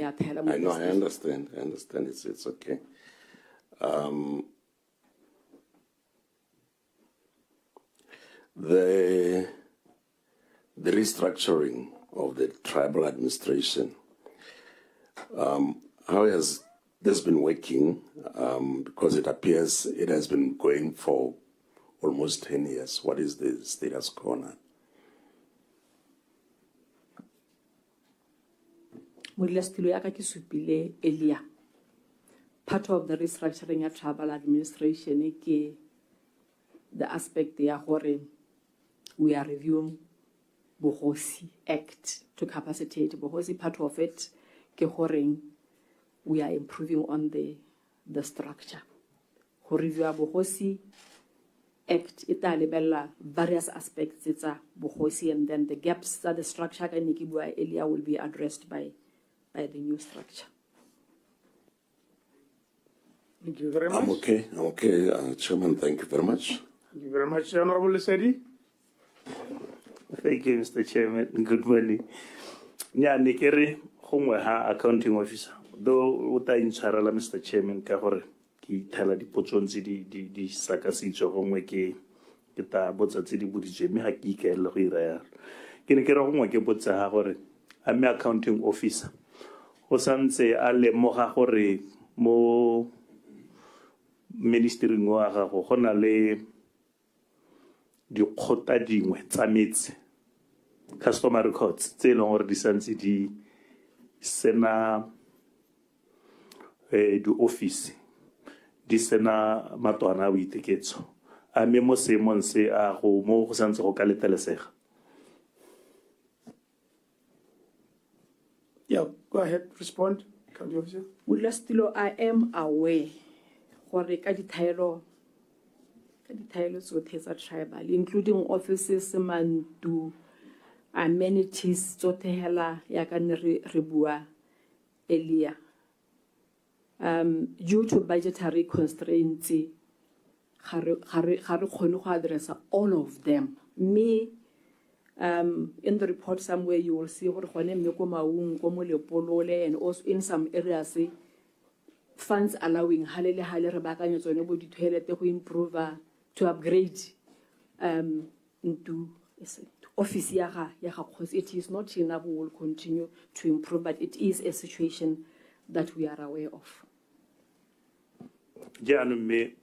know. I understand. It's okay. the restructuring of the tribal administration. How has this been working? Because it appears it has been going for almost 10 years. What is the status quo now? Part of the restructuring of tribal administration is the aspect where we are reviewing Bohosi Act to capacitate Bohosi. Part of it we are improving on the structure. Ho review Bohosi Act it various aspects it's a Bohosi, and then the gaps that the structure will be addressed by the new structure. Thank you very much. I'm okay, Chairman, thank you very much. Thank you very much, Honorable Sedi. Thank you, Mr. Chairman. Good morning. Nya nikere gongwe ha accounting officer. Though uta intshwarela Mr. Chairman ka gore ke ithala dipotso ntse di sakasitswe gongwe ke ta botsa tse di boditswe mme ha ke ikaela go ira yalo. Ke ne ke re gongwe ke botsa ha gore a me accounting officer go santse a lemoga gore mo ministering wa gago go na le dikgota dingwe tsa metse customer records tse leng gore di santse di sena di office di sena matwana a boiteketso a me mo seemong se a go mo go santse go ka letelesega. Yeah, go ahead, respond, County Officer. Mulastilo, I am aware gore ka dithaelo tsotlhe tsa tribal, including offices, mantu, amenities tsotlhe hela ya ka ne re bua earlier. Due to budgetary constraints, ga re kgone go address all of them. Me, in the report somewhere you will see gore gone mme ko maung ko mo Lepolole, and also in some areas funds allowing halele re bakanya tsone bo di-toilet go improve to upgrade into office ya ga because it is not enough. We will continue to improve, but it is a situation that we are aware of. Me,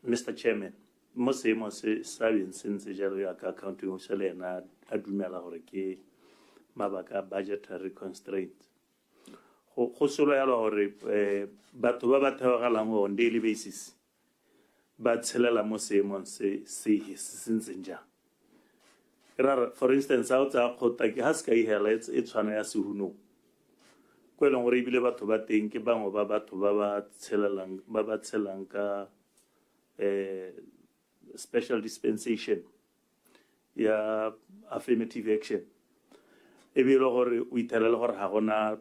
Mr. Chairman, mo seemo se sabeng sentse jalo ya ka accounting officer le ena a dumela gore ke mabaka budgetary constraints. Go solo yalo gore batho ba ba theogelang on daily basis ba tshelela mo seemong se sentseng jang. For instance, ha o tsa kgota ke ha se ka ihela e tshwana ya sehuno ko eleng gore ebile batho ba teng ke bangwe ba batho ba ba tshelang ka special dispensation ya affirmative action e be le gore o ithelele gore ga gona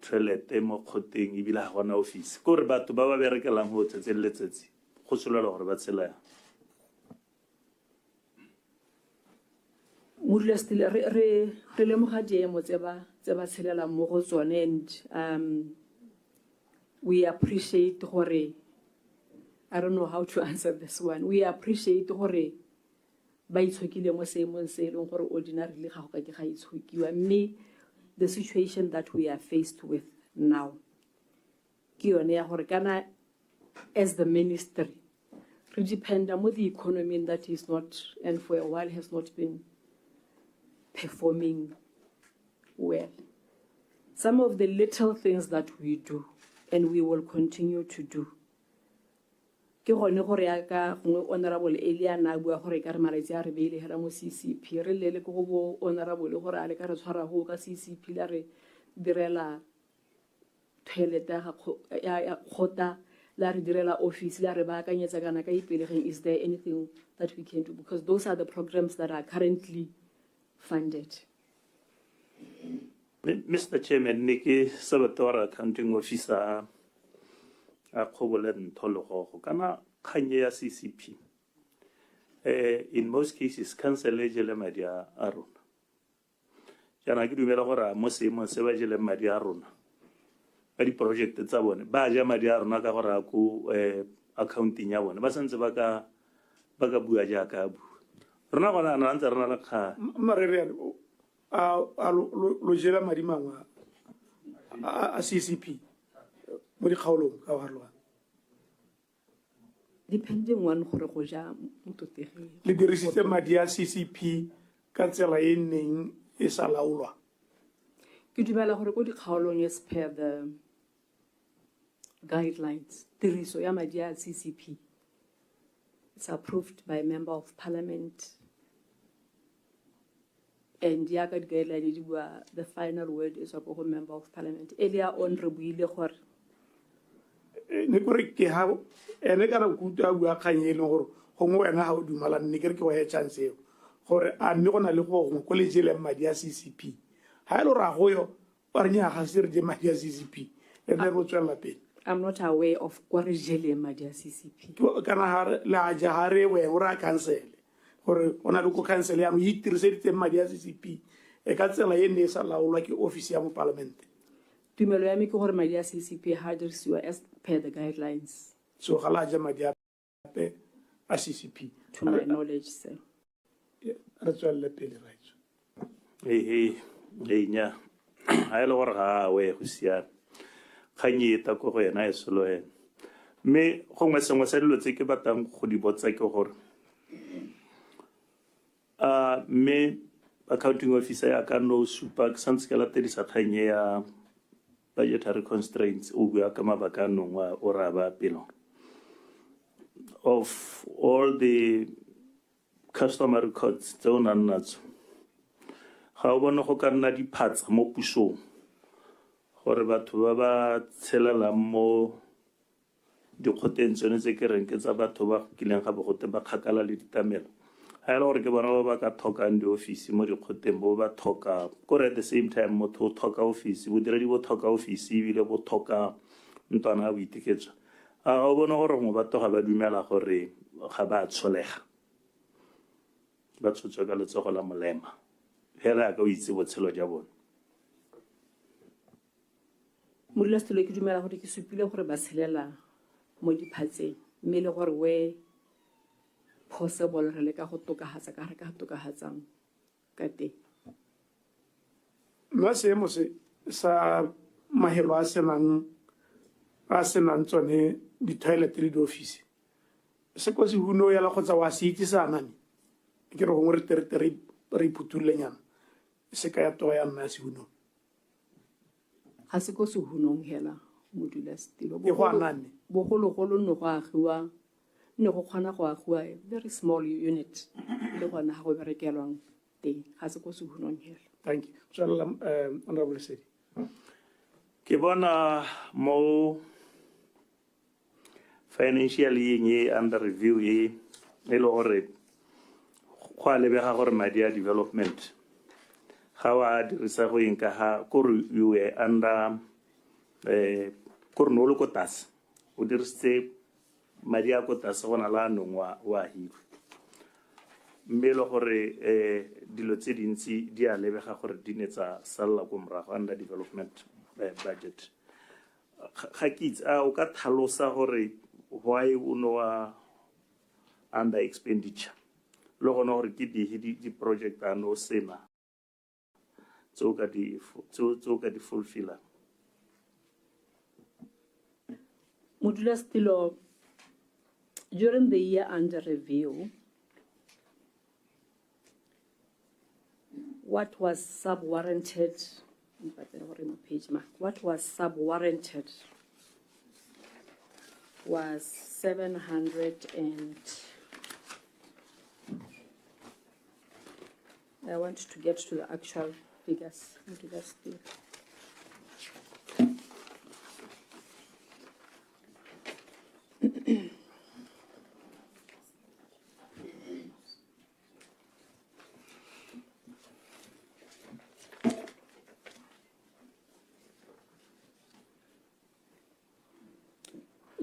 toilet mo khoteng e bile ga gona office ko re batho ba ba berekelang go tsetseletsetse go solela gore ba tshela ya Mudula still re lemoga diemo tse ba tshelela mo go tsone, and we appreciate gore I don't know how to answer this one. We appreciate gore ba itshokile mo seemong se leng gore ordinarily ga go ka ke ga itshokiwa. Me, the situation that we are faced with now ke yone ya gore kana as the ministry re depend on the economy that is not, and for a while has not been performing well. Some of the little things that we do and we will continue to do ke gone gore ya ka gongwe honorable Elia na bua gore ka re malatsi a re beile hera mo CCP re lele go bo honorable gore a le ka re tshwara go ka CCP la re direla toilet ya khota la re direla office la re ba kanyetsa kana ka ipelegeng. Is there anything that we can do, because those are the programs that are currently funded? Mr. Chairman, Nikki Sabatora accounting officer a Kobolen Tologo, Kana Kanye CCP. In most cases, cancel Ejele Madia Arun. Janagidu Melora, Mosi Monsevajele Madia Arun. Very project Zabon, Baja Madia Nagaraku accounting Yawan, Basan Baga Bagabu Ajakabu. rena gona ana ntse rena le kga Marere lo jela madi mangwe a CCP mo dikgaolong ka warloa. Depending on gore go ja mototegi. Le dirisitse madi a CCP ka tsela e neng e sa laolwa. Ke dumela gore go dikgaolong as per the guidelines, tiriso ya madi a CCP. It's approved by a member of parliament. And the guideline, the final word is of a member of parliament. Earlier on, re buile gore Ne kore ke ha ene kana kuta bua khanye le gore go mo ena ha o dumala ne ke re ke wa he chance eo gore a mme gona le go go ko le jele madi a CCP ha ile ra go yo ba re nya ga se re je madi a CCP e ne go tswela pele. I'm not aware of gore jele madi a CCP. Kana ha la ja ha re we o ra cancel gore ona le go cancel ya mo itirisetse madi a CCP e ka tsela e ne sa laolwa ke office ya mo parliament. Tumelo ya me ke gore madi a CCP ha dirisiwa as per the guidelines. So ga la ja madi a CCP To my knowledge, sir. Re tswela pele right. Hey nya ha ile gore ga we go sia khanyeta go yena e solo ene me gongwe sengwe sa dilo tse ke batang go di botsa ke gore me accounting officer ya ka no supa santse ke la tedisa khanye ya budgetary constraints o bua ka mabaka nngwe o ra ba pelo of all the customer records tse o nang natso ga o bona go ka nna diphatsa mo pusong gore batho ba ba tshelelang mo dikgoteng tsone tse ke reng ke tsa batho ba kileng ga bogote ba kgakala le ditamelo ha ile gore ke bona ba ka thokang di office mo dikgoteng bo ba thoka gore at the same time motho o thoka office bo diredi bo thoka office bile bo thoka ntwana a boiteketsa a o bona gore mo batho ga ba dumela gore ga ba tsholega ba tshotse ka letsogo la molema hela ka o itse botshelo ja bona Modulasetulo ke dumela gore ke supile gore ba tshelela mo diphatseng mme le gore we possible re le ka go tokahatsa ka re ka tokahatsang ka teng. Nna seemo se sa mahelo a senang tsone di-toilet le di-office se ko se huno ya la kgotsa wa se itse sa nane ke re gongwe re iphutulenyana se ka ya toga ya nna ya sehuno Ga se ko se hunong hela modulasetulo e go anane bogologolo ne go agiwa ne go kgona go agiwa a very small unit le gona ga go berekelwang teng ga se ko se hunong hela. thank you tswela honorable Sedi ke bona mo financially ye under review ye le gore go a lebega gore madi a development ga wa dirisa go eng ka ha gore you were under gore no le ko tlase o dirisitse madi a ko tlase go na la nong wa hirwe mme le gore dilo tse dintsi di a lebega gore di ne tsa salla ko morago under development budget ga kitse o ka tlhalosa gore why o no under expenditure le gona gore ke di project a no sena tso ka di fulfilla Modulasetulo, during the year under review, what was sub-warranted, what was sub-warranted was 700 and I want to get to the actual figures.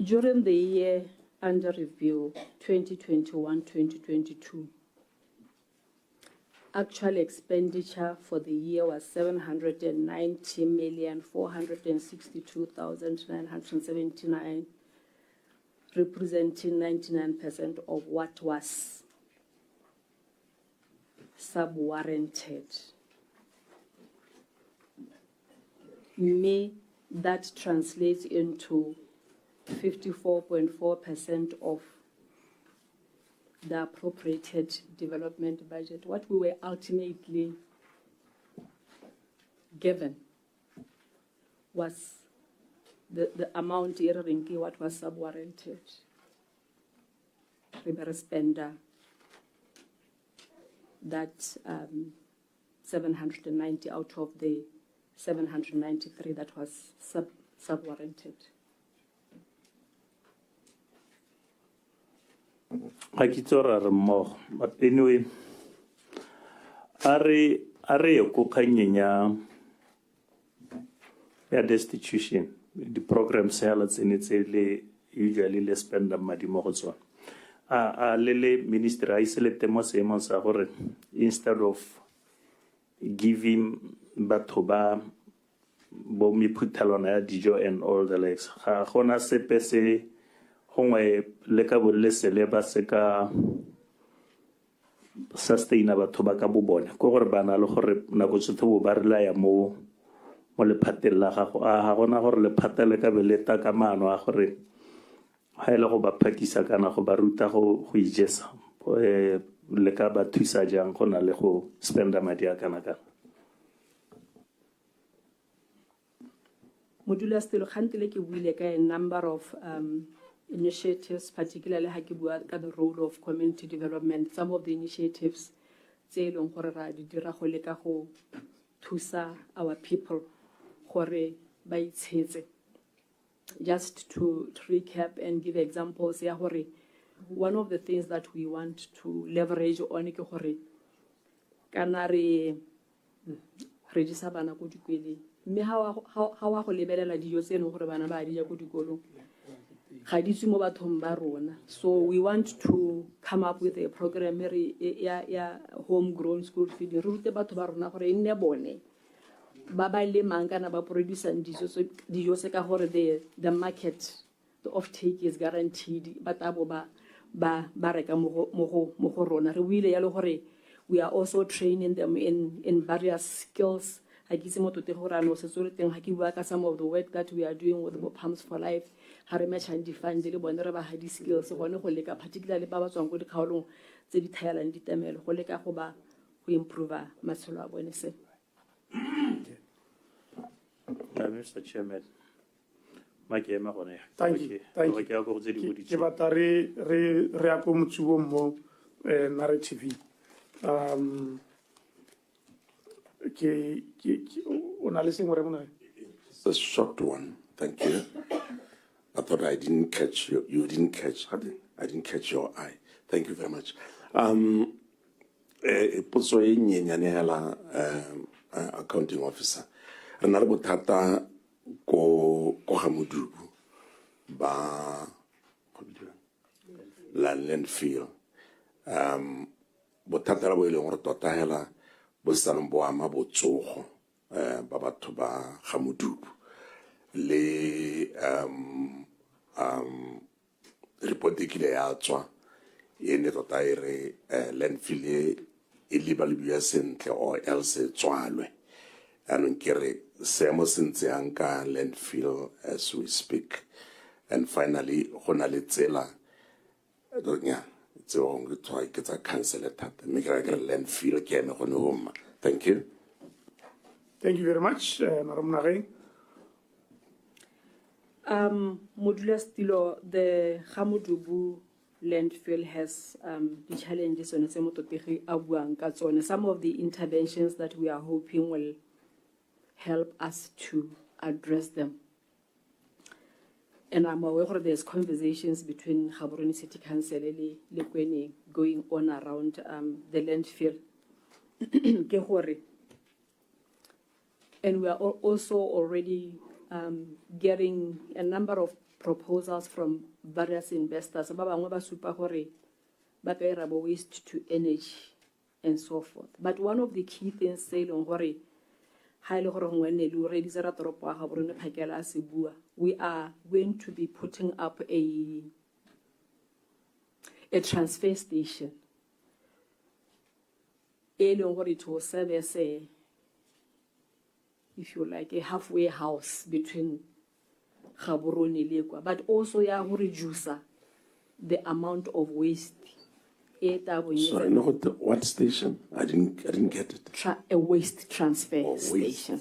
During the year under review, 2021-2022, actual expenditure for the year was 790,462,979, representing 99% of what was sub-warranted. May that translates into 54.4% of the appropriated development budget. What we were ultimately given was the amount what was sub-warranted. We spender that 790 out of the 793 that was sub-warranted. But anyway, are kukanyenya ya destitution the program sales in its usually less spend madi mo go tsona. Lele minister I select mo seemong sa gore instead of giving batho ba bo miphutelwana ya dijo and all the likes ga gona sepe se gongwe le ka bolesele ba se ka sustaina batho ba ka bobone ko gore bana le gore nako tsotlhe bo ba rela ya mo lephateng la gago ga gona gore lephata le ka beleta ka maano a gore ha ile go ba phakisa kana go ba ruta go ijesa le ka ba thusa jang go na le go spenda madi a kana kana. Modula stilo khantile ke buile ka a number of initiatives, particularly ha ke bua ka the role of community development. Some of the initiatives tse eleng gore ra di dira go leka go thusa our people gore ba itshetse. Just to recap and give examples, ya gore one of the things that we want to leverage on ke gore kana re disa bana go dikwele mme ha wa go lebelela dijo tseno gore bana ba di ja go dikolong ga di tswe mo bathong ba rona. So we want to come up with a program ya homegrown school feeding re rute batho ba rona gore nne bone ba ba le mangana ba producing dijo se ka gore the market, the offtake is guaranteed, but abo ba reka mo go rona. Re buile ya le gore we are also training them in various skills. Ha ke se motote gore ano se tsore teng ha ke bua ka some of the work that we are doing with Palms for Life. Ha re match and define le bone re ba ha di skills gone go leka particularly ba ba tswang go dikgaolong tse di thaelang ditemelo go leka go ba go improve matshelo a bone se. Mr. Chairman, thank you. Thank you. Ke batla re a ko motsuong mo narrative. It's a short one. Thank you. I thought I didn't catch you. You didn't catch. I didn't catch your eye. Thank you very much. Potso e nyenyane hela accounting officer. Re na le bothata ko Gamodubu ba la Landfill. Bothata la bo ile gore tota hela bo sanong bo ama botsogo ba batho ba Gamodubu le report e kile ya tswa e ne tota e re Landfill e libalibia sentle or else tswalwe anong kere seemo sentse yang ka Landfill as we speak. And finally gona le tsela nya tseo go try ke tsa cancel thata me kra ke Landfill ke eme gone homa. Thank you. Thank you very much, Madam Nare. Modula Stilo, the Gamodubu Landfill has the challenges on some of the interventions that we are hoping will help us to address them. And I'm aware there's conversations between Gaborone City Council and Lekweni going on around the landfill. And we are also already getting a number of proposals from various investors. Waste to energy and so forth. But one of the key things we are going to be putting up a transfer station it will serve as a, if you like, a halfway house between Gaborone and Lekwa, but also to reduce the amount of waste. Sorry, no, what station? I didn't get it. A waste transfer station.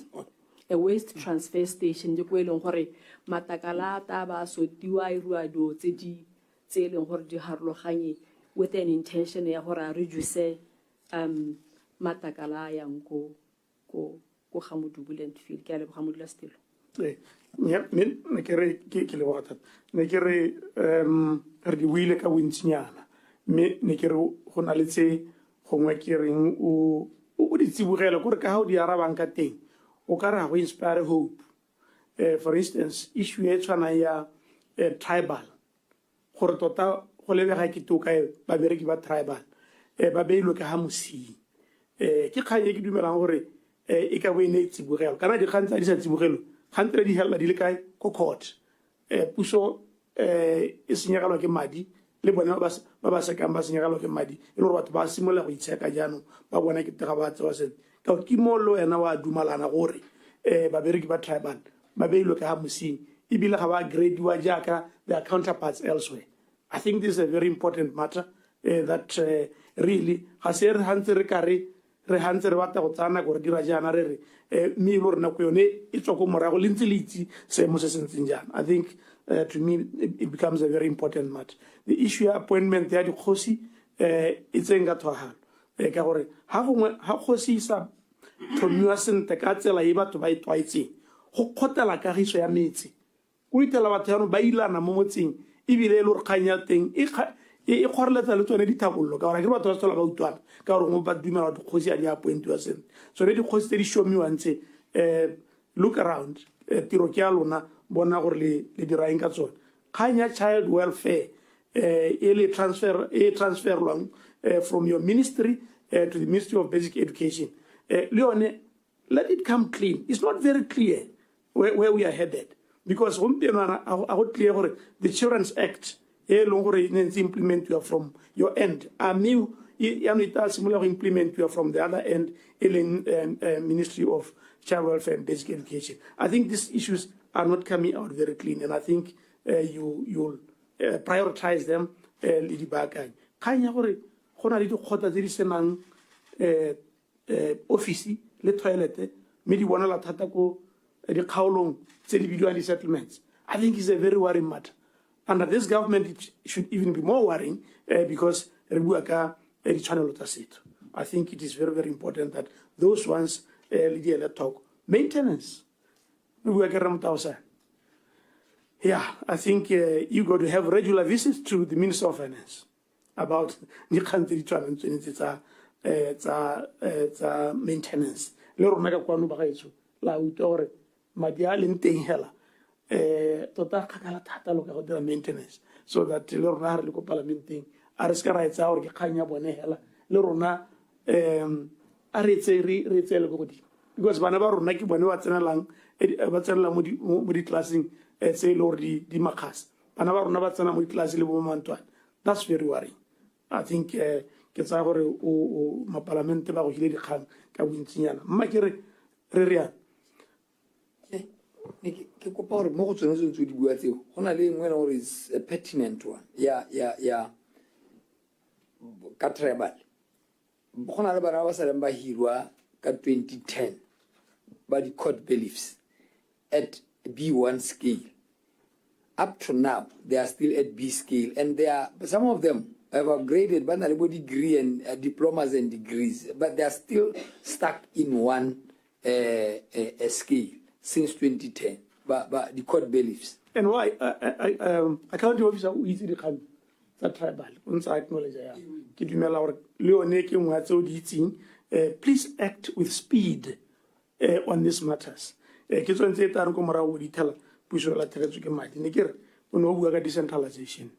A waste transfer station. The way long hore matakala taba so diwa irua do tedi tse leng hore di harologanye with an intention ya hore reduce matakala yang ko Gamodubu landfill. Ke a leboga modulasetulo. Yeah, ne kere ke le bogata. Ne kere re di buile ka bontsinyana. Me ne kere go na le tse gongwe ke reng o di tsibogela gore ka ha o di arabang ka teng o ka re go inspire hope. For instance, issue e tshwana ya tribal gore tota go lebega ke toka ba bereki ba tribal ba beilwe ka ha mosi ke kganye ke dumelang gore e ka bo ene tsibogelo kana di kgantsa di sa tsibogelo gantle di hella di le kae ko court puso e senyegelwa ke madi le bona ba ba sekang ba senyegelwa ke madi e le gore batho ba simola go itsheka jaanong ba bona ke tega ba tsewa se ka ke mollo ena wa dumalana gore ba bereki ba tribal ba beilwe ka ha mosing ebile ga ba gradiwa jaaka their counterparts elsewhere. I think this is a very important matter that really ga se re hantse re kare re hantse re batla go tsana gore dira jana re re me lo rena ko yone e tswa ko morago le ntse le itse se mo se sentseng jana. I think to me it becomes a very important matter. The issue ya appointment ya dikgosi e tseng ka thwagalo ka gore ha gongwe ha kgosi sa thomiwa sente ka tsela e batho ba itwaitseng go khotela kagiso ya metsi o itela batho yano ba ilana mo motseng ebile le re kganya teng e kgoreletsa le tsone dithakololo ka gore ke batho ba tsola ba utwana ka gore mo ba dumela batho kgosi a di appointiwa sente so le dikgosi tse di shomiwang tse look around tiro ke ya lona bona gore le diraeng ka tsone kganya child welfare e transferlwang from your ministry to the Ministry of Basic Education. Leone, let it come clean. It's not very clear where we are headed. Because the Children's Act implement you from your end. Implement you from the other end, Ministry of Child Welfare and Basic Education. I think these issues are not coming out very clean, and I think you'll prioritize them. Office le toilet me di bona la thata ko di khaolong tse di bidiwang di settlements. I think it's a very worrying matter. Under this government, it should even be more worrying because re bua ka di tshwanelo tsa setho. I think it is very, very important that those ones le di ele talk. Maintenance. Re bua ka Ramotausa. Yeah, I think you got to have regular visits to the Minister of Finance about the country tsa maintenance. Le rona ka kwano ba gaetso la utore madi a leng teng hela tota khakala thata lo ka go dira maintenance so that le rona re le ko parlamenteng a re ska ra etsa gore ke khanya bone hela le rona a re etse le go di because bana ba rona ke bone ba tsenelang mo di classing tse le gore di makhasa bana ba rona ba tsena mo di class le bo mantwana. That's very worrying. I think ke tsa gore o maparlamente ba go hile dikgang ka bontsinyana mma ke re ria ke kopa gore mo go tsone tse di bua tseo go na le ngwe gore is a pertinent one ya ka tribal go na le bana ba sa leng ba hirwa ka 2010 ba di court bailiffs at B1 scale. Up to now they are still at B scale, and they are some of them have upgraded but not about degree and diplomas and degrees, but they are still stuck in one scale since 2010. But the court bailiffs. And why? Accounting officer o itse dikgang tsa tribal. Once I acknowledge ya. Ke dumela gore Leone ke ngwa tse o di itseng. Please act with speed on these matters. Ke tsone tse tla re ko morago di thala puso la tshegetswe ke madi. Ne ke re o no bua ka decentralization.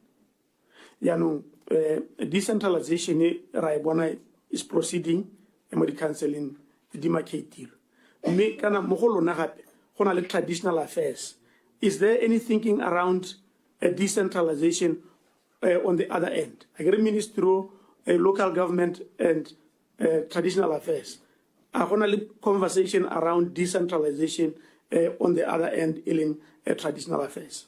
Yaanong decentralization ra bona is proceeding mo di counseling di marketilo mme kana mo go lona gape go na le traditional affairs. Is there any thinking around decentralization on the other end? I get ministry, local government and traditional affairs. A gona le conversation around decentralization on the other end in traditional affairs.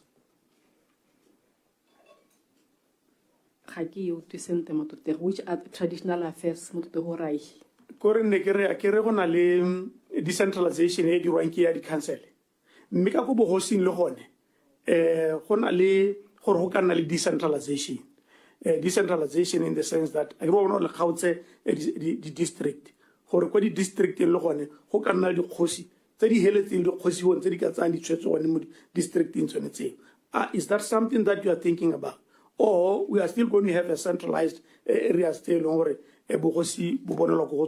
Which are traditional affairs? Kore ne ke re gona le decentralization e dirwang ke ya di-council. Mme ka go bogosing le gone gona le gore go ka nna le decentralization. Decentralization in the sense that I don't know le gautse the district. Gore kwa di-district le gone go ka nna dikgosi tse di heletseng dikgosiwong tse di ka tsayang ditshwetso gone mo districting tsone tseo. Is that something that you are thinking about? Or we are still going to have a centralized area still or a bogosi bobonelwa go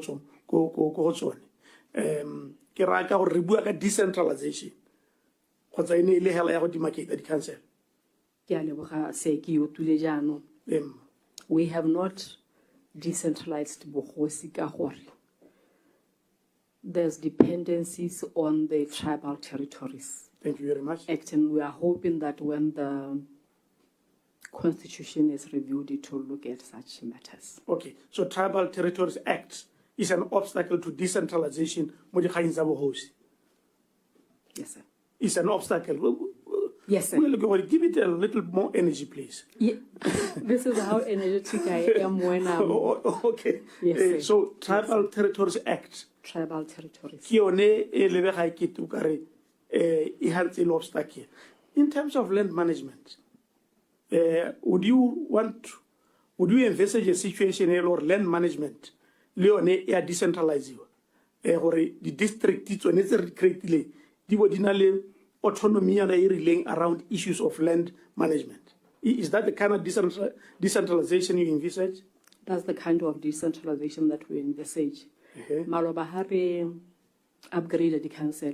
tsone. Ke ra ka gore re bua ka decentralization kgotsa ene ile hela ya go demarcate di-council. Ke a leboga se ke yo tule jaanong. We have not decentralized bogosi ka gore there's dependencies on the tribal territories. Thank you very much. And we are hoping that when the Constitution is reviewed, it will look at such matters. Okay, so Tribal Territories Act is an obstacle to decentralization. Yes, sir. It's an obstacle. Yes, sir. Well, give it a little more energy, please. Yeah. This is how energetic I am when I'm... Okay. Yes, sir. So Tribal Territories Act. Tribal Territories. Obstacle. In terms of land management, would you envisage a situation or land management leone ya decentraliziwa gore the district tsone tse re creatile di bo dina le autonomy ya e rileng around issues of land management? Is that the kind of decentralization you envisage? That's the kind of decentralization that we envisage. Maloba ha re upgrade the council.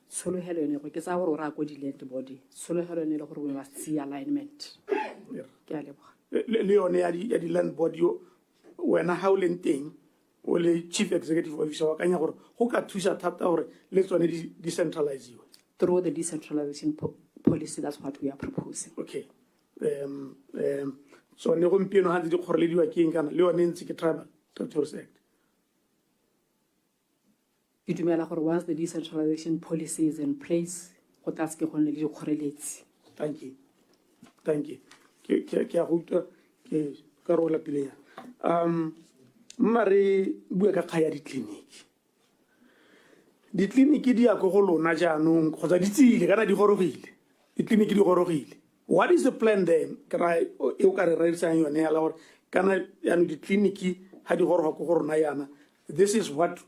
Solo helene go ke tsa gore ra go di land body. Solo helene le gore we must see alignment. Ke a leboga. Le yone ya di land body wena ha o leng teng o le chief executive officer wa kanya gore go ka thusa thata gore le tsone di decentraliziwe. Through the decentralization policy, that's what we are proposing. Okay. So ne gompieno ha di kgorelediwa ke eng kana le yone ntse ke Tribal Territories Act. Once the decentralization policy is in place, thank you. Thank you. Ke a ruta ke karola pile ya. Mare bua ka khaya di-clinic. Di-clinic di ya go go lona jaanong kgotsa di tsile kana di gorogile. Di-clinic di gorogile. What is the plan there? Kana e o ka re raisang yone ya la gore kana ya di-clinic ha di goroga go rona yana. This is what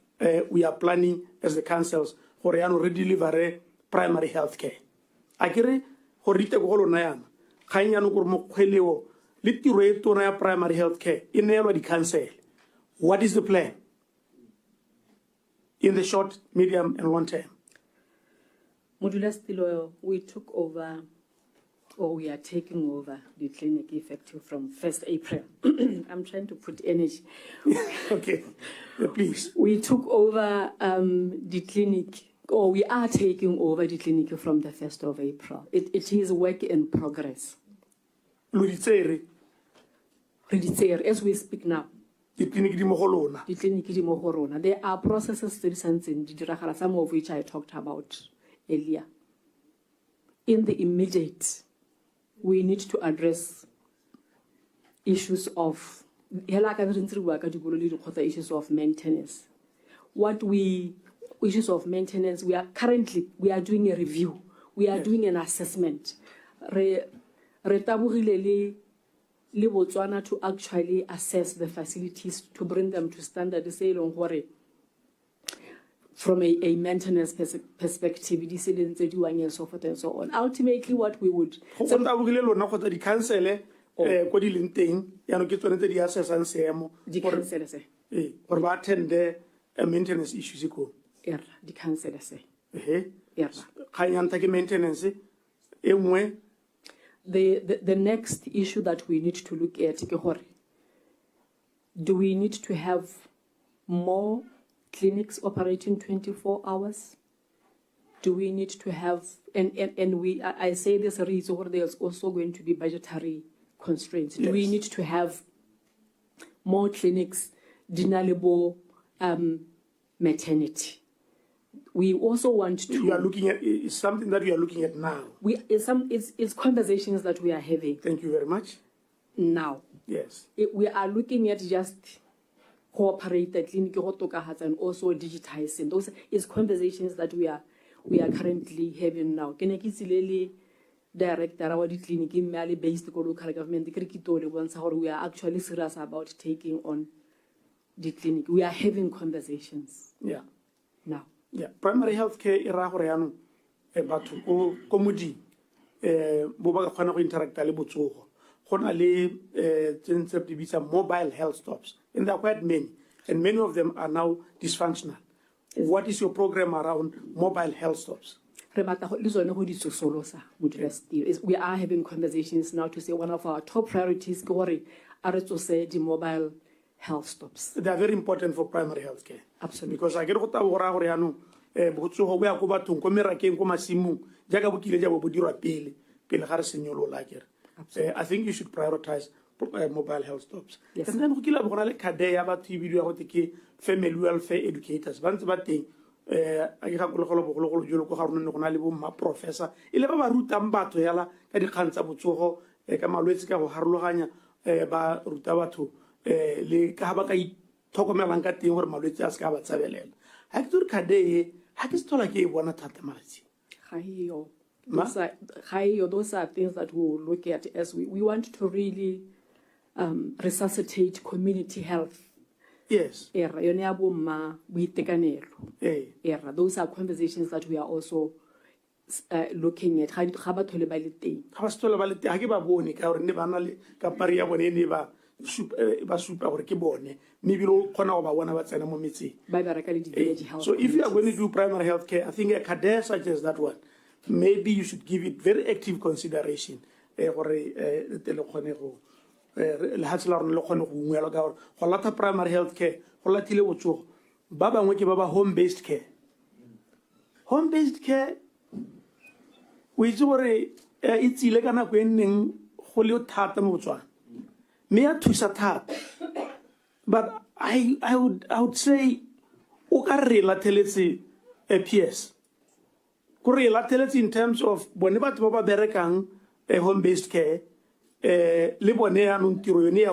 we are planning as the councils for re deliver primary health care. Akere go rite go lona yana. Kanyano gore mo kgweleo le tiro e tona ya primary health care e neelwa di-council. What is the plan in the short, medium, and long term? Modula Stilo, we took over, or we are taking over the clinic effective from 1st April. I'm trying to put energy. Okay, please. We took over the clinic, or we are taking over the clinic from the 1st of April. It is work in progress. As we speak now. The clinic di mogolona. The clinic di mogolona. There are processes some of which I talked about earlier. In the immediate, we need to address issues of issues of maintenance. Issues of maintenance, we are doing a review. We are doing an assessment. Le Botswana to actually assess the facilities to bring them to standard from a maintenance perspective, and so forth and so on. Ultimately, what we would the council ko di leng teng ya no ke tsone tse di assessang seemo gore ba attend maintenance issues ko di council se kganyanta ke maintenance e nngwe. The next issue that we need to look at, do we need to have more clinics operating 24 hours? Do we need to have, I say this reason where there's also going to be budgetary constraints. Do we need to have more clinics dinalebo maternity. We also want to. You are looking at it's something that we are looking at now. It's conversations that we are having. Thank you very much. Now. Yes. We are looking at just cooperate the clinic and also digitizing. Those is conversations that we are currently having now. Can I director of the clinic in Mali based on local government, we are actually serious about taking on the clinic. We are having conversations. Yeah. Now. Yeah. Primary health care irahoreano batho ko komodi bo ba khona go interact le botsogo. Gona le tse bisa mobile health stops. And there are quite many, and many of them are now dysfunctional. Yes. What is your program around mobile health stops? We are having conversations now to say one of our top priorities is to say the mobile health stops. They are very important for primary health care. Absolutely. Because I get what I want I think you should prioritize mobile health stops. Yes. And then family welfare educators. Professor ile ba rutang batho yala ka dikgang tsa botsogo ka malwetse ka go harologanya ba ruta batho le ka ba ka ithokomelang ka teng gore malwetse a se ka ba tsabelela ha ke tsore kade ha ke stola ke bona thata malatsi those are things that we will look at as we want to really resuscitate community health. Yes. Those are conversations that we are also looking at. So if you are going to do primary health care, I think a cadre such as that one, maybe you should give it very active consideration. Primary health care, home-based care. Home-based care, it's illegal when but I would say PS. In terms of home-based care,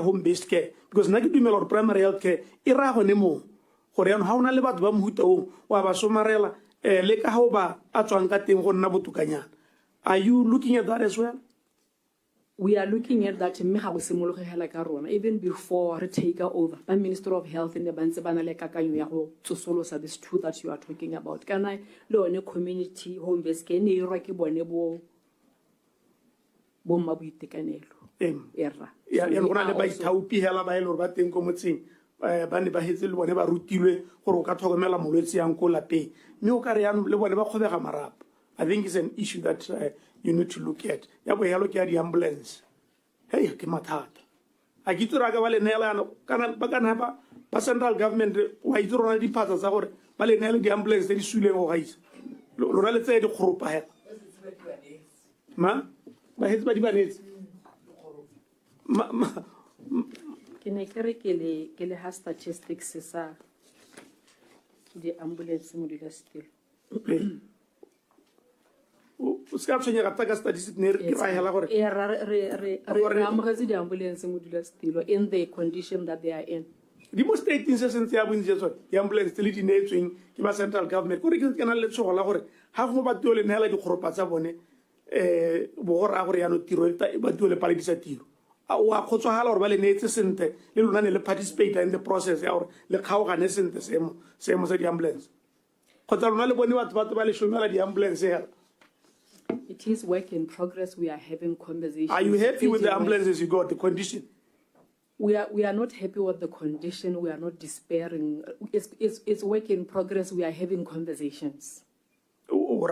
home-based care because na ke dumela gore primary health care e ra gone mo gore yana ha ona le batho ba mohuta o wa ba somarela le ka ho ba a tswang ka teng go nna botokanyana. Are you looking at that as well? We are looking at that even before we take over. The Minister of Health in the this two that you are talking about. Can I learn a community home-based care? Ya ngona le ba ithaupi hela ba ile ba teng ko motseng ba ne ba hetse le bone ba rutilwe gore o ka tlhokomela molwetse yang ko lapeng mme o ka re yana le bone ba khobega marapo. I think it's an issue that you need to look at. Ya bo yalo ke ya di ambulance hey ke mathata a ke tsira ka ba le neelana kana ba kana ba central government wa itirona di phatsa tsa gore ba le neele di ambulance di suleng go gaisa lona le tse di khoropa he ma ba hetsa ba di banetse Can I carry kele has statistics sa the ambulance mo dila still. O ska tshwenya ka taka statistics ne re ra hela gore re amogetse di ambulance mo dila still in the condition that they are in. Di mo stating se sentse ya bontse tsone di ambulance tse le di neetsweng ke ba central government gore ke kana le tsogo la gore ha go ba tuole nela di khoropa tsa bone bo gore a gore ya no tiro ba tuole pale di sa tiro wa khotswahala gore ba le neetse sente le lona ne le participate in the process ya gore le kgaogane sente seemo sa di ambulance khotsa lona le bone batho ba le shomela di ambulance ya. It is work in progress. We are having conversations. Are you happy with the ambulances you got, the condition? We are not happy with the condition. We are not despairing. It's work in progress. We are having conversations. We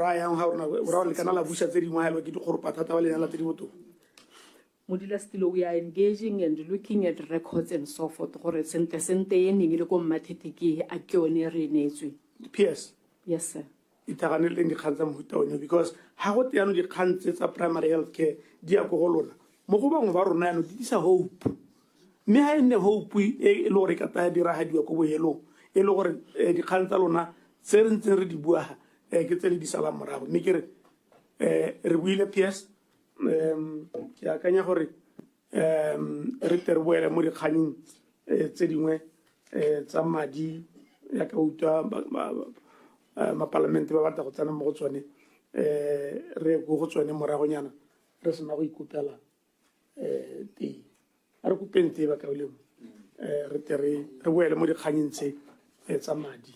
are engaging and looking at records and so forth. PS. Yes, sir. Because how the countries primary health care, dear Goholona, Mohobang Varona, this is a hope. mme ha ene hope e le gore ka taya diragadiwa ko bohelong e le gore dikgang tsa lona tse re ntseng re di bua ke tse le di salang morago mme ke re buile PS ke akanya gore re tle re boele mo dikganyeng tse dingwe tsa madi ya ka utlwa mapalamente ba batla go tsena mo go tsone re go tsone moragonyana re sena go ikopela teng a re kopeng tee ba kaolemo re tle re boele mo dikganyeng tse tsa madi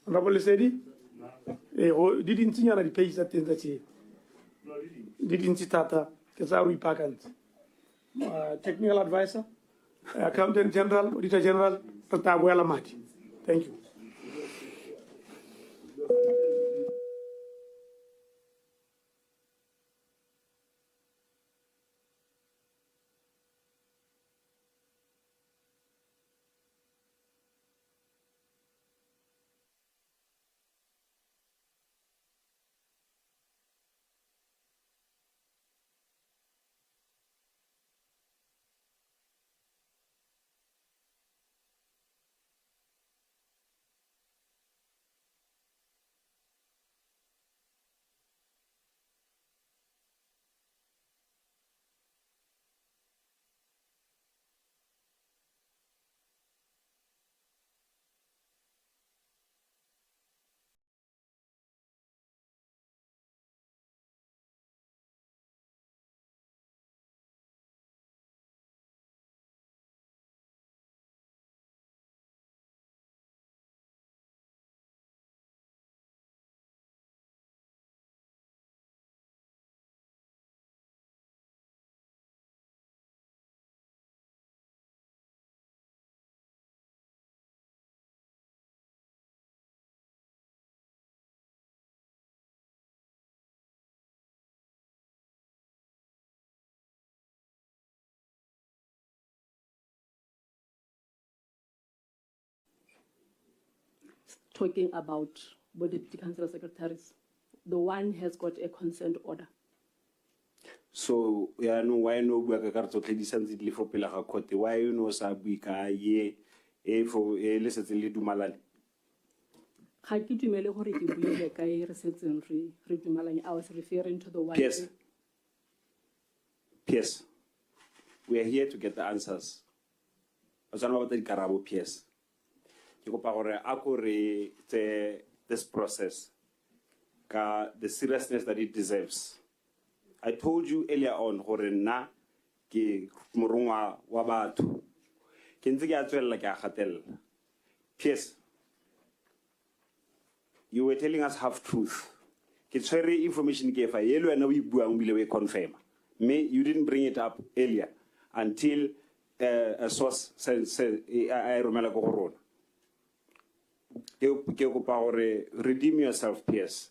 honorable Lesedi di dintsinyana di-page tsa teng tsa tšee di dintsi thata ke tsa go ipaakantse technical advisor accountant general auditor general re tla boela madi thank you talking about the deputy council secretaries. The one has got a consent order. So ya no why no bua ka kartso tlhedisantse di fo pela ga court why you know sa bui ka ye for le setse le dumalane Ga ke dumele gore ke buile ka e re setseng re dumalane. I was referring to the one. Yes, we are here to get the answers. Osana ba di karabo PS. Ke kopa gore a ko re this process ka the seriousness that it deserves. I told you earlier on gore nna ke morongwa wa batho ke ntse ke a tswella ke a gatella. PS, you were telling us half truth. Ke tshwere information ke fa yelo wena o ibuang bile we confirm me you didn't bring it up earlier until a source said I romela go go rona. Ke kopa gore redeem yourself PS.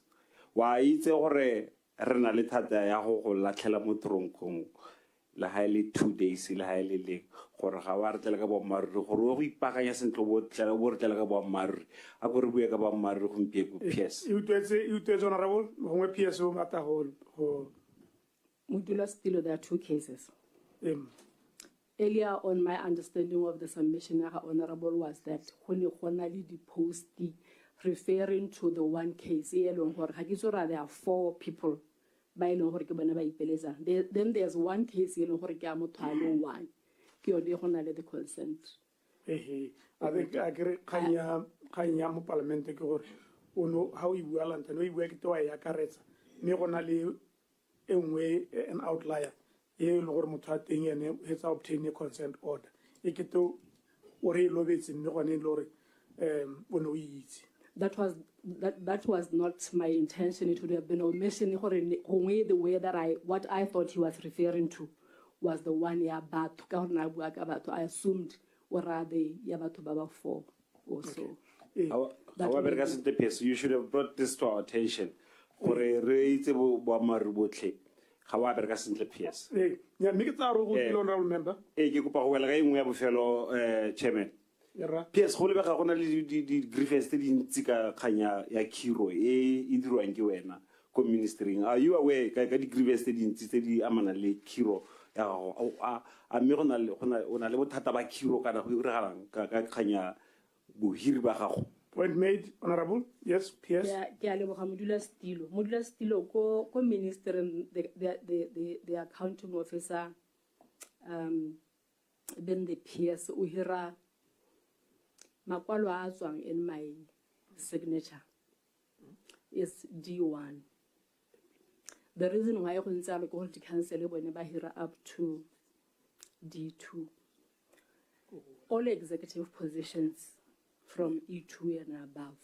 Wa itse gore re na le thata ya go latlhela mo tronkong la haile 2 days la haile le gore ga wa re tlela ka boammaruri gore o go ipakanya sentle bo tlela bo re tlela ka boammaruri a go re bue ka boammaruri go mpie go PS. You twetse honorable gongwe PS o mata go Mudula still there are 2 cases. Earlier on, my understanding of the submission, Honorable, was that when you the post referring to the one case, there are 4 people. Then there's one case, one. The consent. I think I agree. Kanya mo parliament ke gore ono how you well and no you work to ya karetsa me gona le engwe an outlier e le gore motho a teng ene hetsa obtain a consent order e ke to ore lobetse me gone le gore ono o itse. That was not my intention. It would have been omission. The way that what I thought he was referring to was the one Yabatu. I assumed or are the Yabatu Baba 4 also. You should have brought this to our attention. However, PS. Yeah, make it our remember. Chairman. PS go le bega gona le di grievances tse dintsi ka khanya ya khiro e dirwang ke wena ko ministering. Are you aware ka di grievances tse dintsi tse di amana le khiro ya gago a mme go na le bothata ba khiro kana go iragalang ka kganya bohiri ba gago. Point made, Honorable. Yes, PS. Ke a leboga modulasetilo ko ministry the accounting officer then the PS o hira makwalo a tswang in my signature is D1. The reason why go ntse le go di cancel bone ba hira up to D2. All executive positions from E2 and above.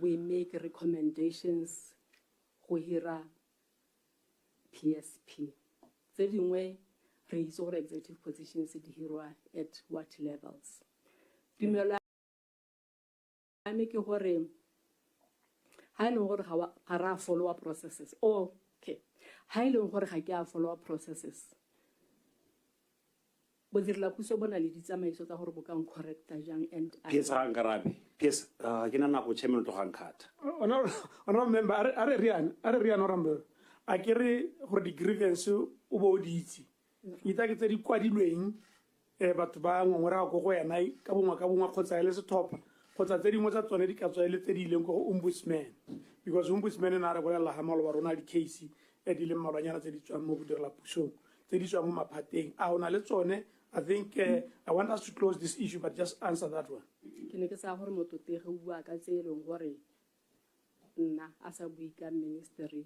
We make recommendations go hira PSP. The dingwe re itse gore executive positions di hirwa at what levels. Dumela ame ke gore ha ile gore ga ra follow up processes. Okay. Ha ile gore ga ke a follow up processes. Bo dirla puso bona le ditsamaiso tsa gore bo ka correcta jang and PS ga ngarabe PS ke na go chairman to gang khatha. Honorable member are rian orambe a kere gore di grievance o bo di itse ita ke tse di kwadilweng batho ba ngongora go go yana ka bongwa khotsa ile se top khotsa tse dingwe tsa tsone di ka tswa ile tse di ileng go ombudsman because ombudsman na re bolela ga malo ba rona di case e di le malwanyana tse di tswang mo bodirela pusong tse di tswang mo maphateng a ona le tsone. I think I want us to close this issue, but just answer that one. Ke ne ke sa gore mototege o bua ka tse eleng gore nna a sa bui ka ministry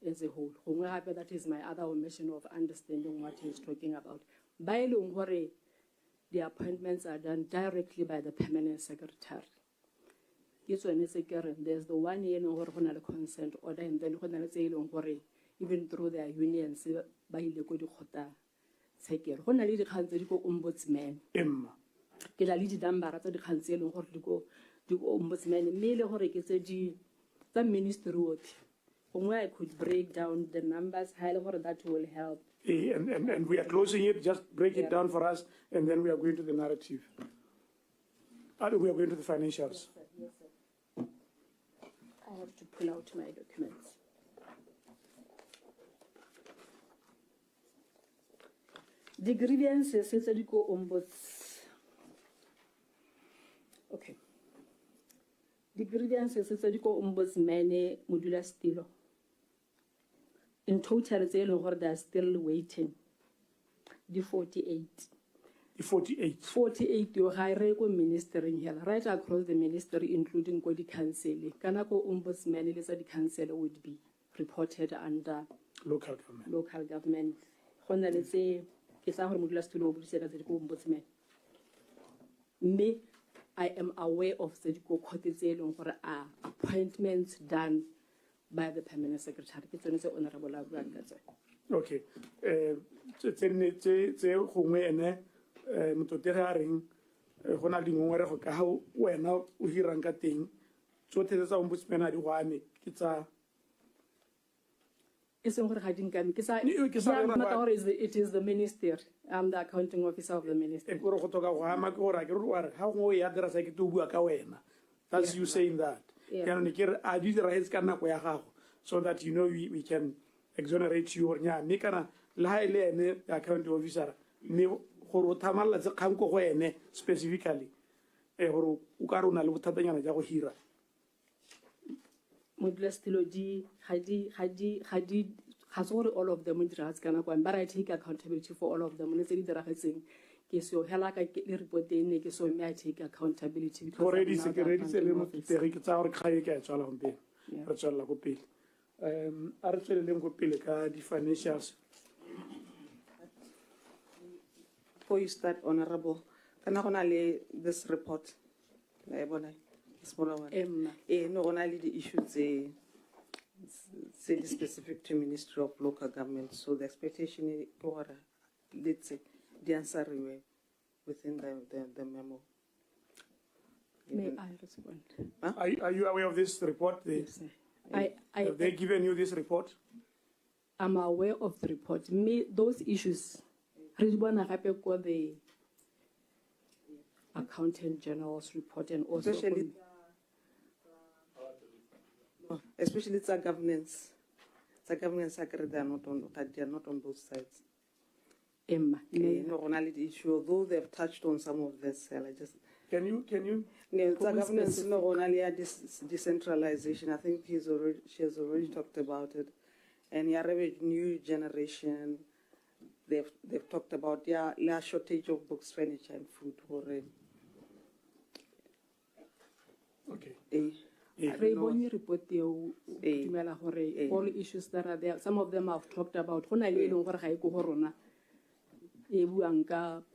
as a whole. Gongwe gape that is my other omission of understanding what he is talking about. Ba eleng gore the appointments are done directly by the permanent secretary. Ke tsone se ke re there's the one e leng gore go na le consent order and then go na le tse eleng gore even through their unions ba ile go di khota tsekere go na le dikgang tse di go ombudsman ke la le di number tsa dikgang tse eleng gore di go ombudsman mme le gore ke tse di tsa ministry wotlhe gongwe I could break down the numbers ha ile gore that will help. And we are closing it. Just break it down for us, and then we are going to the narrative. We are going to the financials. Yes, sir. I have to pull out my documents. The grievances tse di go ombuds. Okay. The grievances tse di go ombudsman modulasetilo. In total, they are still waiting. The 48. The 48. 48 you hire go ministry here, right across the ministry, including go the council. Kanako ombudsman the council would be reported under local government. Local government. Let's say ombudsman. Me, I am aware of the appointments done by the permanent secretary. It's honorable. Okay. Mototege go na dingongore go ka ha wena o hirang ka teng tsotlhe tsa ombudsman a di gwane ke tsa it is the minister. I'm the accounting officer of the ministry. That's you saying that. So that you know we can exonerate you. Accounting officer specifically. Has all of them but I take accountability for all of them. I take accountability financials. Before you start, Honorable, can I this report? No, only the issues say specific to Ministry of Local Government. So the expectation is, let's say, the answer within the memo. May I respond? Huh? Are you aware of this report? Yes, have they given you this report? I'm aware of the report. Those issues, the Accountant General's report and also especially it's a governance the government secretary, they are not on both sides. Emma, No, only the issue, although they've touched on some of this, I just. Can you? No, the government's not only decentralization. I think she has already talked about it, and you have a new generation. They've talked about shortage of books, furniture, and food already. Okay. report all issues that are there. Some of them I've talked about.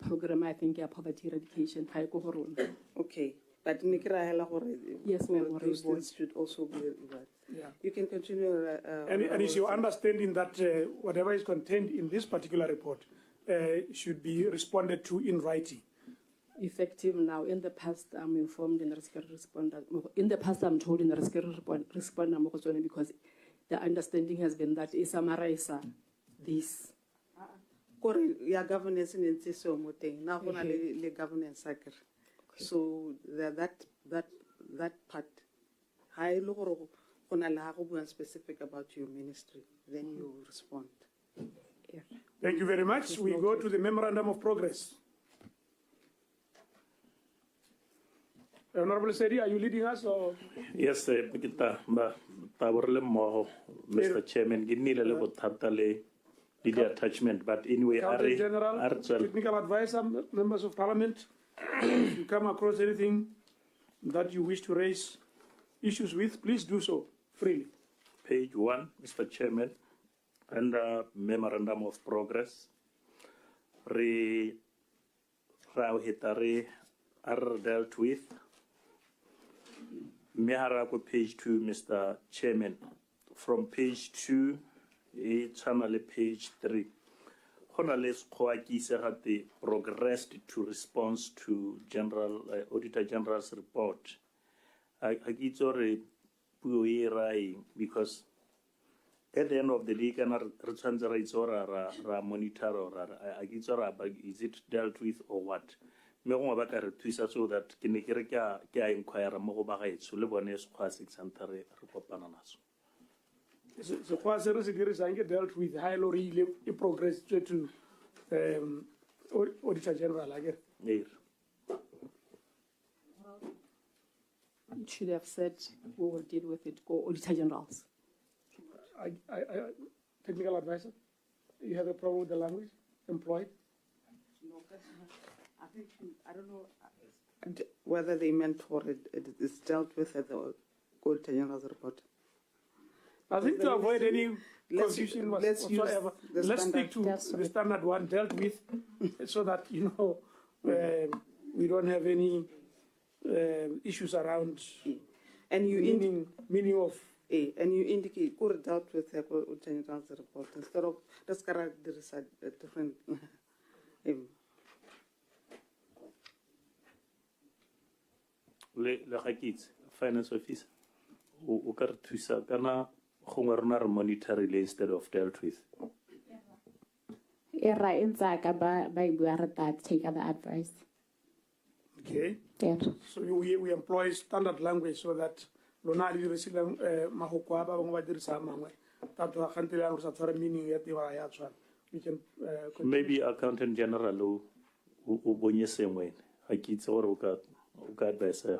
Program, I think, poverty eradication. Okay, but yes, ma'am. Those things should also be reviewed. Yeah. You can continue. And it's your understanding that whatever is contained in this particular report should be responded to in writing? Effective now. In the past, I'm informed in the responder. In the past, I'm told in the responder because the understanding has been that it summarizes this. Yeah, governance in so now the governance sector. So that part, I look on specific about your ministry, then you respond. Yeah. Thank you very much. We go to the memorandum of progress. Honorable Seri, are you leading us or? Yes, Mr. Chairman, give me a little bit the attachment, but anyway, Accountant General, Technical Advisor, Members of Parliament, if you come across anything that you wish to raise issues with, please do so freely. Page 1, Mr. Chairman, under Memorandum of Progress, Rauhitari are dealt with. Meharako page 2, Mr. Chairman. From page 2, channel page 3. Honales Koaki progressed to response to General Auditor General's report. I get already because at the end of the day, can return the rights or monitor or is it dealt with or what? Me go ba ka re thuisa so that ke ne ke re ke a inquire mo go ba gaetso le bone se kwa 600 re kopana naso. So kwa se re se dirisang ke dealt with high lorry le progress to Auditor General again. It should have said we will deal with it, go Auditor Generals. Technical Advisor, you have a problem with the language employed? No, I think I don't know whether they meant for it is dealt with at the Auditor General's report. I think to avoid any confusion whatsoever, let's stick to the standard one dealt with so that, we don't have any issues around and you meaning of. And you indicate could dealt with the Auditor General's report instead of this character is a different. Le Hakit, Finance Office, who got to Sakana, Hongarnar monetary instead of dealt with. Era in Zaka by Guarata, take other advice. Okay. Yeah. So we employ standard language so that Lonari Resilam Mahokwaba, Wadirisam, Tatu Hantilan Satora meaning at the Wayatran. We can maybe Accountant General who Bonye same way. Hakits or Ugat by sir.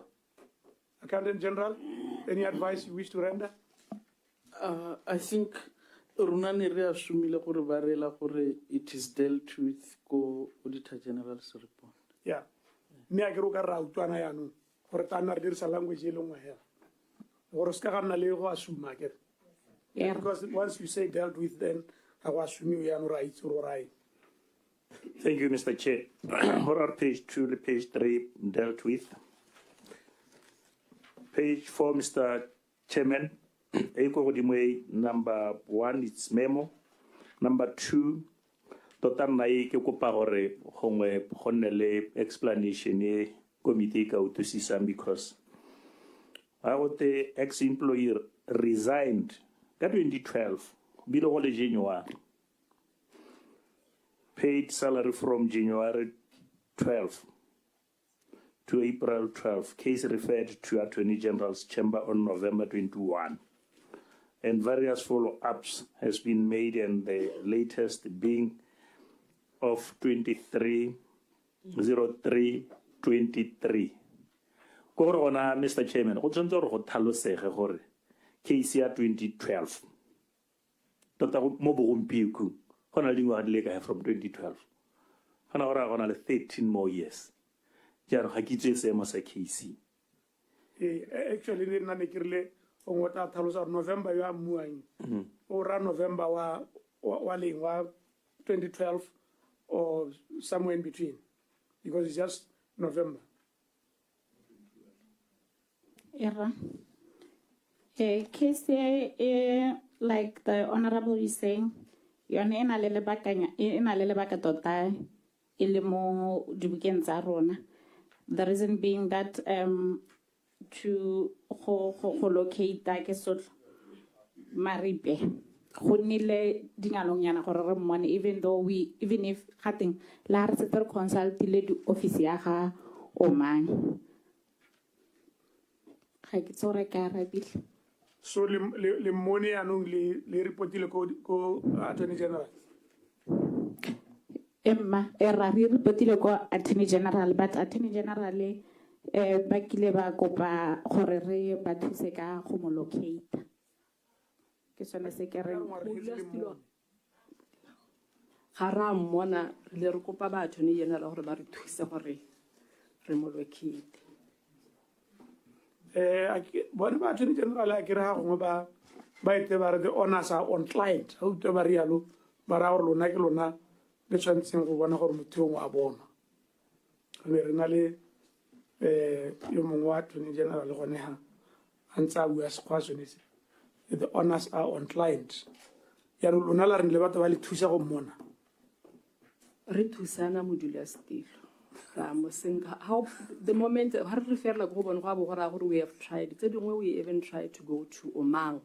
Accountant General, any advice you wish to render? I think Runani reassumile gore barela gore it is dealt with go Auditor General's report. Yeah. Me a go ka ra utwana ya no gore tana re dirisa language e lengwe hela. Gore ska ga nna le go assume ke. Yeah. Because once you say dealt with, then I was assuming you are right or right. Thank you, Mr. Chair. Horror page 2 to page 3 dealt with. Page 4, Mr. Chairman. Number 1, it's memo. Number 2, total na ke kopa gore gongwe gonne explanation e committee ka utlwisisang because the ex-employee resigned in 2012 bile go le January. Paid salary from January 12 to April 12. Case referred to Attorney General's chamber on November 21. and various follow-ups has been made, and the latest being of 23/03/23. Kore ona, Mr. Chairman, go tshwanetse gore go tlhalosege gore case ya 2012 tota mo bogompiekong go na le dingwaga di le kae from 2012 gona gore ga gona le 13 more years jaanong ga ke itse seemo sa case. Actually ne nna ne ke rile o ngota tlhalosa gore November yo a mmuang o ra November wa leng wa 2012 or somewhere in between, because it's just November. Era. Case like the Honorable is saying, you're in a little back tota ilimo dibukeng tsa rona. The reason being that to locate ke so maripe go nile dingalong yana gore re mmone, even if gating la re settle consult le di office ya ga o mang ga ke tsore ka rabile. So le money anong le reportile ko Attorney General. Emma era re reportile ko Attorney General, but Attorney General ba kile ba kopa gore re ba thuse ka go mo locate. Ke sone se ke reng ga ra mmona le re kopa ba Attorney General gore ba re thuse gore re mo locate. Bona ba Attorney General a kere ha gongwe ba ite ba re the honors are on client ha utwe ba rialo ba ra gore lona ke lona le tshwantseng go bona gore motho wa bona ne re na le yo mongwe wa Attorney General gone ha antsa bua sekgwa sone se the honors are on client ya lona la re le batho ba le thusa go mmona re thusana modulasetilo. How the moment how refer like we have tried, we even tried to go to Oman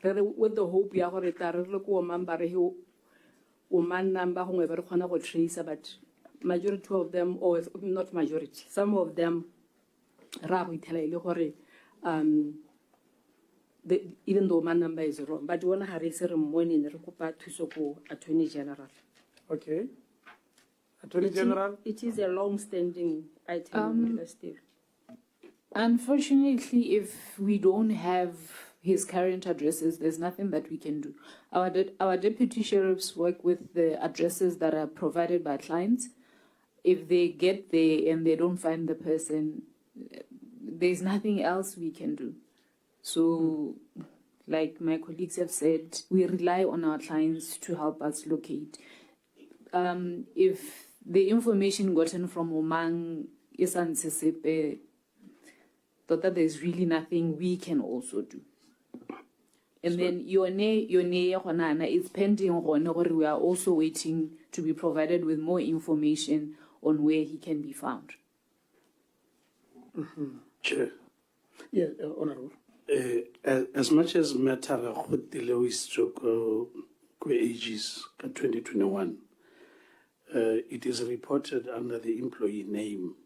with the hope ya gore ta re le ko Oman ba re Oman number go ever khona go trace, but majority of them, or not majority, some of them ra go itela ile gore even though Oman number is wrong, but wona ha re se re mmone ne re kopa thuso ko Attorney General. Okay. Attorney General? It is a long-standing item still. Unfortunately, if we don't have his current addresses, there's nothing that we can do. Our deputy sheriffs work with the addresses that are provided by clients. If they get there and they don't find the person, there's nothing else we can do. So, like my colleagues have said, we rely on our clients to help us locate. If the information gotten from Oman is unsesepe, that there's really nothing we can also do. And so, then it's pending on, we are also waiting to be provided with more information on where he can be found. Chair. Yeah, Honorable. As much as matter of the stroke ages 2021, it is reported under the employee name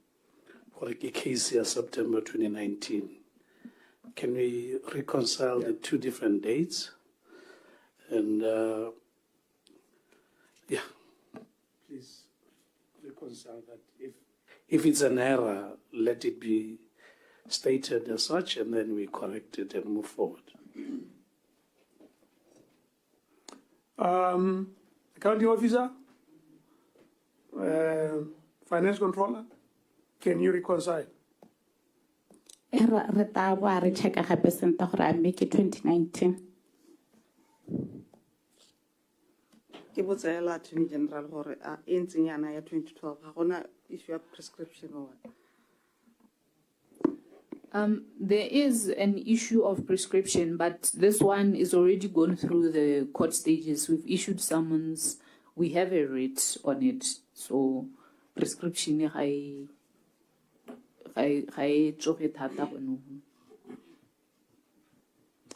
for a case here September 2019. Can we reconcile the two different dates? And please reconcile that. If it's an error, let it be stated as such, and then we correct it and move forward. Accounting officer, finance controller, can you reconcile? Re ta boa re checka gape senta gore a make 2019. Ke botsela Attorney General gore a entseng yana ya 2012 ha gona issue of prescription or what? There is an issue of prescription, but this one is already gone through the court stages. We've issued summons. We have a writ on it. So prescription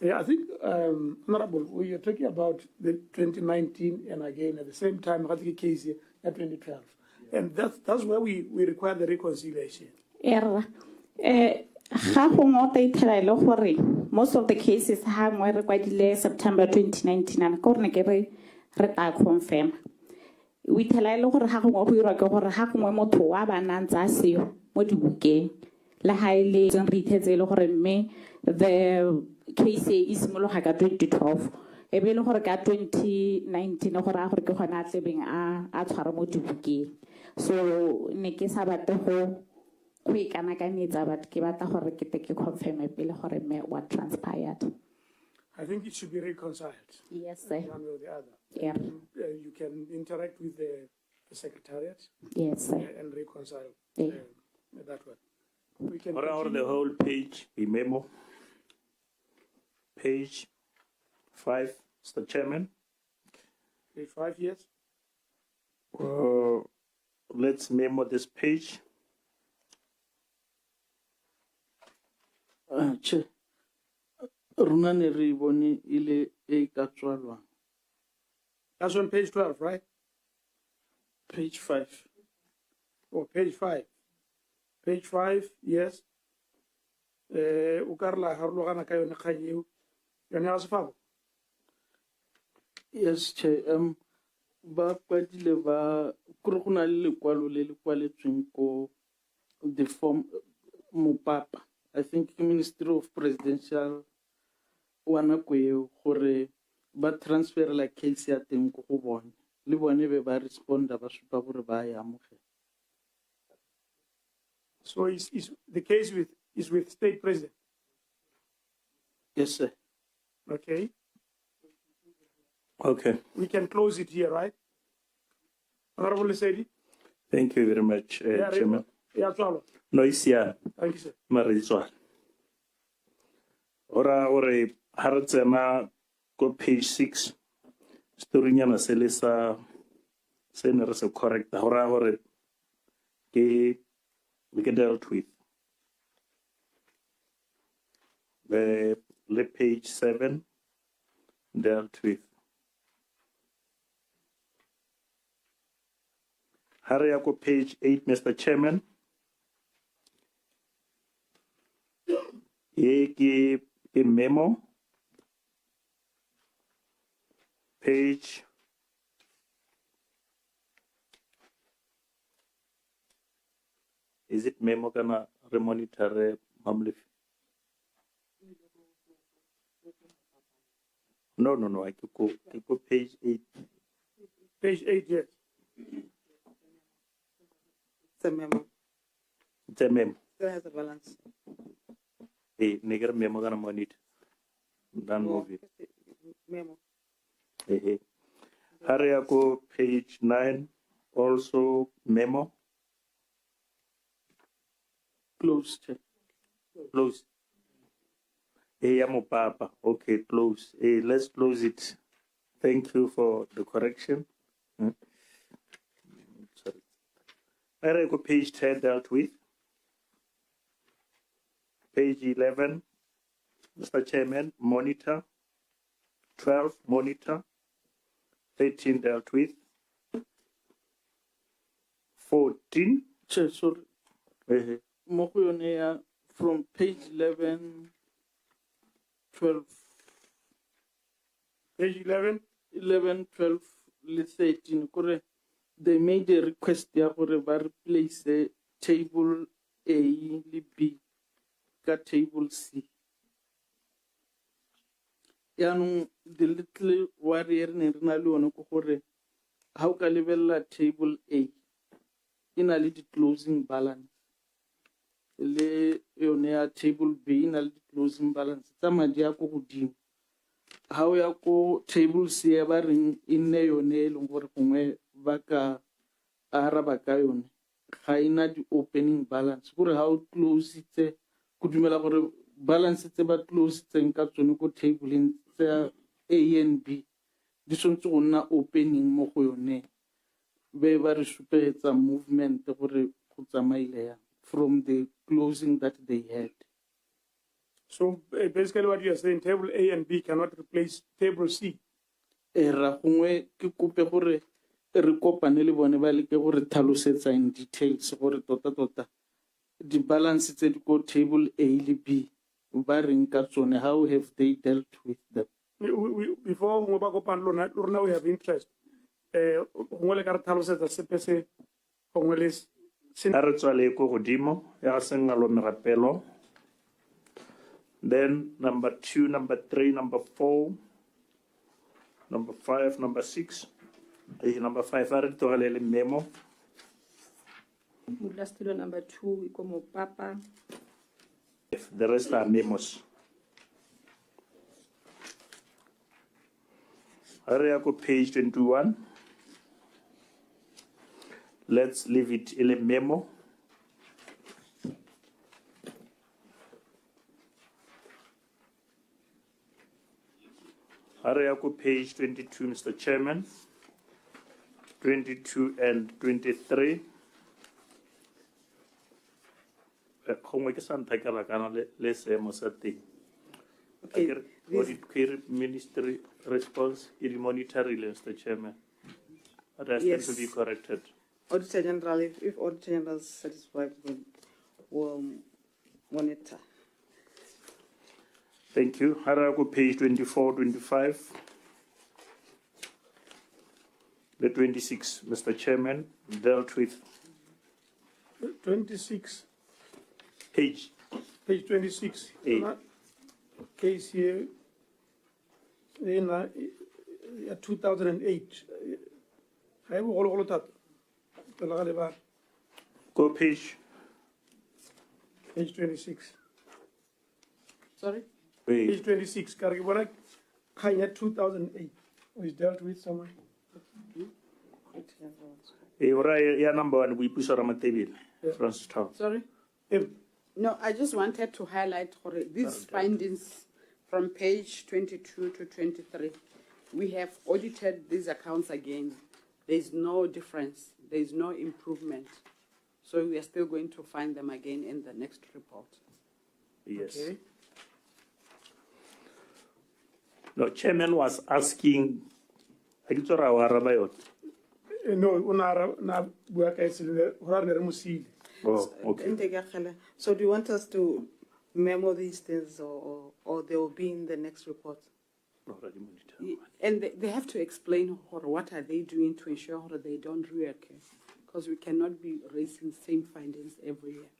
Yeah, I think, Honorable, we are talking about the 2019 and again at the same time, the case here at 2012. And that's where we require the reconciliation. Ga go ngota ithela ile gore most of the cases ha ngwe re kwadile September 2019 and ko rene ke re ta confirm we tell ile gore ha gongwe go ira ke gore ha gongwe motho wa bana ntsa seo mo dibukeng la ha ile re ithetse ile gore mme the case is mologa ka 2012 e be ile gore ka 2019 gore a gore ke gona tlebeng a tshwara mo dibukeng so ne ke sa batle go ikana ka netsa but ke batla gore ke te ke confirm pele gore me what transpired. I think it should be reconciled. Yes, sir. One way or the other. Yeah. You can interact with the secretariat. Yes, sir. And reconcile that one. We can Around the whole page, we memo. Page 5, Mr. Chairman. Page 5, yes. Let's memo this page. Che. Runa ne re bone ile e ka tswalwa. That's on page 12, right? Page 5. Oh, page 5. Page 5, yes. Ukarla harlogana ka yone kgang eo. Yone ga se fabo. Yes, Che. Ba kwadile ba kore go na le lekwalo le le kwaletsweng ko the form Mopapa. I think Ministry of Presidential wana kweo gore ba transfer la case ya teng go go bone le bone be ba responda ba supa gore ba ya amogela. So is the case with state president? Yes, sir. Okay. Okay. We can close it here, right? Honorable Lesedi? Thank you very much, Chairman. Yeah, no, isia. Thank you, sir. Marizwa. Ora haratsena go page 6. Story nyana selesa senere se correct. Ora ke we get dealt with. The page 7 dealt with. Hariako page 8, Mr. Chairman. A memo. Page is it memo kana remonitor mamlif? No, I could go page 8. Page 8, yes. It's a memo. It's a memo. Still has a balance. Hey, nigger memo gonna monitor. Don't move it. Memo. Hey. Hariako page 9, also memo. Close, check. Close. Hey, I'm a papa. Okay, close. Hey, let's close it. Thank you for the correction. Sorry. Hariako page 10 dealt with. Page 11, Mr. Chairman, monitor. 12, monitor. 13 dealt with. 14. Che, sorry. Mo go yone ya from page 11, 12. Page 11? 11, 12, le 13. Kore, they made a request ya gore ba replace the table A le B ka table C. Yaanong the little warrior ne re na le one ko gore ha o ka lebella table A ina le di closing balance le yone ya table B ina le di closing balance tsa madi a go godimo ha o ya ko table C ya ba reng inne yone e leng gore gongwe ba ka araba ka yone ga ina di opening balance gore ha o close itse go dumela gore balance tse ba close tseng ka tsone ko table tsa A and B di tshwanetse go nna opening mo go yone be ba re supetsa movement gore go tsamaile ya from the closing that they had. So basically what you are saying, table A and B cannot replace table C. Ra gongwe ke kope gore re kopane le bone ba leke gore tlhalosetsa in details gore tota di balance tse di ko table A le B ba reng ka tsone, how have they dealt with them? Before go ba kopana lona we have interest. Go le ka re tlhalosetsa sepe se gongwe le A re tswale ko godimo ya sengalo merapelo. Then number 2, number 3, number 4, number 5, number 6. Number 5 a re tlogelele memo. Modulasetulo number 2 iko mo papa. The rest are memos. Area go page 21. Let's leave it in a memo. Area go page 22, Mr. Chairman. 22 and 23. Okay, Audit Ministry response is monetary, Mr. Chairman. That has Yes. to be corrected. Auditor General, if Auditor General is satisfied, will monitor. Thank you. Harago page 24, 25. The 26, Mr. Chairman, dealt with 26, page. page 26. A. Case here in 2008. I have all of that. Go page. Page 26. Sorry? Page 26. Karibona Kanya 2008 was dealt with somewhere. Ya number 1, we push on table. Francis Town. Sorry? No, I just wanted to highlight these findings from page 22 to 23. We have audited these accounts again. There's no difference. There's no improvement. So we are still going to find them again in the next report. Yes. Okay. No, Chairman was asking. No, na buaka isile hora ne musile. Oh, okay. So do you want us to memo these things or they will be in the next report? And they have to explain what are they doing to ensure that they don't reoccur, because we cannot be raising same findings every year.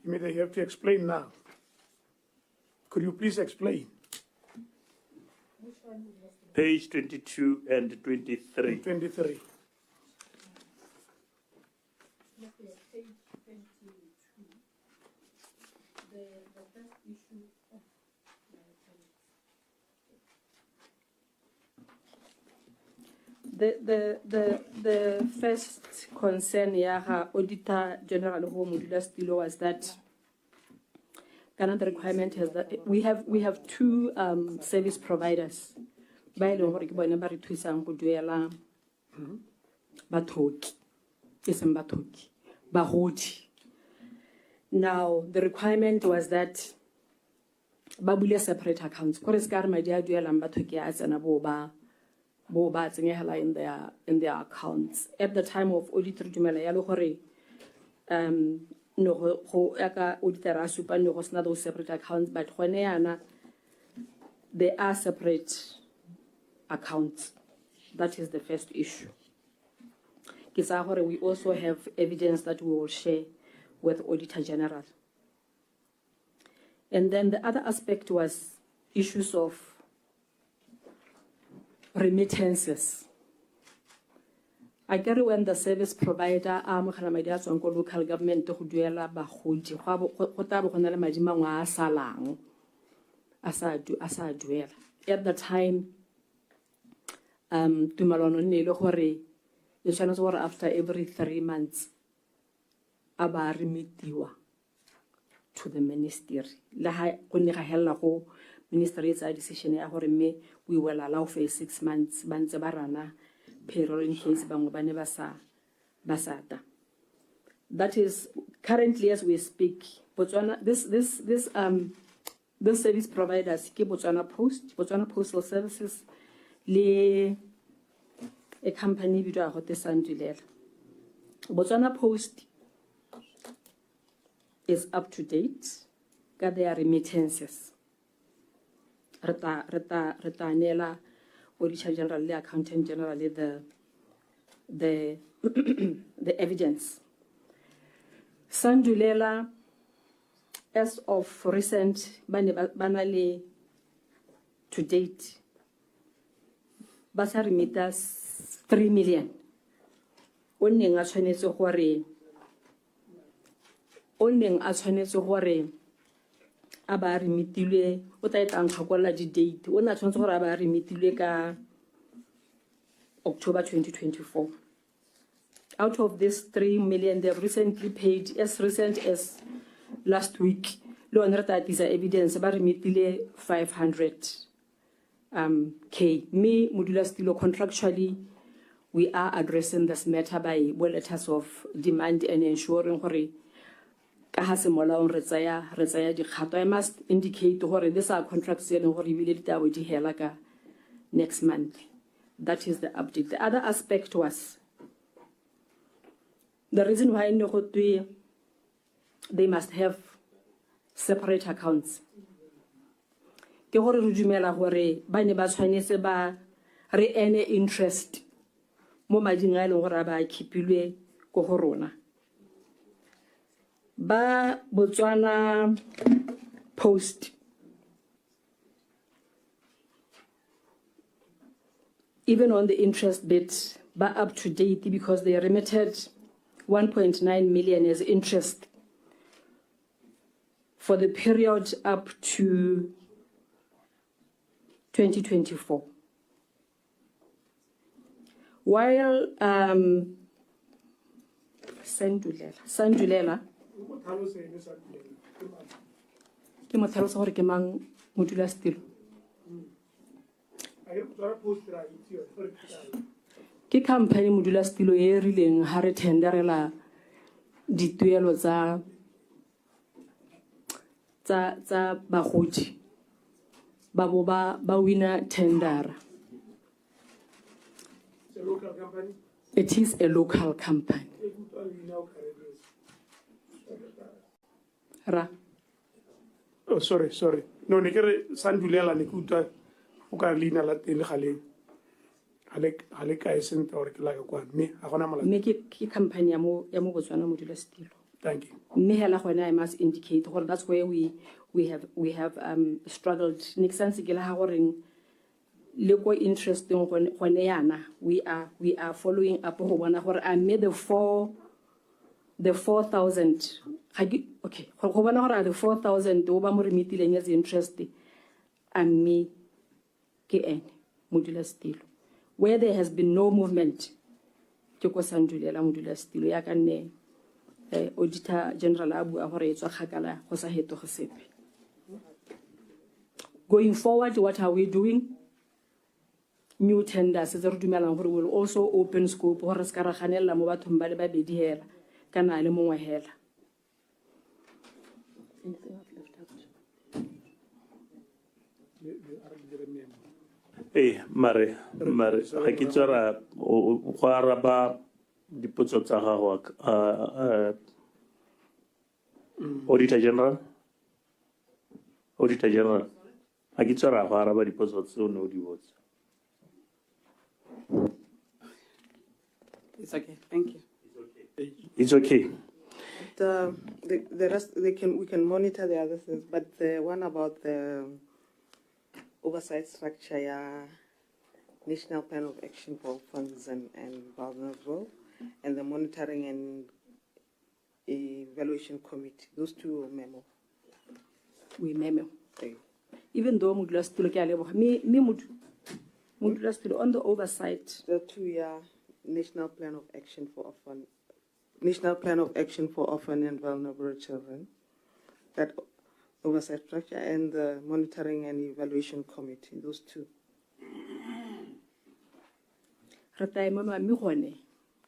You mean they have to explain now? Could you please explain? Page 22 and 23. 23. The first concern ya Auditor General ho Modulasetulo was that the requirement is that we have two service providers. Ba ile hore ke bona ba re thusang go duela bathoki iseng bathoki bagodi. Now the requirement was that ba bule separate accounts. Kore se ka re madi a duelang bathoki a tsena bo ba tsenyehela in their accounts. At the time of audit re dumela ya le gore no go aka auditor a supa no go sena those separate accounts, but gone yana they are separate accounts. That is the first issue. We also have evidence that we will share with Auditor General. And then the other aspect was issues of remittances. I carry when the service provider local government to duela bagodi go tla bo gona le madi mangwe a salang a sa duela. At the time tumalano ne ile gore le tshwanetse gore after every 3 months a ba remitiwa to the ministry. La ha go ne ga hella go ministry e tsa decision ya gore me we will allow for 6 months ba ntse ba rana payroll in case bangwe ba ne ba sata. That is currently as we speak. Botswana this service providers ke Botswana Postal Services le a company bidwa go Decentralization. Botswana Post is up to date, got their remittances. Reta nela Auditor General, the Accountant General, the the evidence. Sandulela, as of recent, banale to date, basa remitters 3 million. Oneng a tshwanetse gore a ba remitilwe o tla etang kgakolla di date o na tshwanetse gore a ba remitilwe ka October 2024. Out of this 3 million, they've recently paid as recent as last week. Lo nrata tisa evidence ba remitile 500 K. Me modula stilo contractually we are addressing this matter by letters of demand and ensuring gore ka ha se molaong re tsaya dikgato. I must indicate gore these are contracts e leng gore ebile ditabo di hela ka next month. That is the update. The other aspect was the reason why they must have separate accounts. Ke gore re dumela gore ba ne ba tshwanetse ba re ene interest mo mading a leng gore ba khipilwe ko go rona. Ba Botswana Post even on the interest bit ba up to date because they remitted 1.9 million as interest for the period up to 2024. While Sandulela ke mo tlhalosa gore ke mang modula stilo ke company modula stilo e rileng ha re tenderela dituelo tsa bagodi ba bo ba wina tender. It is a local company. Ra. Oh, sorry. No, nekere Sandulela ne kuta o ka lina la teng gale ka esente or ke la ka kwana me a gona mola me ke company ya mo Botswana modula stilo. Thank you. Me hela gona I must indicate gore that's where we have struggled. Nik sense ke la ha goreng le go interesting gone yana we are following up go bona gore I made the 4,000 okay go bona gore the 4,000 o ba mo remitileng as interest and me ke ene modula stilo where there has been no movement ke go Sandulela modula stilo ya ka nne Auditor General abu a gore etswa khakala go sa heto go sepe. Going forward, what are we doing? New tenders as re dumelang gore will also open scope gore ska ra ganella mo bathong ba le ba bedi hela kana le mongwe hela. Mare ga ke tsara go araba dipotso tsa gago Auditor General ga ke tsara go araba dipotso tse o ne o di botsa. It's okay, thank you. It's okay. The rest we can monitor the other things, but the one about the oversight structure, National Plan of Action for Funds and Vulnerable, and the Monitoring and Evaluation Committee, those two memo. We memo. Okay. Even though modula stilo ke a leboga me modula stilo on the oversight. The 2-year National Plan of Action for Orphan and Vulnerable Children, that oversight structure, and the Monitoring and Evaluation Committee, those two.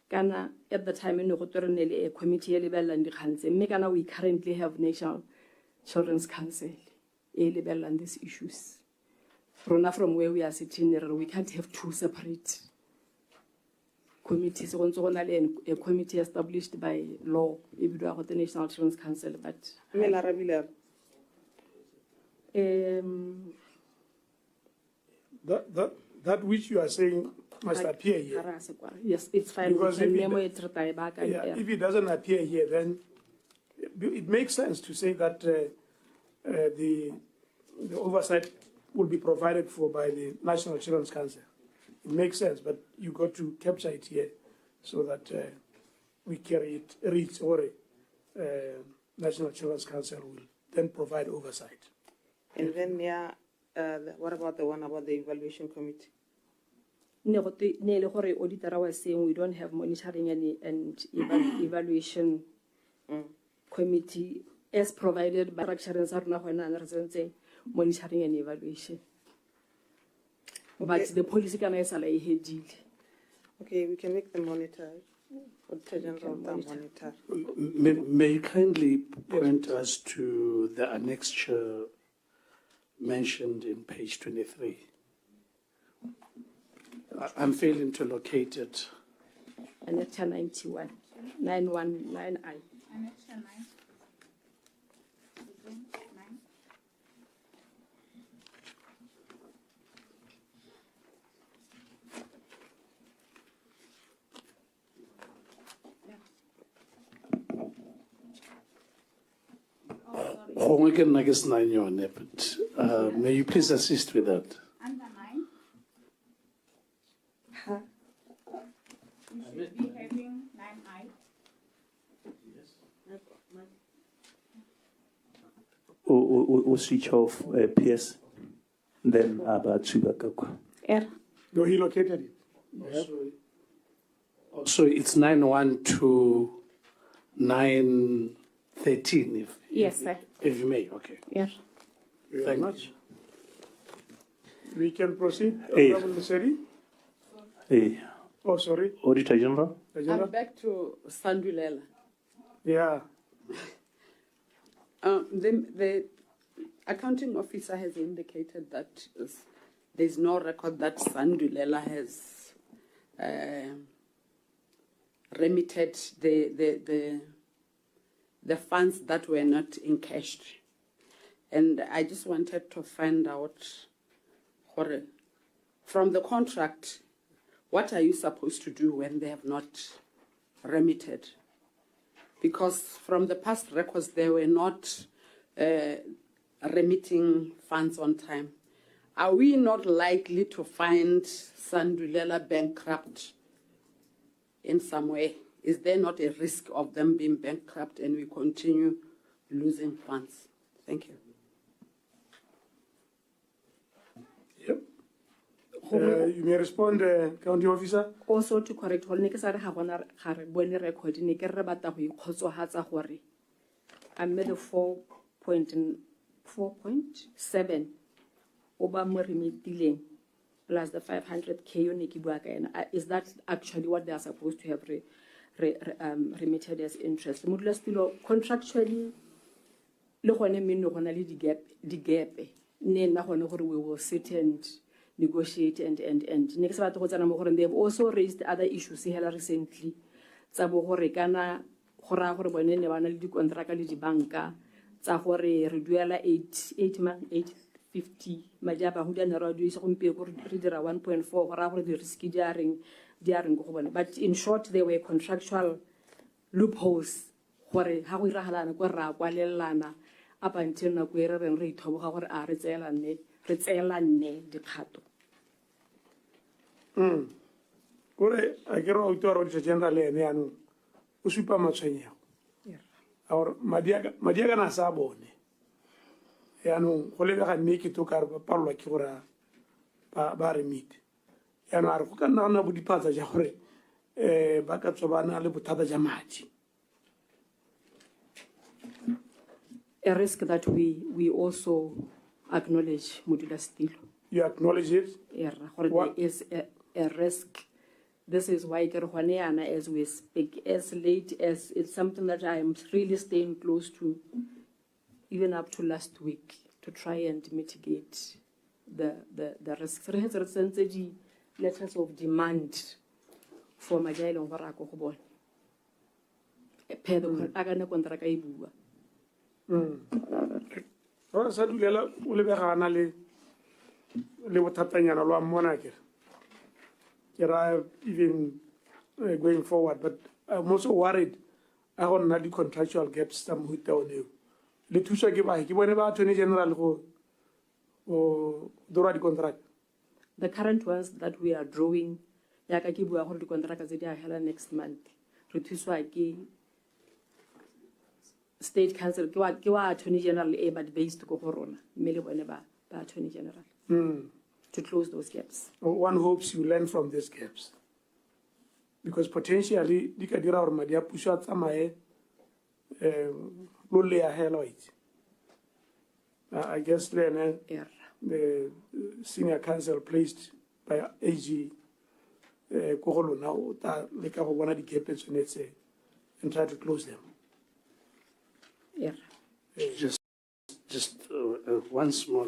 Kana at the time in a committee we currently have National Children's Council on these issues. From where we are sitting, we can't have two separate committees. A committee established by law, if you are the National Children's Council, but that which you are saying must appear here. Yes, it's fine. Because if if it doesn't appear here, then it makes sense to say that the oversight will be provided for by the National Children's Council. It makes sense, but you got to capture it here so that we carry it, reach or National Children's Council will then provide oversight. And then, what about the one about the evaluation committee? Auditor was saying we don't have monitoring and evaluation committee as provided by monitoring and evaluation. But the policy can okay, we can make them monitor. Monitor. May you kindly point us to the annexure mentioned in page 23? I'm failing to locate it. Annexure 91, 919I. Annexure 9. But may you please assist with that? Under 9. You should be having 9I. O switch off PS, then about Subakakwa. No, he located it. So it's 9:1 to 9:13, Yes, sir. If you may, okay. Yes. Thank you much. We can proceed. Hey. Honorable Seri? Hey, Oh, sorry. Auditor General. I'm back to Sandulela. Yeah. The accounting officer has indicated that there's no record that Sandulela has remitted the funds that were not encashed. And I just wanted to find out, from the contract, what are you supposed to do when they have not remitted? Because from the past records, they were not remitting funds on time. Are we not likely to find Sandulela bankrupt in some way? Is there not a risk of them being bankrupt and we continue losing funds? Thank you. Yep. You may respond, County Officer. Also to correct, I made a 4.7 plus the 500K. Is that actually what they are supposed to have remitted as interest? Contractually, we will sit and negotiate and next they have also raised other issues here recently. $850 majaba hu dia nero di se gompe go re dira 1.4 go ra gore di risk di areng go bona. But in short, there were contractual loopholes gore ha go iragalana go ra kwalelana up until na go re reng re ithoboga gore a re tseelane dikgato. Gore a ke re auditor auditor general ene ano o supa matshwenyego. Or madiaga na sa bone. Yano go lebega mme ke to ka re ba palwa ke gore ba remit. Yano a re go ka nna na bodiphatsa ja gore ba ka tsobana le bothata ja madi. A risk that we also acknowledge, Modula Stilo. You acknowledge it? Yeah, there is a risk. This is why as we speak, as late as it's something that I am really staying close to, even up to last week, to try and mitigate the risk. Letters of demand for maja e leng gore a ko go bone per the a kana contract e bua sa dulela o lebegana le bothatanyana lo mmona ke ra even going forward, but I'm also worried I want not the contractual gaps some who tell you le thusa ke ba ke bone ba attorney general go dora di contract. The current ones that we are drawing ya ka ke bua gore di contract tse di a hela next month re thuswa ke state council ke wa attorney general but based go go rona mme le bone ba attorney general to close those gaps. One hopes you learn from these gaps, because potentially di ka dira gore madi a puso a tsamaye lo le a hela it. I guess then the senior council placed by AG Kogolo now that le ka go bona di gaps and try to close them. Yeah. Just one small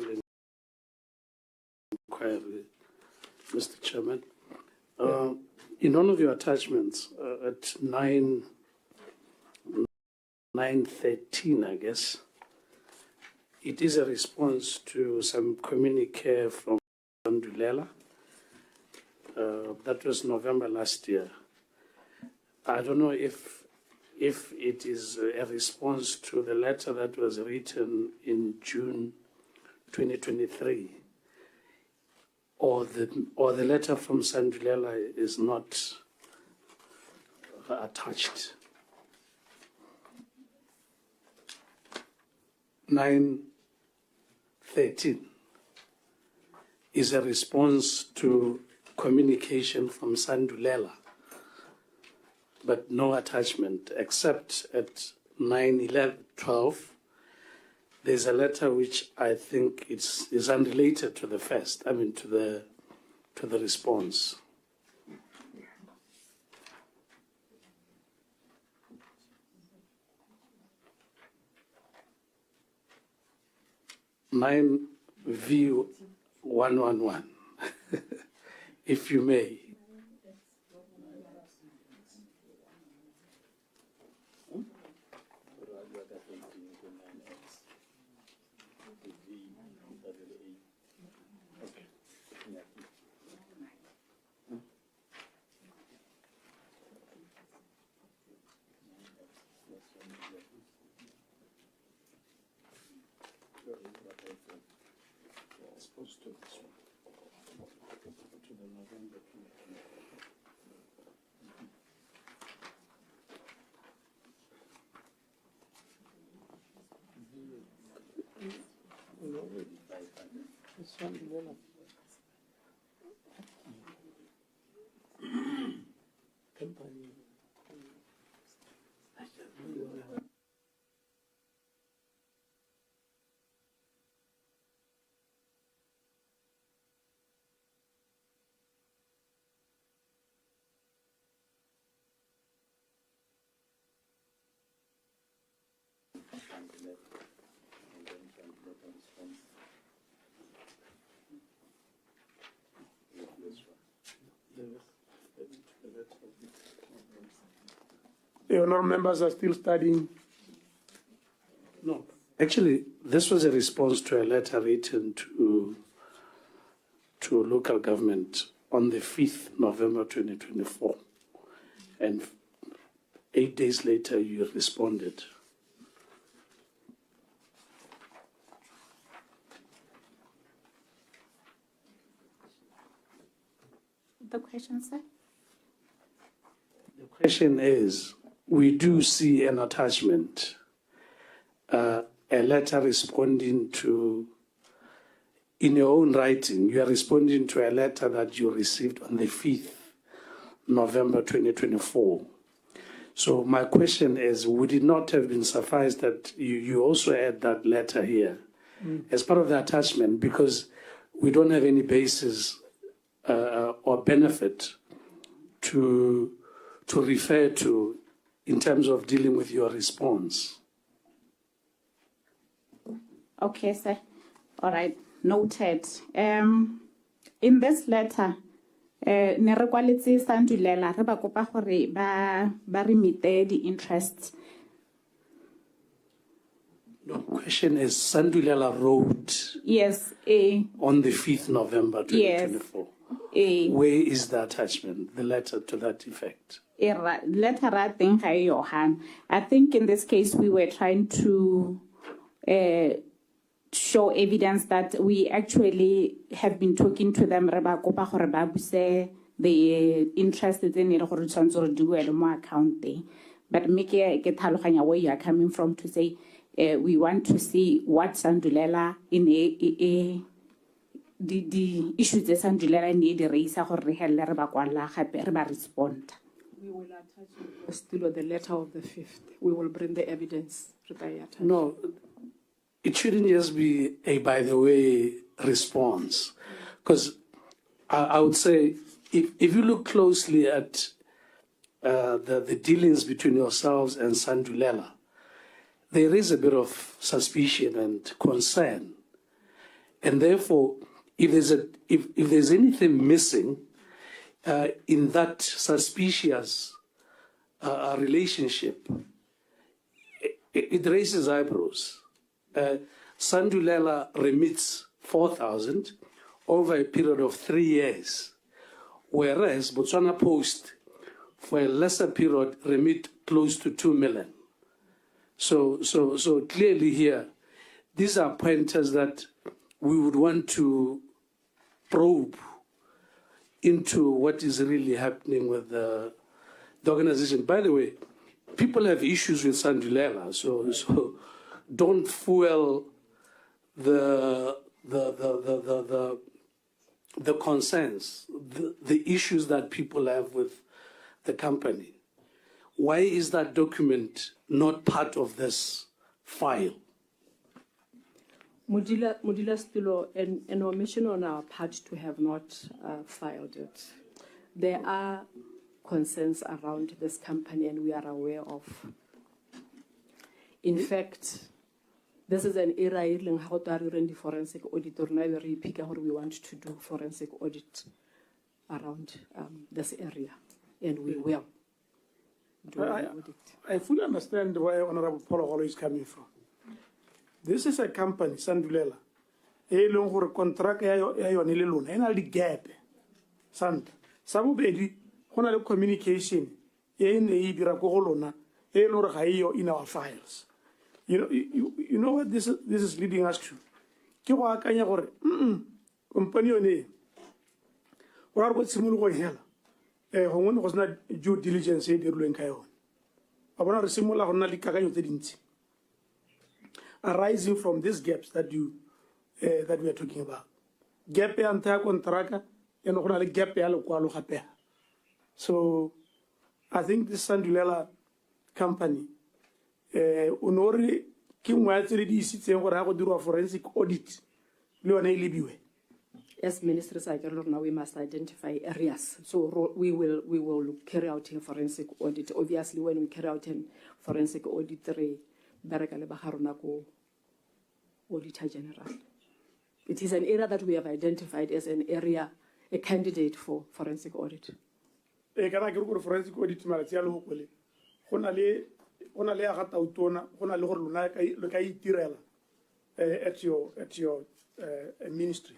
inquiry, Mr. Chairman. In one of your attachments at 9:13, I guess, it is a response to some communique from Sandulela. That was November last year. I don't know if it is a response to the letter that was written in June 2023, or the letter from Sandulela is not attached. 9:13 is a response to communication from Sandulela, but no attachment, except at 9:12, there's a letter which I think is unrelated to the first, to the response. Nine view 111, if you may. The honourable members are still studying. No, actually, this was a response to a letter written to local government on the 5th November 2024, and 8 days later you responded. The question, sir? The question is, we do see an attachment, a letter responding to, in your own writing, you are responding to a letter that you received on the 5th November 2024. So my question is, would it not have been sufficed that you also add that letter here as part of the attachment, because we don't have any basis or benefit to refer to in terms of dealing with your response? Okay, sir. All right, noted. In this letter, ne re kwaletse Sandulela re ba kopa gore ba remite the interest. No, question is Sandulela Road Yes, on the 5th November 2024. Where is the attachment, the letter to that effect? Letter I think Johan. I think in this case we were trying to show evidence that we actually have been talking to them reba kopa gore ba buse the interest in it gore tshwantse re duele mo account. But make ke tlhaloganya where you are coming from to say we want to see what Sandulela in the issues that Sandulela need the raise gore re helle re ba kwala gape re ba respond. We will attach still the letter of the 5th. We will bring the evidence. No, it shouldn't just be a by the way response, because I would say if you look closely at the dealings between yourselves and Sandulela, there is a bit of suspicion and concern, and therefore, if there's anything missing in that suspicious relationship, it raises eyebrows. Sandulela remits 4,000 over a period of 3 years, whereas Botswana Post, for a lesser period, remit close to 2 million. So clearly here, these are pointers that we would want to probe into what is really happening with the organization. By the way, people have issues with Sandulela, so don't fuel the concerns, the issues that people have with the company. Why is that document not part of this file? Mudila Stilo, an omission on our part to have not filed it. There are concerns around this company, and we are aware of. In fact, this is an area in how to run the forensic audit, or never repeat what we want to do forensic audit around this area, and we will do an audit. I fully understand where Honorable Paul is coming from. This is a company, Sandulela. Long for contract ayon and I'll gap. Sand. Some baby, honor communication, in the Ibiracolona, in our files. You know what this is leading us to? Kiwa kanya gore company or what simul hell. Hongon was not due diligence in the ruling kayon. Abona simula honali kagayo didn't. Arising from these gaps that that we are talking about. Gap entire contract and only gap alo hape. So I think this Sandulela company unori kimwatiri di sitse ngora go dirwa forensic audit le yona ilibiwe. As Minister Sagerlo, now we must identify areas. So we will carry out a forensic audit. Obviously, when we carry out a forensic audit, Auditor General. It is an area that we have identified as an area, a candidate for forensic audit. Forensic audit at your ministry.